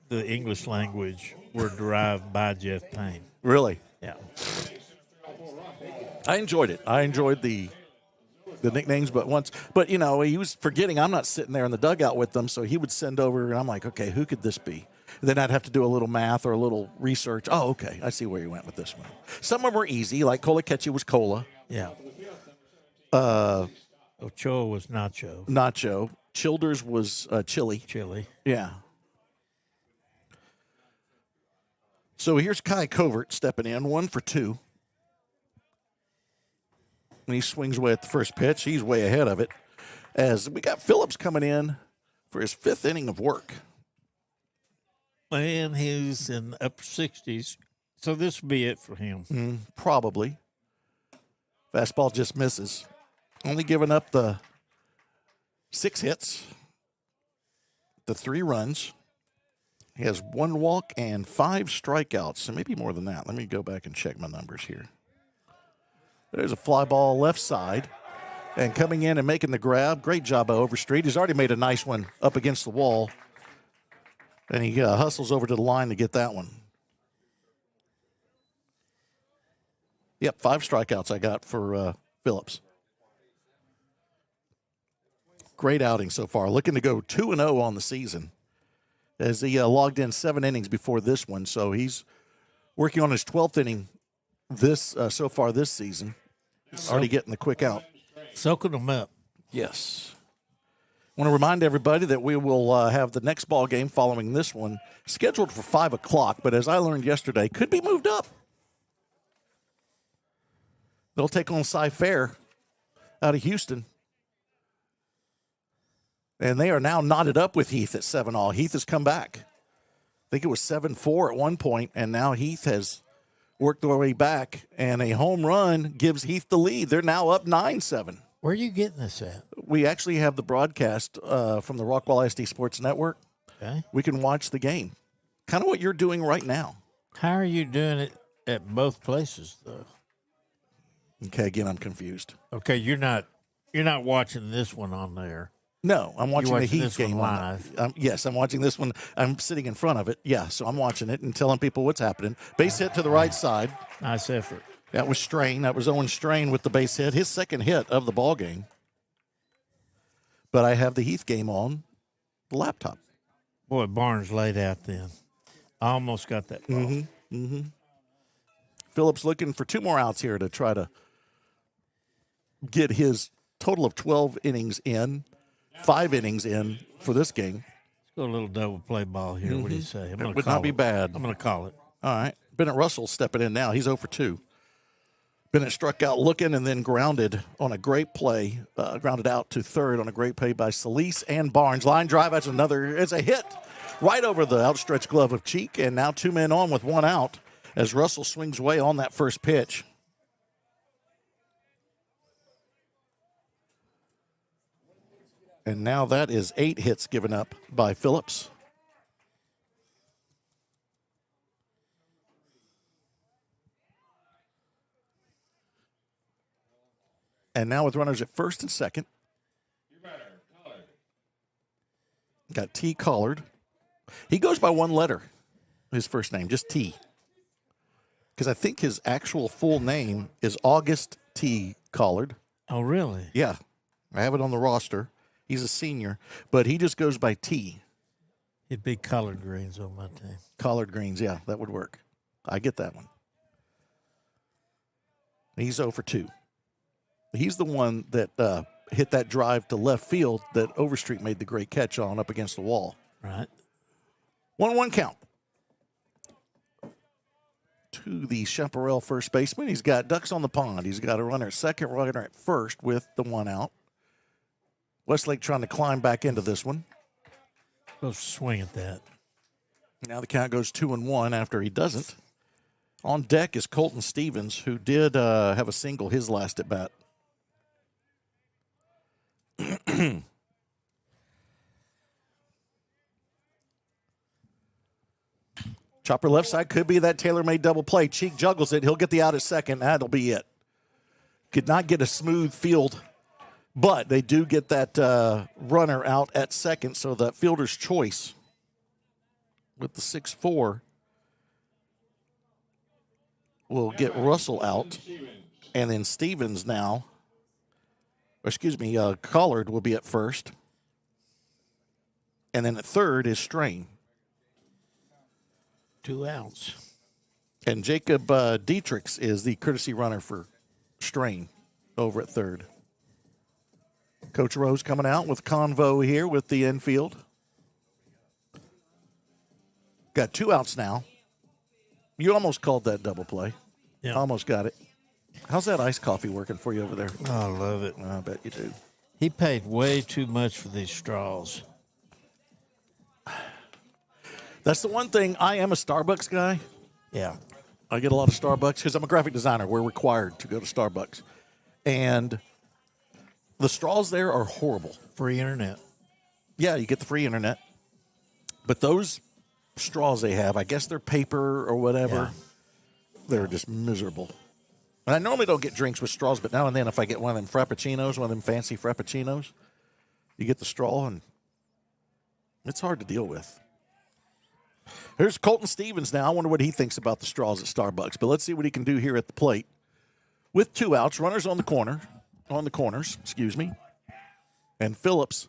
Speaker 2: the English language were derived by Jeff Payne.
Speaker 1: Really?
Speaker 2: Yeah.
Speaker 1: I enjoyed it. I enjoyed the nicknames, but he was forgetting I'm not sitting there in the dugout with them, so he would send over, and I'm like, okay, who could this be? Then I'd have to do a little math or a little research. Oh, okay, I see where you went with this one. Some of them were easy, like Colakechi was Cola.
Speaker 2: Yeah. Ochoa was Nacho.
Speaker 1: Nacho. Childers was Chili.
Speaker 2: Chili.
Speaker 1: Yeah. So here's Kai Covert stepping in, 1 for 2. And he swings away at the first pitch. He's way ahead of it. As we got Phillips coming in for his 5th inning of work.
Speaker 2: And he's in the upper 60s, so this will be it for him.
Speaker 1: Probably. Fastball just misses. Only giving up the 6 hits, the 3 runs. He has 1 walk and 5 strikeouts, so maybe more than that. Let me go back and check my numbers here. There's a fly ball left side. And coming in and making the grab. Great job by Overstreet. He's already made a nice one up against the wall. And he hustles over to the line to get that one. Yep, 5 strikeouts I got for Phillips. Great outing so far. Looking to go 2-0 on the season. As he logged in 7 innings before this one. So he's working on his 12th inning so far this season. Already getting the quick out.
Speaker 2: Soaking them up.
Speaker 1: Yes. I want to remind everybody that we will have the next ball game following this one scheduled for 5 o'clock, but as I learned yesterday, could be moved up. They'll take on Cy-Fair out of Houston. And they are now knotted up with Heath at 7-all. Heath has come back. I think it was 7-4 at one point, and now Heath has worked their way back, and a home run gives Heath the lead. They're now up 9-7.
Speaker 2: Where are you getting this at?
Speaker 1: We actually have the broadcast from the Rockwall ISD Sports Network.
Speaker 2: Okay.
Speaker 1: We can watch the game. Kind of what you're doing right now.
Speaker 2: How are you doing it at both places, though?
Speaker 1: Okay, again, I'm confused.
Speaker 2: Okay, you're not watching this one on there.
Speaker 1: No, I'm watching the Heath
Speaker 2: this
Speaker 1: game
Speaker 2: one live.
Speaker 1: Yes, I'm watching this one. I'm sitting in front of it. Yeah, so I'm watching it and telling people what's happening. Base hit to the right side.
Speaker 2: Nice effort.
Speaker 1: That was Strain. That was Owen Strain with the base hit. His second hit of the ball game. But I have the Heath game on the laptop.
Speaker 2: Boy, Barnes laid out then. I almost got that ball.
Speaker 1: Phillips looking for 2 more outs here to try to get his total of 12 innings in. 5 innings in for this game.
Speaker 2: Let's go a little double play ball here. What do you say?
Speaker 1: It would not be bad.
Speaker 2: I'm going to call it.
Speaker 1: All right. Bennett Russell stepping in now. He's 0 for 2. Bennett struck out looking and then grounded on a great play. Grounded out to third on a great play by Solis and Barnes. Line drive. That's it's a hit right over the outstretched glove of Cheek. And now 2 men on with 1 out as Russell swings away on that first pitch. And now that is 8 hits given up by Phillips. And now with runners at first and second. Got T. Collard. He goes by 1 letter, his first name, just T. Because I think his actual full name is August T. Collard.
Speaker 2: Oh, really?
Speaker 1: Yeah, I have it on the roster. He's a senior, but he just goes by T.
Speaker 2: It'd be collard greens on my team.
Speaker 1: Collard greens, yeah, that would work. I get that one. He's 0 for 2. He's the one that hit that drive to left field that Overstreet made the great catch on up against the wall.
Speaker 2: Right.
Speaker 1: 1-1 count. To the Chaparral first baseman. He's got ducks on the pond. He's got a runner at second, runner at first with the 1 out. Westlake trying to climb back into this one.
Speaker 2: Go swing at that.
Speaker 1: Now the count goes 2-1 after he doesn't. On deck is Colton Stevens, who did have a single his last at bat. Chopper left side could be that tailor-made double play. Cheek juggles it. He'll get the out at second. That'll be it. Could not get a smooth field, but they do get that runner out at second, so that fielder's choice with the 6-4 will get Russell out. And then Stevens now, Collard will be at first. And then at third is Strain.
Speaker 2: 2 outs.
Speaker 1: And Jacob Dietrichs is the courtesy runner for Strain over at third. Coach Rose coming out with Convo here with the infield. Got 2 outs now. You almost called that double play.
Speaker 2: Yeah.
Speaker 1: Almost got it. How's that iced coffee working for you over there?
Speaker 2: I love it.
Speaker 1: I bet you do.
Speaker 2: He paid way too much for these straws.
Speaker 1: That's the one thing. I am a Starbucks guy.
Speaker 2: Yeah.
Speaker 1: I get a lot of Starbucks because I'm a graphic designer. We're required to go to Starbucks. And the straws there are horrible.
Speaker 2: Free internet.
Speaker 1: Yeah, you get the free internet. But those straws they have, I guess they're paper or whatever.
Speaker 2: Yeah.
Speaker 1: They're just miserable. And I normally don't get drinks with straws, but now and then if I get one of them frappuccinos, one of them fancy frappuccinos, you get the straw, and it's hard to deal with. Here's Colton Stevens now. I wonder what he thinks about the straws at Starbucks. But let's see what he can do here at the plate. With 2 outs, runners on the corners, And Phillips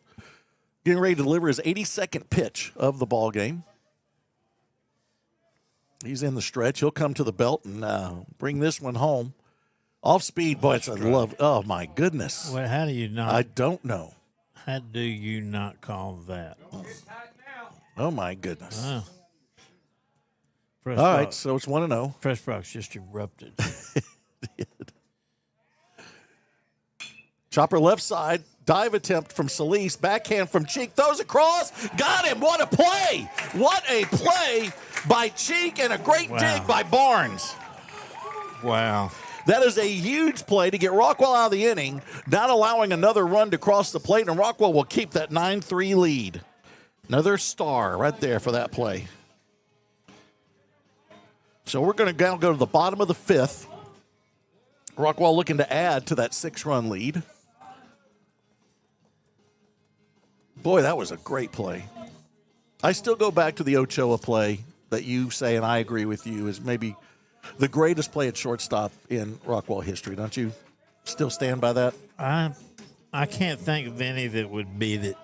Speaker 1: getting ready to deliver his 82nd pitch of the ball game. He's in the stretch. He'll come to the belt and bring this one home. Off speed, boy, it's a love. Oh, my goodness.
Speaker 2: Well, how do you not?
Speaker 1: I don't know.
Speaker 2: How do you not call that?
Speaker 1: Oh, my goodness.
Speaker 2: Press
Speaker 1: All right,
Speaker 2: box.
Speaker 1: so it's 1-0.
Speaker 2: Press box just erupted.
Speaker 1: Chopper left side. Dive attempt from Solis. Backhand from Cheek. Throws across. Got him. What a play. What a play by Cheek and a great dig by Barnes.
Speaker 2: Wow.
Speaker 1: That is a huge play to get Rockwall out of the inning, not allowing another run to cross the plate, and Rockwall will keep that 9-3 lead. Another star right there for that play. So we're going to now go to the bottom of the 5th. Rockwall looking to add to that 6-run lead. Boy, that was a great play. I still go back to the Ochoa play that you say, and I agree with you, is maybe the greatest play at shortstop in Rockwall history. Don't you still stand by that?
Speaker 2: I can't think of any that would beat it.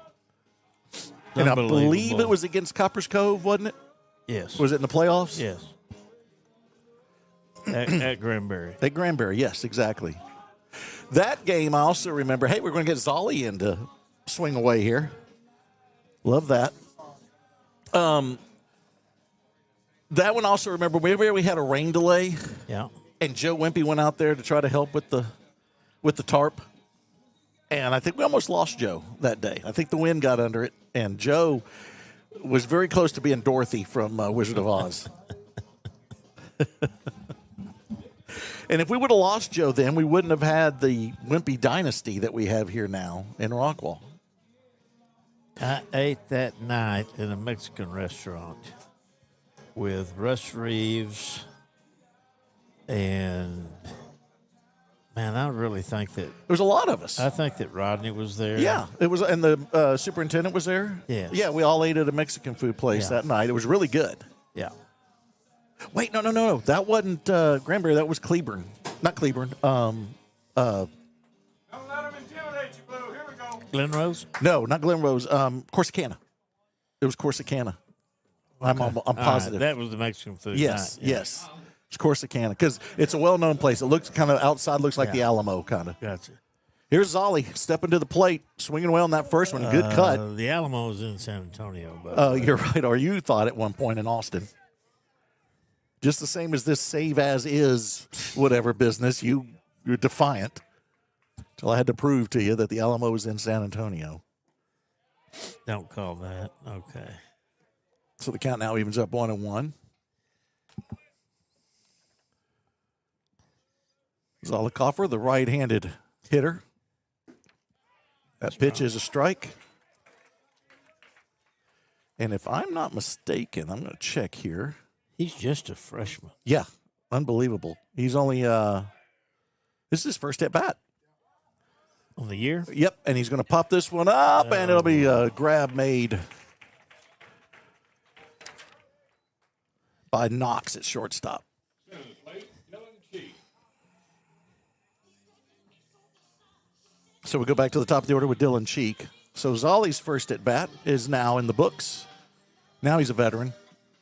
Speaker 1: And I believe it was against Copper's Cove, wasn't it?
Speaker 2: Yes.
Speaker 1: Was it in the playoffs?
Speaker 2: Yes. At Granbury.
Speaker 1: At Granbury, yes, exactly. That game, I also remember, hey, we're going to get Zolly in to swing away here. Love that. That one also, remember, we had a rain delay.
Speaker 2: Yeah.
Speaker 1: And Joe Wimpy went out there to try to help with the tarp. And I think we almost lost Joe that day. I think the wind got under it, and Joe was very close to being Dorothy from Wizard of Oz. And if we would have lost Joe then, we wouldn't have had the Wimpy dynasty that we have here now in Rockwall.
Speaker 2: I ate that night in a Mexican restaurant with Russ Reeves, and man, I really think that
Speaker 1: There was a lot of us.
Speaker 2: I think that Rodney was there.
Speaker 1: Yeah, it was, and the superintendent was there.
Speaker 2: Yes.
Speaker 1: Yeah, we all ate at a Mexican food place that night. It was really good.
Speaker 2: Yeah.
Speaker 1: Wait, no. That wasn't Granbury. That was Cleburne. Not Cleburne.
Speaker 4: Don't let them intimidate you, Blue. Here we go.
Speaker 2: Glen Rose?
Speaker 1: No, not Glen Rose. Corsicana. It was Corsicana. I'm positive.
Speaker 2: That was the Mexican food
Speaker 1: Yes,
Speaker 2: night. Yeah.
Speaker 1: yes. It's Corsicana because it's a well-known place. It looks kind of outside, looks like the
Speaker 2: Yeah.
Speaker 1: Alamo kind of.
Speaker 2: Gotcha.
Speaker 1: Here's Zolly stepping to the plate, swinging well on that first one. Good cut.
Speaker 2: The Alamo was in San Antonio. But
Speaker 1: You're right, or you thought at one point in Austin. Just the same as this save as is whatever business, you're defiant. Until I had to prove to you that the Alamo was in San Antonio.
Speaker 2: don't call that. Okay.
Speaker 1: So the count now evens up 1-1. Zollikoffer, the right-handed hitter. That pitch is a strike. And if I'm not mistaken, I'm going to check here.
Speaker 2: He's just a freshman.
Speaker 1: Yeah, unbelievable. He's only this is his first at bat.
Speaker 2: On the year?
Speaker 1: Yep, and he's going to pop this one up, and it'll be a grab made. by Knox at shortstop.
Speaker 4: Center of the plate, Dylan Cheek.
Speaker 1: So we go back to the top of the order with Dylan Cheek. So Zolly's first at bat is now in the books. Now he's a veteran.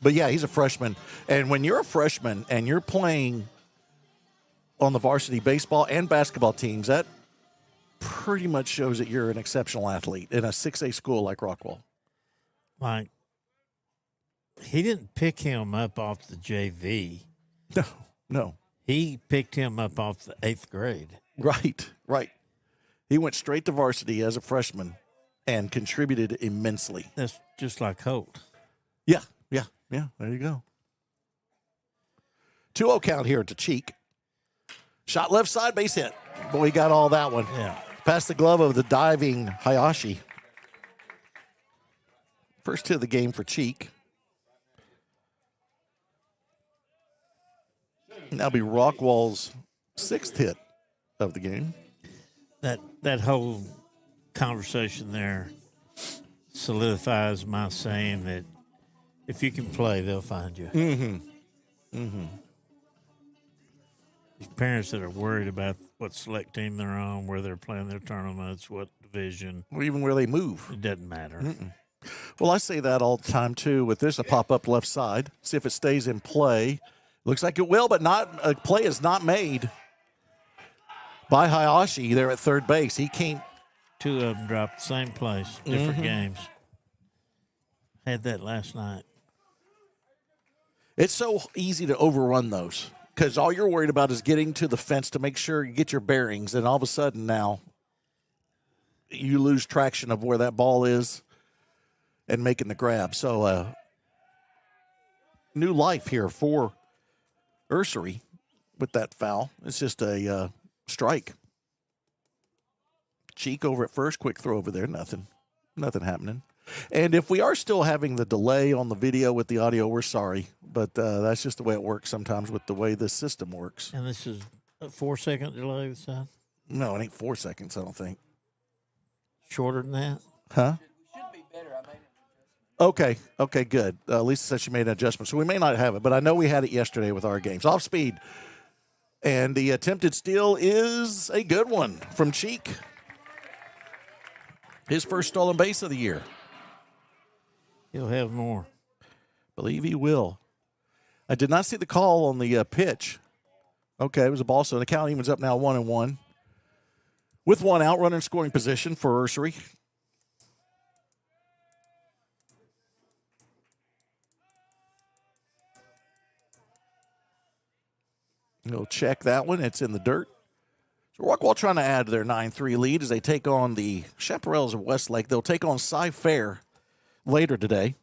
Speaker 1: But yeah, he's a freshman. And when you're a freshman and you're playing on the varsity baseball and basketball teams, that pretty much shows that you're an exceptional athlete in a 6A school like Rockwall.
Speaker 2: Like, he didn't pick him up off the JV.
Speaker 1: No.
Speaker 2: He picked him up off the 8th grade.
Speaker 1: Right. He went straight to varsity as a freshman and contributed immensely.
Speaker 2: That's just like Holt.
Speaker 1: Yeah. There you go. 2-0 count here to Cheek. Shot left side, base hit. Boy, he got all that one.
Speaker 2: Yeah.
Speaker 1: Past the glove of the diving Hayashi. First hit of the game for Cheek. That'll be Rockwall's 6th hit of the game.
Speaker 2: That whole conversation there solidifies my saying that if you can play, they'll find you. These parents that are worried about what select team they're on, where they're playing their tournaments, what division,
Speaker 1: Or even where they move.
Speaker 2: it doesn't matter.
Speaker 1: Well, I say that all the time, too, with this, a pop-up left side. See if it stays in play. Looks like it will, but not a play is not made by Hayashi there at third base. He can't.
Speaker 2: 2 of them dropped the same place, different games. Had that last night.
Speaker 1: It's so easy to overrun those because all you're worried about is getting to the fence to make sure you get your bearings, and all of a sudden now you lose traction of where that ball is and making the grab. So new life here for Ursery with that foul. It's just a strike. Cheek over at first, quick throw over there, nothing happening. And if we are still having the delay on the video with the audio, we're sorry. But that's just the way it works sometimes with the way this system works.
Speaker 2: And this is a 4-second delay this time?
Speaker 1: No, it ain't 4 seconds, I don't think.
Speaker 2: Shorter than that?
Speaker 1: Huh?
Speaker 3: Should be better. I made it.
Speaker 1: Okay, good. Lisa said she made an adjustment. So we may not have it, but I know we had it yesterday with our games. Off speed. And the attempted steal is a good one from Cheek. His first stolen base of the year.
Speaker 2: He'll have more.
Speaker 1: Believe he will. I did not see the call on the pitch. Okay, it was a ball, so the count evens up now 1-1. With 1 out, runner in scoring position for Ursery. We'll check that one. It's in the dirt. So Rockwall trying to add to their 9-3 lead as they take on the Chaparrals of Westlake. They'll take on Cy Fair later today.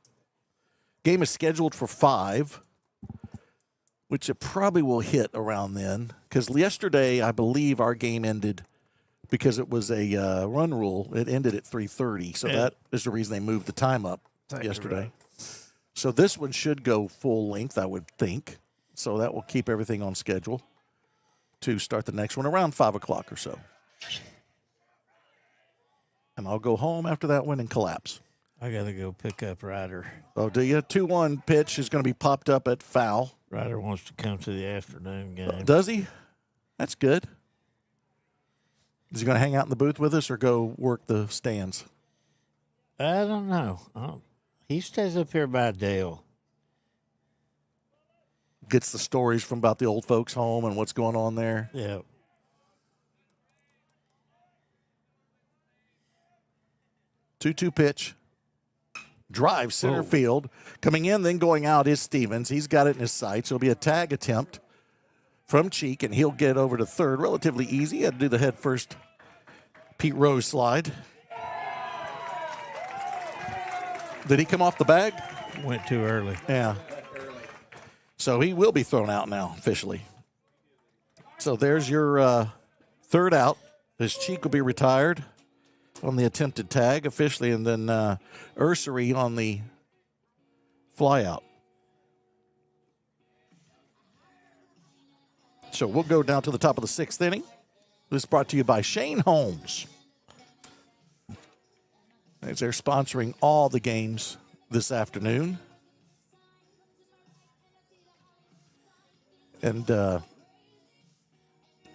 Speaker 1: Game is scheduled for 5, which it probably will hit around then. Because yesterday, I believe our game ended because it was a run rule. It ended at 3:30, so that is the reason they moved the time up yesterday. So this one should go full length, I would think. So that will keep everything on schedule to start the next one around 5 o'clock or so. And I'll go home after that one and collapse.
Speaker 2: I got to go pick up Ryder.
Speaker 1: Oh, do you? 2-1 pitch is going to be popped up at foul.
Speaker 2: Ryder wants to come to the afternoon game.
Speaker 1: Does he? That's good. Is he going to hang out in the booth with us or go work the stands?
Speaker 2: I don't know. He stays up here by Dale.
Speaker 1: Gets the stories from about the old folks' home and what's going on there.
Speaker 2: Yeah.
Speaker 1: Two-two pitch. Drive center field. Coming in, then going out is Stevens. He's got it in his sights. It'll be a tag attempt from Cheek, and he'll get over to third relatively easy. He had to do the head first Pete Rose slide. Did he come off the bag?
Speaker 2: Went too early.
Speaker 1: Yeah. So he will be thrown out now, officially. So there's your third out. His Cheek will be retired on the attempted tag officially, and then Ursery on the flyout. So we'll go down to the top of the 6th inning. This is brought to you by Shane Holmes, as they're sponsoring all the games this afternoon. and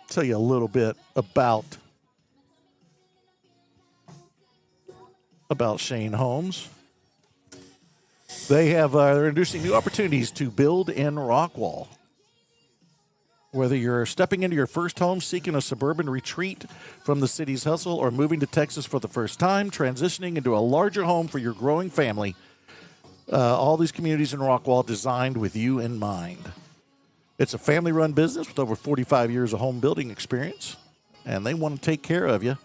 Speaker 1: tell you a little bit about Shane Homes. They're introducing new opportunities to build in Rockwall. Whether you're stepping into your first home, seeking a suburban retreat from the city's hustle, or moving to Texas for the first time, transitioning into a larger home for your growing family, all these communities in Rockwall designed with you in mind. It's a family-run business with over 45 years of home building experience, and they want to take care of you.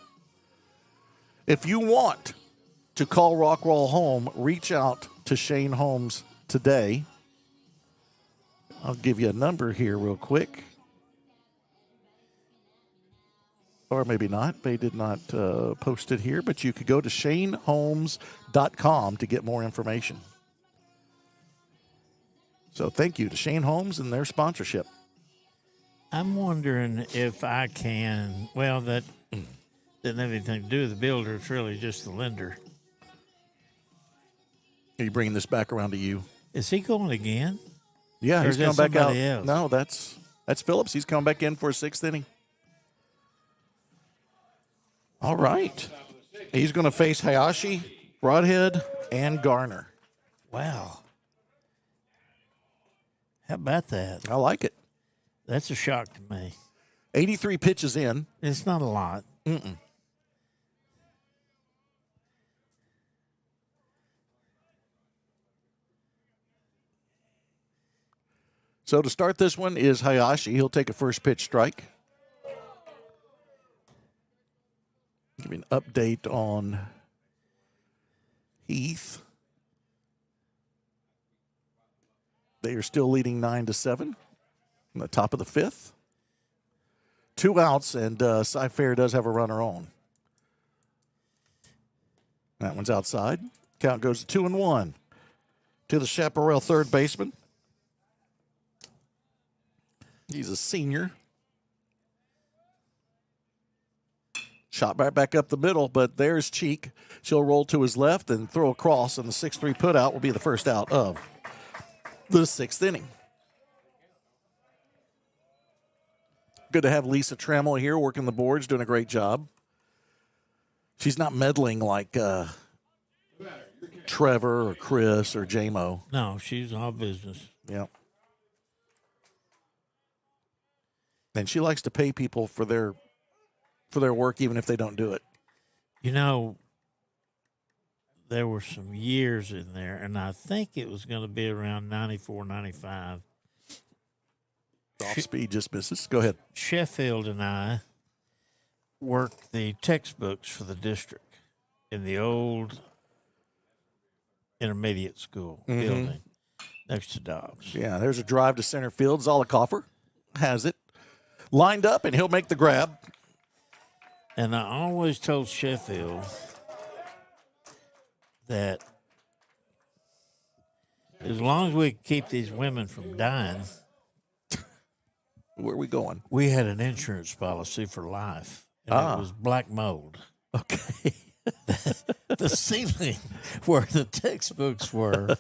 Speaker 1: If you want to call Rockwall home, reach out to Shane Homes today. I'll give you a number here real quick. Or maybe not. They did not post it here, but you could go to shanehomes.com to get more information. So thank you to Shane Homes and their sponsorship.
Speaker 2: I'm wondering if I can. Well, that didn't have anything to do with the builder. It's really just the lender.
Speaker 1: Are you bringing this back around to you?
Speaker 2: Is he going again?
Speaker 1: Yeah,
Speaker 2: Or
Speaker 1: he's
Speaker 2: is that
Speaker 1: coming back out.
Speaker 2: somebody else?
Speaker 1: No, that's Phillips. He's coming back in for a sixth inning. All right. He's going to face Hayashi, Broadhead, and Garner.
Speaker 2: Wow. How about that?
Speaker 1: I like it.
Speaker 2: That's a shock to me.
Speaker 1: 83 pitches in.
Speaker 2: It's not a lot.
Speaker 1: So to start this one is Hayashi. He'll take a first pitch strike. Give me an update on Heath. They are still leading 9-7 in the top of the fifth. 2 outs, and Cy Fair does have a runner on. That one's outside. Count goes to 2-1 to the Chaparral third baseman. He's a senior. Shot right back up the middle, but there's Cheek. She'll roll to his left and throw across, and the 6-3 putout will be the first out of the sixth inning. Good to have Lisa Trammell here working the boards, doing a great job. She's not meddling like Trevor or Chris or J-Mo.
Speaker 2: No, she's all business.
Speaker 1: Yeah. And she likes to pay people for their work, even if they don't do it.
Speaker 2: You know, there were some years in there, and I think it was going to be around 94, 95.
Speaker 1: Off speed just misses. Go ahead.
Speaker 2: Sheffield and I worked the textbooks for the district in the old intermediate school building next to Dobbs.
Speaker 1: Yeah, there's a drive to center field. Zollicoffer has it lined up, and he'll make the grab.
Speaker 2: And I always told Sheffield that as long as we keep these women from dying,
Speaker 1: Where are we going?
Speaker 2: we had an insurance policy for life. And it was black mold.
Speaker 1: Okay.
Speaker 2: The ceiling where the textbooks were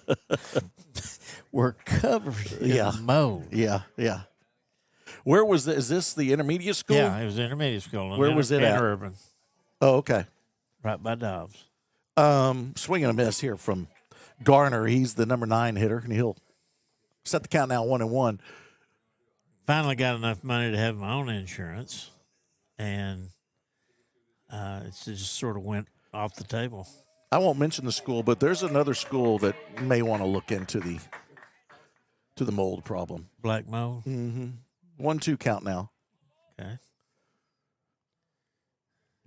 Speaker 2: covered in mold.
Speaker 1: Yeah. Where was this? Is this the intermediate school?
Speaker 2: Yeah, it was intermediate school.
Speaker 1: Where was it at?
Speaker 2: Urban,
Speaker 1: Oh, okay.
Speaker 2: right by Dobbs.
Speaker 1: Swing and a miss here from Garner. He's the number 9 hitter, and he'll set the count now 1-1.
Speaker 2: Finally got enough money to have my own insurance, and it just sort of went off the table.
Speaker 1: I won't mention the school, but there's another school that may want to look into the mold problem.
Speaker 2: Black mold?
Speaker 1: 1-2 count now.
Speaker 2: Okay.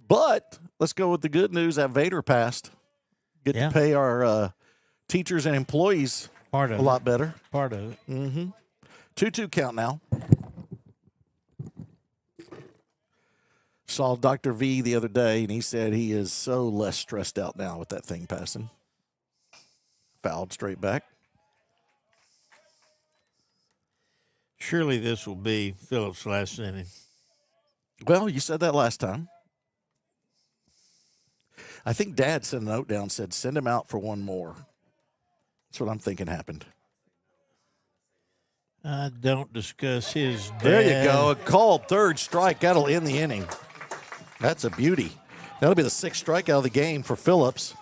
Speaker 1: But let's go with the good news. That Vader passed. Get to pay our teachers and employees
Speaker 2: Part of
Speaker 1: a lot better.
Speaker 2: Part of it.
Speaker 1: 2-2 count now. Saw Dr. V the other day, and he said he is so less stressed out now with that thing passing. Fouled straight back.
Speaker 2: Surely this will be Phillips' last inning.
Speaker 1: Well, you said that last time. I think Dad sent a note down, said send him out for one more. That's what I'm thinking happened.
Speaker 2: I don't discuss his dad.
Speaker 1: There you go. A called third strike. That'll end the inning. That's a beauty. That'll be the 6th strikeout of the game for Phillips.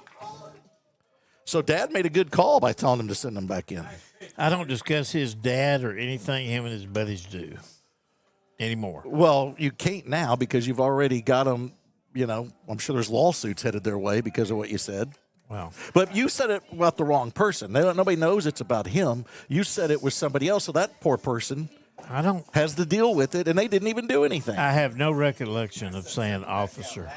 Speaker 1: So Dad made a good call by telling him to send him back in.
Speaker 2: I don't discuss his dad or anything him and his buddies do anymore.
Speaker 1: Well, you can't now because you've already got them, I'm sure there's lawsuits headed their way because of what you said.
Speaker 2: Wow.
Speaker 1: But you said it about the wrong person. Nobody knows it's about him. You said it was somebody else, so that poor person has to deal with it, and they didn't even do anything.
Speaker 2: I have no recollection of saying officer.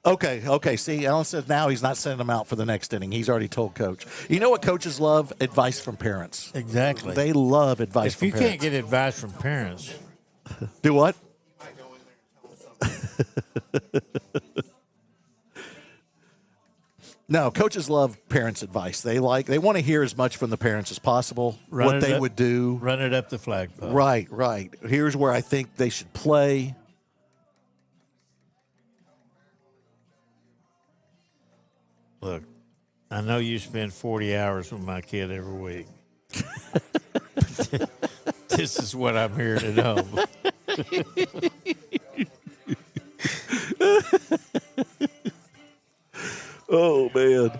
Speaker 1: Okay. See, Alan says now he's not sending them out for the next inning. He's already told Coach. You know what coaches love? Advice from parents.
Speaker 2: Exactly.
Speaker 1: They love advice from parents.
Speaker 2: If you can't get advice from parents.
Speaker 1: Do what? No, coaches love parents' advice. They want to hear as much from the parents as possible, what they would do.
Speaker 2: Run it up the flagpole.
Speaker 1: Right. Here's where I think they should play.
Speaker 2: Look, I know you spend 40 hours with my kid every week. This is what I'm hearing at home.
Speaker 1: Oh, man.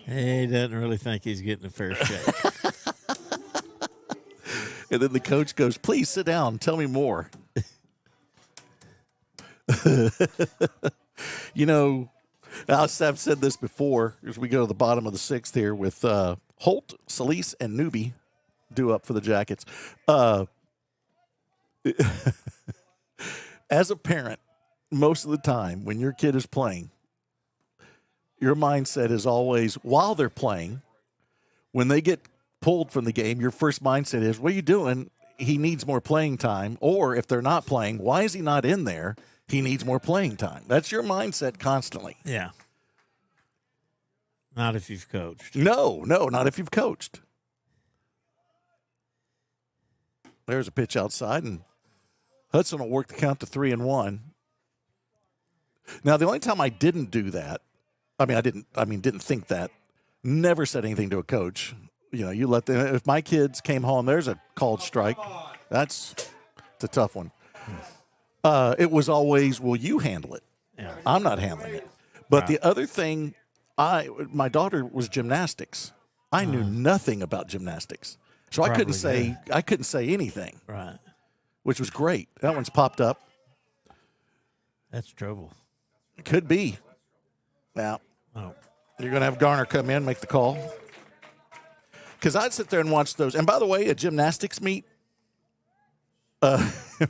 Speaker 2: He doesn't really think he's getting a fair shake.
Speaker 1: And then the coach goes, please sit down. Tell me more. I've said this before as we go to the bottom of the 6th here with Holt, Solis, and Newby due up for the Jackets. As a parent, most of the time when your kid is playing, your mindset is always, while they're playing, when they get pulled from the game, your first mindset is, what are you doing? He needs more playing time. Or if they're not playing, why is he not in there? He needs more playing time. That's your mindset constantly.
Speaker 2: Yeah. Not if you've coached.
Speaker 1: No, not if you've coached. There's a pitch outside, and Hudson will work the count to 3-1. Now, the only time I didn't do that, didn't think that, never said anything to a coach. You let them, if my kids came home, there's a called strike. It's a tough one. It was always, will you handle it?
Speaker 2: Yeah.
Speaker 1: I'm not handling it. But
Speaker 2: Right.
Speaker 1: the other thing, my daughter was gymnastics. I knew nothing about gymnastics. So I couldn't say anything.
Speaker 2: Right.
Speaker 1: Which was great. That one's popped up.
Speaker 2: That's trouble.
Speaker 1: Could be. Now,
Speaker 2: Oh.
Speaker 1: you're going to have Garner come in, make the call. Because I'd sit there and watch those. And by the way, a gymnastics meet,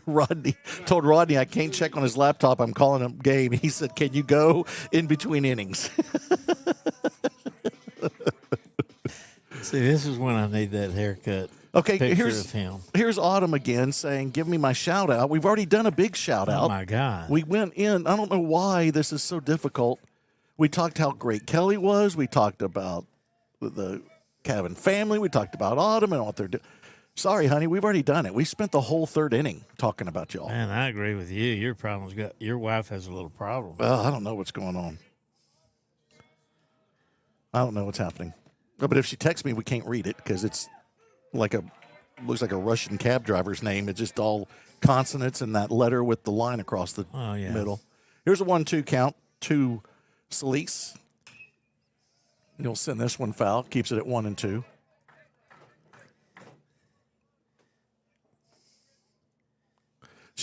Speaker 1: Rodney told Rodney I can't check on his laptop. I'm calling him game. He said, can you go in between innings?
Speaker 2: See, this is when I need that haircut.
Speaker 1: Okay,
Speaker 2: Picture of him.
Speaker 1: here's Autumn again saying, give me my shout out. We've already done a big shout out.
Speaker 2: Oh, my God.
Speaker 1: We went in. I don't know why this is so difficult. We talked how great Kelly was. We talked about the Cavan family. We talked about Autumn and what they're doing. Sorry, honey, we've already done it. We spent the whole 3rd inning talking about y'all.
Speaker 2: Man, I agree with you. Your wife has a little problem.
Speaker 1: I don't know what's going on. I don't know what's happening. But if she texts me, we can't read it because it's looks like a Russian cab driver's name. It's just all consonants and that letter with the line across the middle. Here's a 1-2 count to Solis. He'll send this one foul. Keeps it at 1-2.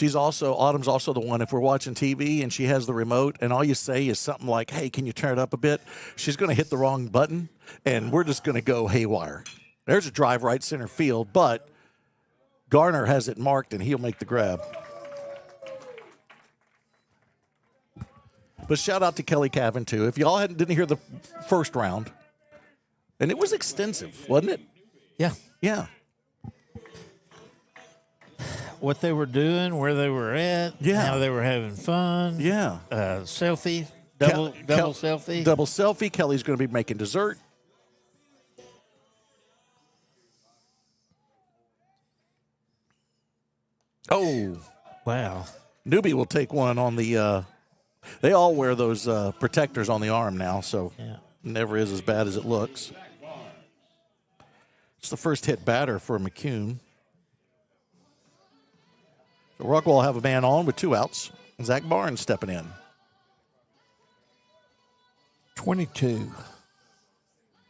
Speaker 1: Autumn's also the one, if we're watching TV and she has the remote and all you say is something like, hey, can you turn it up a bit? She's going to hit the wrong button and we're just going to go haywire. There's a drive right center field, but Garner has it marked and he'll make the grab. But shout out to Kelly Cavan, too. If y'all didn't hear the first round, and it was extensive, wasn't it?
Speaker 2: Yeah.
Speaker 1: Yeah.
Speaker 2: What they were doing, where they were at,
Speaker 1: Yeah.
Speaker 2: how they were having fun.
Speaker 1: Yeah.
Speaker 2: Selfie, double selfie.
Speaker 1: Double selfie. Kelly's going to be making dessert. Oh.
Speaker 2: Wow.
Speaker 1: Newbie will take one on the they all wear those protectors on the arm now, so
Speaker 2: Yeah.
Speaker 1: never is as bad as it looks. the first hit batter for McCune. So Rockwall will have a man on with 2 outs. Zach Barnes stepping in.
Speaker 2: 22.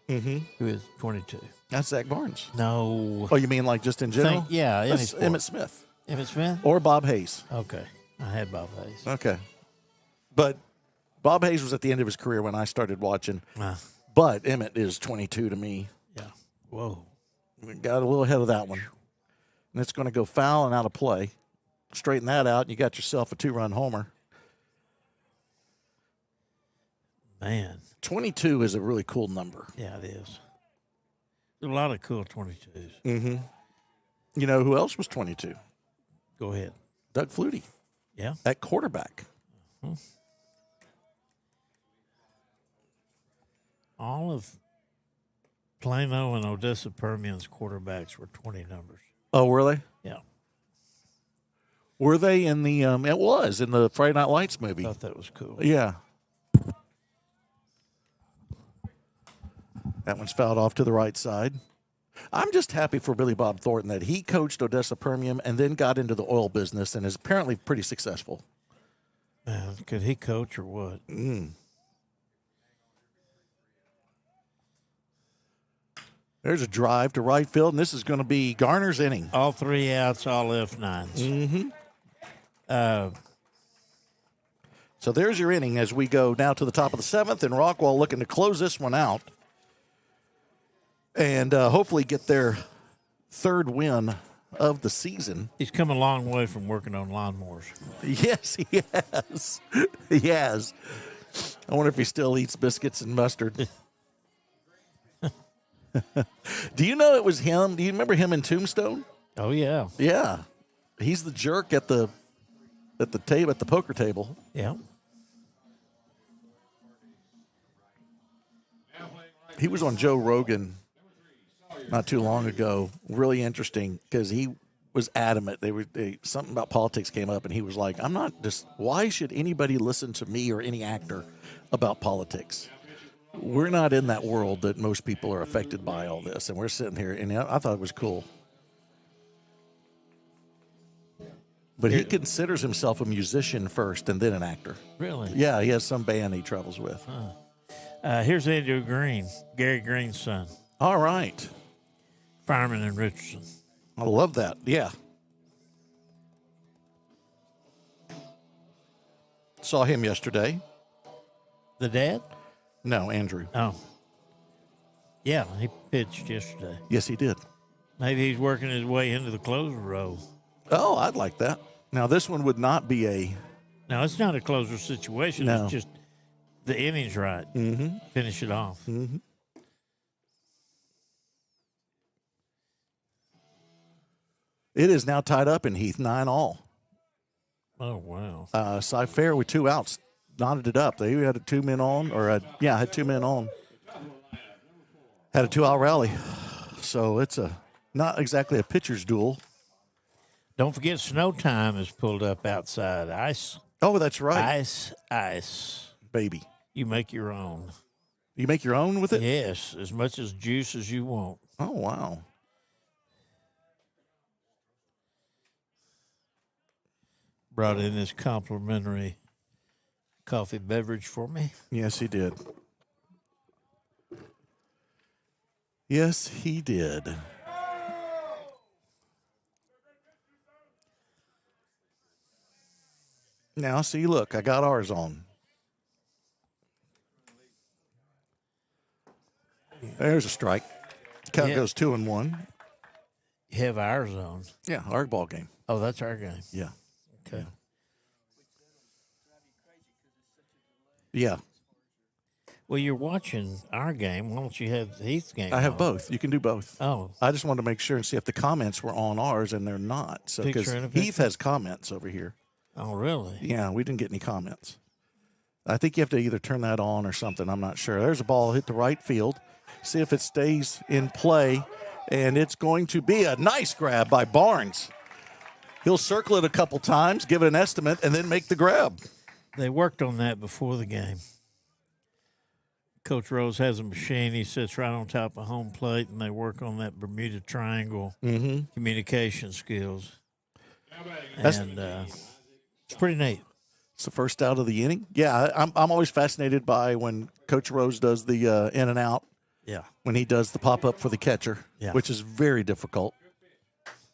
Speaker 2: Mm-hmm. Who is 22?
Speaker 1: That's Zach Barnes.
Speaker 2: No.
Speaker 1: Oh, you mean like just in general?
Speaker 2: Yeah.
Speaker 1: That's Emmett Smith.
Speaker 2: Emmett Smith?
Speaker 1: Or Bob Hayes.
Speaker 2: Okay. I had Bob Hayes.
Speaker 1: Okay. But Bob Hayes was at the end of his career when I started watching. But Emmett is 22 to me.
Speaker 2: Yeah. Whoa.
Speaker 1: We got a little ahead of that one. And it's going to go foul and out of play. Straighten that out, and you got yourself a 2-run homer.
Speaker 2: Man.
Speaker 1: 22 is a really cool number.
Speaker 2: Yeah, it is. There's a lot of cool 22s.
Speaker 1: Mm-hmm. You know who else was 22?
Speaker 2: Go ahead.
Speaker 1: Doug Flutie.
Speaker 2: Yeah.
Speaker 1: At quarterback.
Speaker 2: Mm-hmm. All of Plano and Odessa Permian's quarterbacks were 20 numbers.
Speaker 1: Oh, were they?
Speaker 2: Yeah.
Speaker 1: Were they in the it was in the Friday Night Lights movie.
Speaker 2: I thought that was cool.
Speaker 1: Yeah. That one's fouled off to the right side. I'm just happy for Billy Bob Thornton that he coached Odessa Permian and then got into the oil business and is apparently pretty successful.
Speaker 2: Man, could he coach or what?
Speaker 1: There's a drive to right field, and this is going to be Garner's inning.
Speaker 2: All 3 outs, all F9s.
Speaker 1: Mm-hmm. So there's your inning as we go now to the top of the 7th, and Rockwall looking to close this one out and hopefully get their 3rd win of the season.
Speaker 2: He's come a long way from working on lawnmowers.
Speaker 1: Yes, he has. He has. I wonder if he still eats biscuits and mustard. Do you know it was him? Do you remember him in Tombstone?
Speaker 2: Oh, yeah.
Speaker 1: Yeah. He's the jerk at the poker table.
Speaker 2: Yeah.
Speaker 1: He was on Joe Rogan not too long ago. Really interesting because he was adamant. Something about politics came up, and he was like, "I'm not just. Why should anybody listen to me or any actor about politics? We're not in that world that most people are affected by all this, and we're sitting here." And I thought it was cool. But he considers himself a musician first and then an actor.
Speaker 2: Really?
Speaker 1: Yeah, he has some band he travels with.
Speaker 2: Here's Andrew Green, Gary Green's son.
Speaker 1: All right.
Speaker 2: Fireman in Richardson.
Speaker 1: I love that. Yeah. Saw him yesterday.
Speaker 2: The dad?
Speaker 1: No, Andrew.
Speaker 2: Oh. Yeah, he pitched yesterday.
Speaker 1: Yes, he did.
Speaker 2: Maybe he's working his way into the closer role.
Speaker 1: Oh, I'd like that. Now, this one would not be a...
Speaker 2: No, it's not a closer situation.
Speaker 1: No.
Speaker 2: It's just the innings right.
Speaker 1: Mm-hmm.
Speaker 2: Finish it off.
Speaker 1: Mm-hmm. It is now tied up in Heath, 9-all.
Speaker 2: Oh, wow.
Speaker 1: Cy Fair with 2 outs knotted it up. They had 2 men on, had 2 men on. Had a 2-out rally. So it's not exactly a pitcher's duel.
Speaker 2: Don't forget snow time is pulled up outside. Ice.
Speaker 1: Oh, that's right.
Speaker 2: Ice.
Speaker 1: Baby.
Speaker 2: You make your own.
Speaker 1: You make your own with it?
Speaker 2: Yes, as much as juice as you want.
Speaker 1: Oh, wow.
Speaker 2: Brought in this complimentary coffee beverage for me.
Speaker 1: Yes, he did. Yes, he did. Now, see, look, I got ours on. There's a strike. Count goes 2-1.
Speaker 2: You have ours on.
Speaker 1: Yeah, our ball game.
Speaker 2: Oh, that's our game.
Speaker 1: Yeah.
Speaker 2: Okay.
Speaker 1: Yeah.
Speaker 2: Well, you're watching our game. Why don't you have Heath's game?
Speaker 1: I have
Speaker 2: on?
Speaker 1: both. You can do both.
Speaker 2: Oh.
Speaker 1: I just wanted to make sure and see if the comments were on ours, and they're not. So because
Speaker 2: Picture in a
Speaker 1: Heath
Speaker 2: picture?
Speaker 1: has comments over here.
Speaker 2: Oh, really?
Speaker 1: Yeah, we didn't get any comments. I think you have to either turn that on or something. I'm not sure. There's a ball hit the right field. See if it stays in play, and it's going to be a nice grab by Barnes. He'll circle it a couple times, give it an estimate, and then make the grab.
Speaker 2: They worked on that before the game. Coach Rose has a machine. He sits right on top of home plate, and they work on that Bermuda Triangle communication skills. And it's pretty neat.
Speaker 1: It's the first out of the inning. Yeah, I'm always fascinated by when Coach Rose does the in and out.
Speaker 2: Yeah.
Speaker 1: When he does the pop up for the catcher,
Speaker 2: Yeah.
Speaker 1: which is very difficult.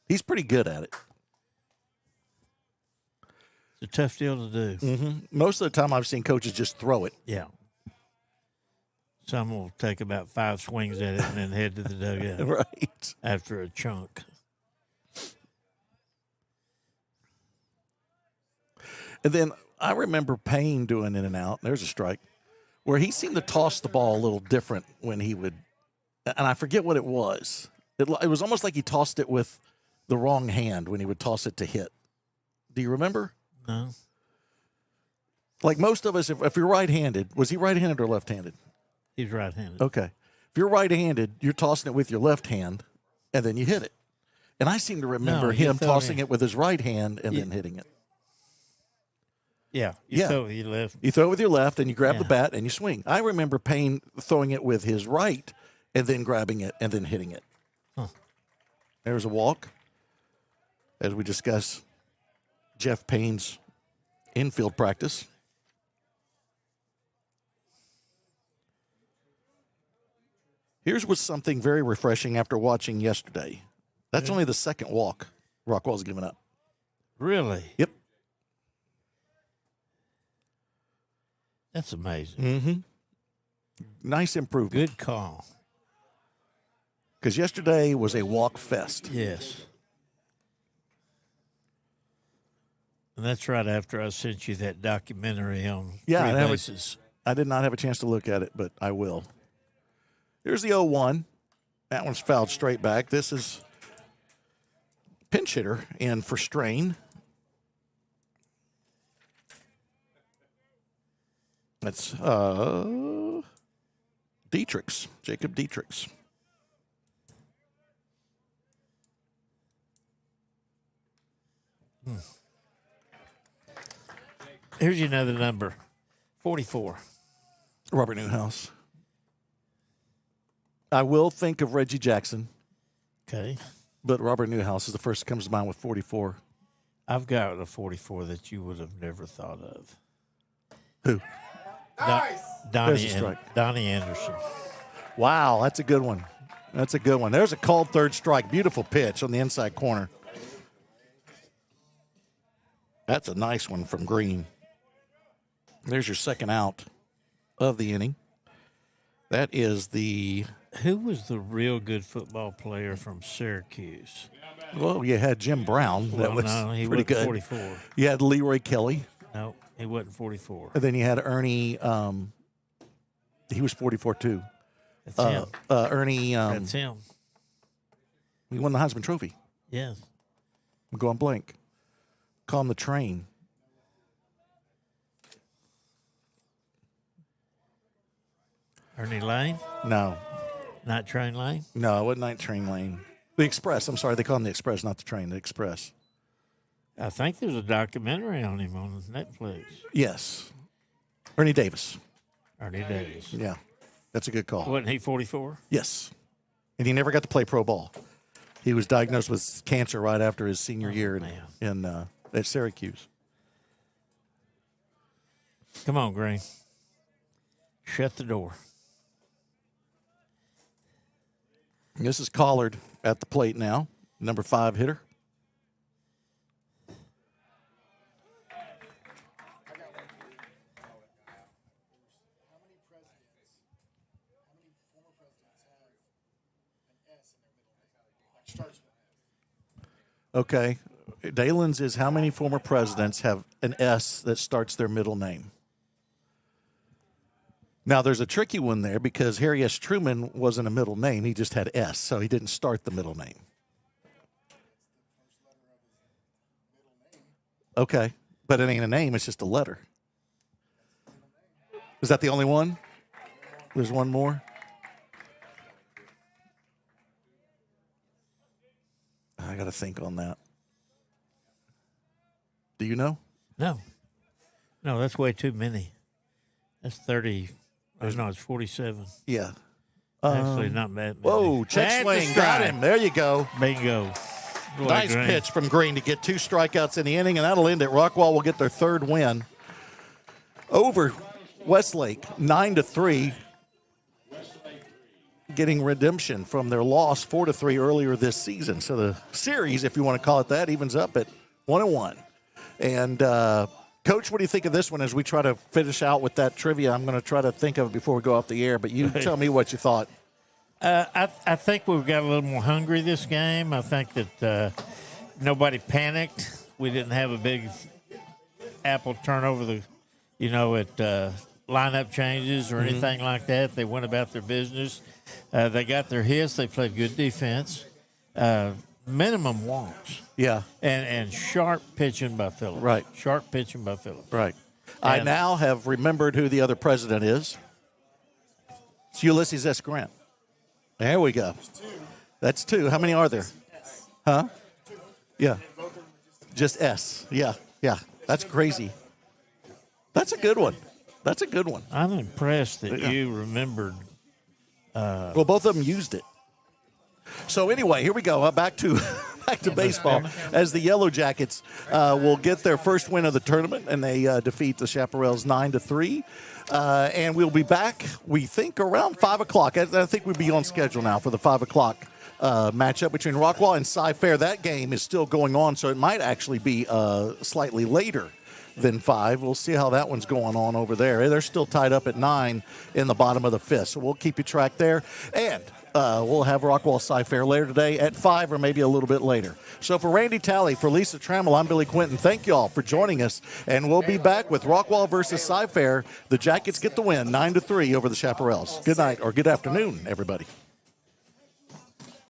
Speaker 1: He's pretty good at it.
Speaker 2: It's a tough deal to do.
Speaker 1: Most of the time, I've seen coaches just throw it.
Speaker 2: Yeah. Some will take about 5 swings at it and then head to the dugout
Speaker 1: Right.
Speaker 2: after a chunk.
Speaker 1: And then I remember Payne doing in and out. There's a strike where he seemed to toss the ball a little different when he would, and I forget what it was. It was almost like he tossed it with the wrong hand when he would toss it to hit. Do you remember?
Speaker 2: No.
Speaker 1: Like most of us, if you're right-handed, was he right-handed or left-handed?
Speaker 2: He's right-handed.
Speaker 1: Okay. If you're right-handed, you're tossing it with your left hand, and then you hit it. And I seem to remember him tossing it with his right hand and then hitting it.
Speaker 2: Yeah.
Speaker 1: Yeah.
Speaker 2: So he left.
Speaker 1: You throw it with your left, and you grab the
Speaker 2: Yeah.
Speaker 1: bat, and you swing. I remember Payne throwing it with his right and then grabbing it and then hitting it.
Speaker 2: Huh.
Speaker 1: There's a walk as we discuss Jeff Payne's infield practice. Here's what's something very refreshing after watching yesterday. That's only the second walk Rockwall's given up.
Speaker 2: Really?
Speaker 1: Yep.
Speaker 2: That's amazing.
Speaker 1: Mm-hmm. Nice improvement.
Speaker 2: Good call.
Speaker 1: Because yesterday was a walk fest.
Speaker 2: Yes. And that's right after I sent you that documentary on
Speaker 1: Yeah,
Speaker 2: three bases.
Speaker 1: I did not have a chance to look at it, but I will. Here's the 0-1. That one's fouled straight back. This is pinch hitter in for Strain. That's Dietrichs, Jacob Dietrichs.
Speaker 2: Here's another number, 44.
Speaker 1: Robert Newhouse. I will think of Reggie Jackson,
Speaker 2: Okay.
Speaker 1: but Robert Newhouse is the first that comes to mind with 44.
Speaker 2: I've got a 44 that you would have never thought of.
Speaker 1: Who? There's a strike.
Speaker 2: Donnie Anderson.
Speaker 1: Wow, that's a good one. That's a good one. There's a called third strike. Beautiful pitch on the inside corner. That's a nice one from Green. There's your second out of the inning. That is the...
Speaker 2: Who was the real good football player from Syracuse?
Speaker 1: Well, you had Jim Brown. That was
Speaker 2: no, he
Speaker 1: pretty
Speaker 2: wasn't
Speaker 1: good.
Speaker 2: 44.
Speaker 1: You had Leroy Kelly.
Speaker 2: No, he wasn't 44.
Speaker 1: And then you had Ernie. He was 44 too.
Speaker 2: That's him.
Speaker 1: Ernie.
Speaker 2: That's him.
Speaker 1: He won the Heisman Trophy.
Speaker 2: Yes.
Speaker 1: I'm going blank. Call him the Train.
Speaker 2: Ernie Lane?
Speaker 1: No,
Speaker 2: Not Train Lane?
Speaker 1: no, it wasn't Night Train Lane. The Express. I'm sorry, they call him the Express, not the Train. The Express.
Speaker 2: I think there's a documentary on him on Netflix.
Speaker 1: Yes, Ernie Davis.
Speaker 2: Ernie Davis.
Speaker 1: Yeah, that's a good call.
Speaker 2: Wasn't he 44?
Speaker 1: Yes, and he never got to play pro ball. He was diagnosed with cancer right after his senior year in at Syracuse.
Speaker 2: Come on, Green. Shut the door.
Speaker 1: This is Collard at the plate now, number 5 hitter. Okay. Dalen's is how many former presidents have an S that starts their middle name? Now, there's a tricky one there because Harry S. Truman wasn't a middle name. He just had S, so he didn't start the middle name. Okay. But it ain't a name. It's just a letter. Is that the only one? There's one more? I got to think on that. Do you know?
Speaker 2: No. No, that's way too many. That's 30. No, it's 47.
Speaker 1: Yeah.
Speaker 2: Actually, not bad.
Speaker 1: Whoa, check
Speaker 2: That's a
Speaker 1: swing. Got
Speaker 2: strike.
Speaker 1: him. There you go.
Speaker 2: Bingo. Boy,
Speaker 1: Nice
Speaker 2: Green.
Speaker 1: pitch from Green to get 2 strikeouts in the inning, and that'll end it. Rockwall will get their 3rd win over Westlake, 9-3, getting redemption from their loss 4-3 earlier this season. So the series, if you want to call it that, evens up at 1-1. And Coach, what do you think of this one as we try to finish out with that trivia? I'm going to try to think of it before we go off the air, but you tell me what you thought.
Speaker 2: I think we've got a little more hungry this game. I think that nobody panicked. We didn't have a big apple turnover at lineup changes or anything like that. They went about their business. They got their hits. They played good defense. Minimum walks.
Speaker 1: Yeah.
Speaker 2: And sharp pitching by Phillips.
Speaker 1: Right.
Speaker 2: Sharp pitching by Phillips.
Speaker 1: Right. I now have remembered who the other president is. It's Ulysses S. Grant. There we go. That's 2. How many are there? Huh? Yeah. Just S. Yeah. Yeah. That's crazy. That's a good one. That's a good one.
Speaker 2: I'm impressed that you remembered.
Speaker 1: Well, both of them used it. So anyway, here we go. Back to baseball as the Yellow Jackets will get their first win of the tournament, and they defeat the Chaparrals 9-3. And we'll be back, we think, around 5 o'clock. I think we'll be on schedule now for the 5 o'clock matchup between Rockwall and Cy-Fair. That game is still going on, so it might actually be slightly later than 5. We'll see how that one's going on over there. They're still tied up at 9 in the bottom of the 5th, so we'll keep you track there. And we'll have Rockwall Cy-Fair later today at 5 or maybe a little bit later. So for Randy Talley, for Lisa Trammell, I'm Billy Quinton. Thank you all for joining us, and we'll be back with Rockwall versus Cy-Fair. The Jackets get the win, 9-3 over the Chaparrals. Good night or good afternoon, everybody.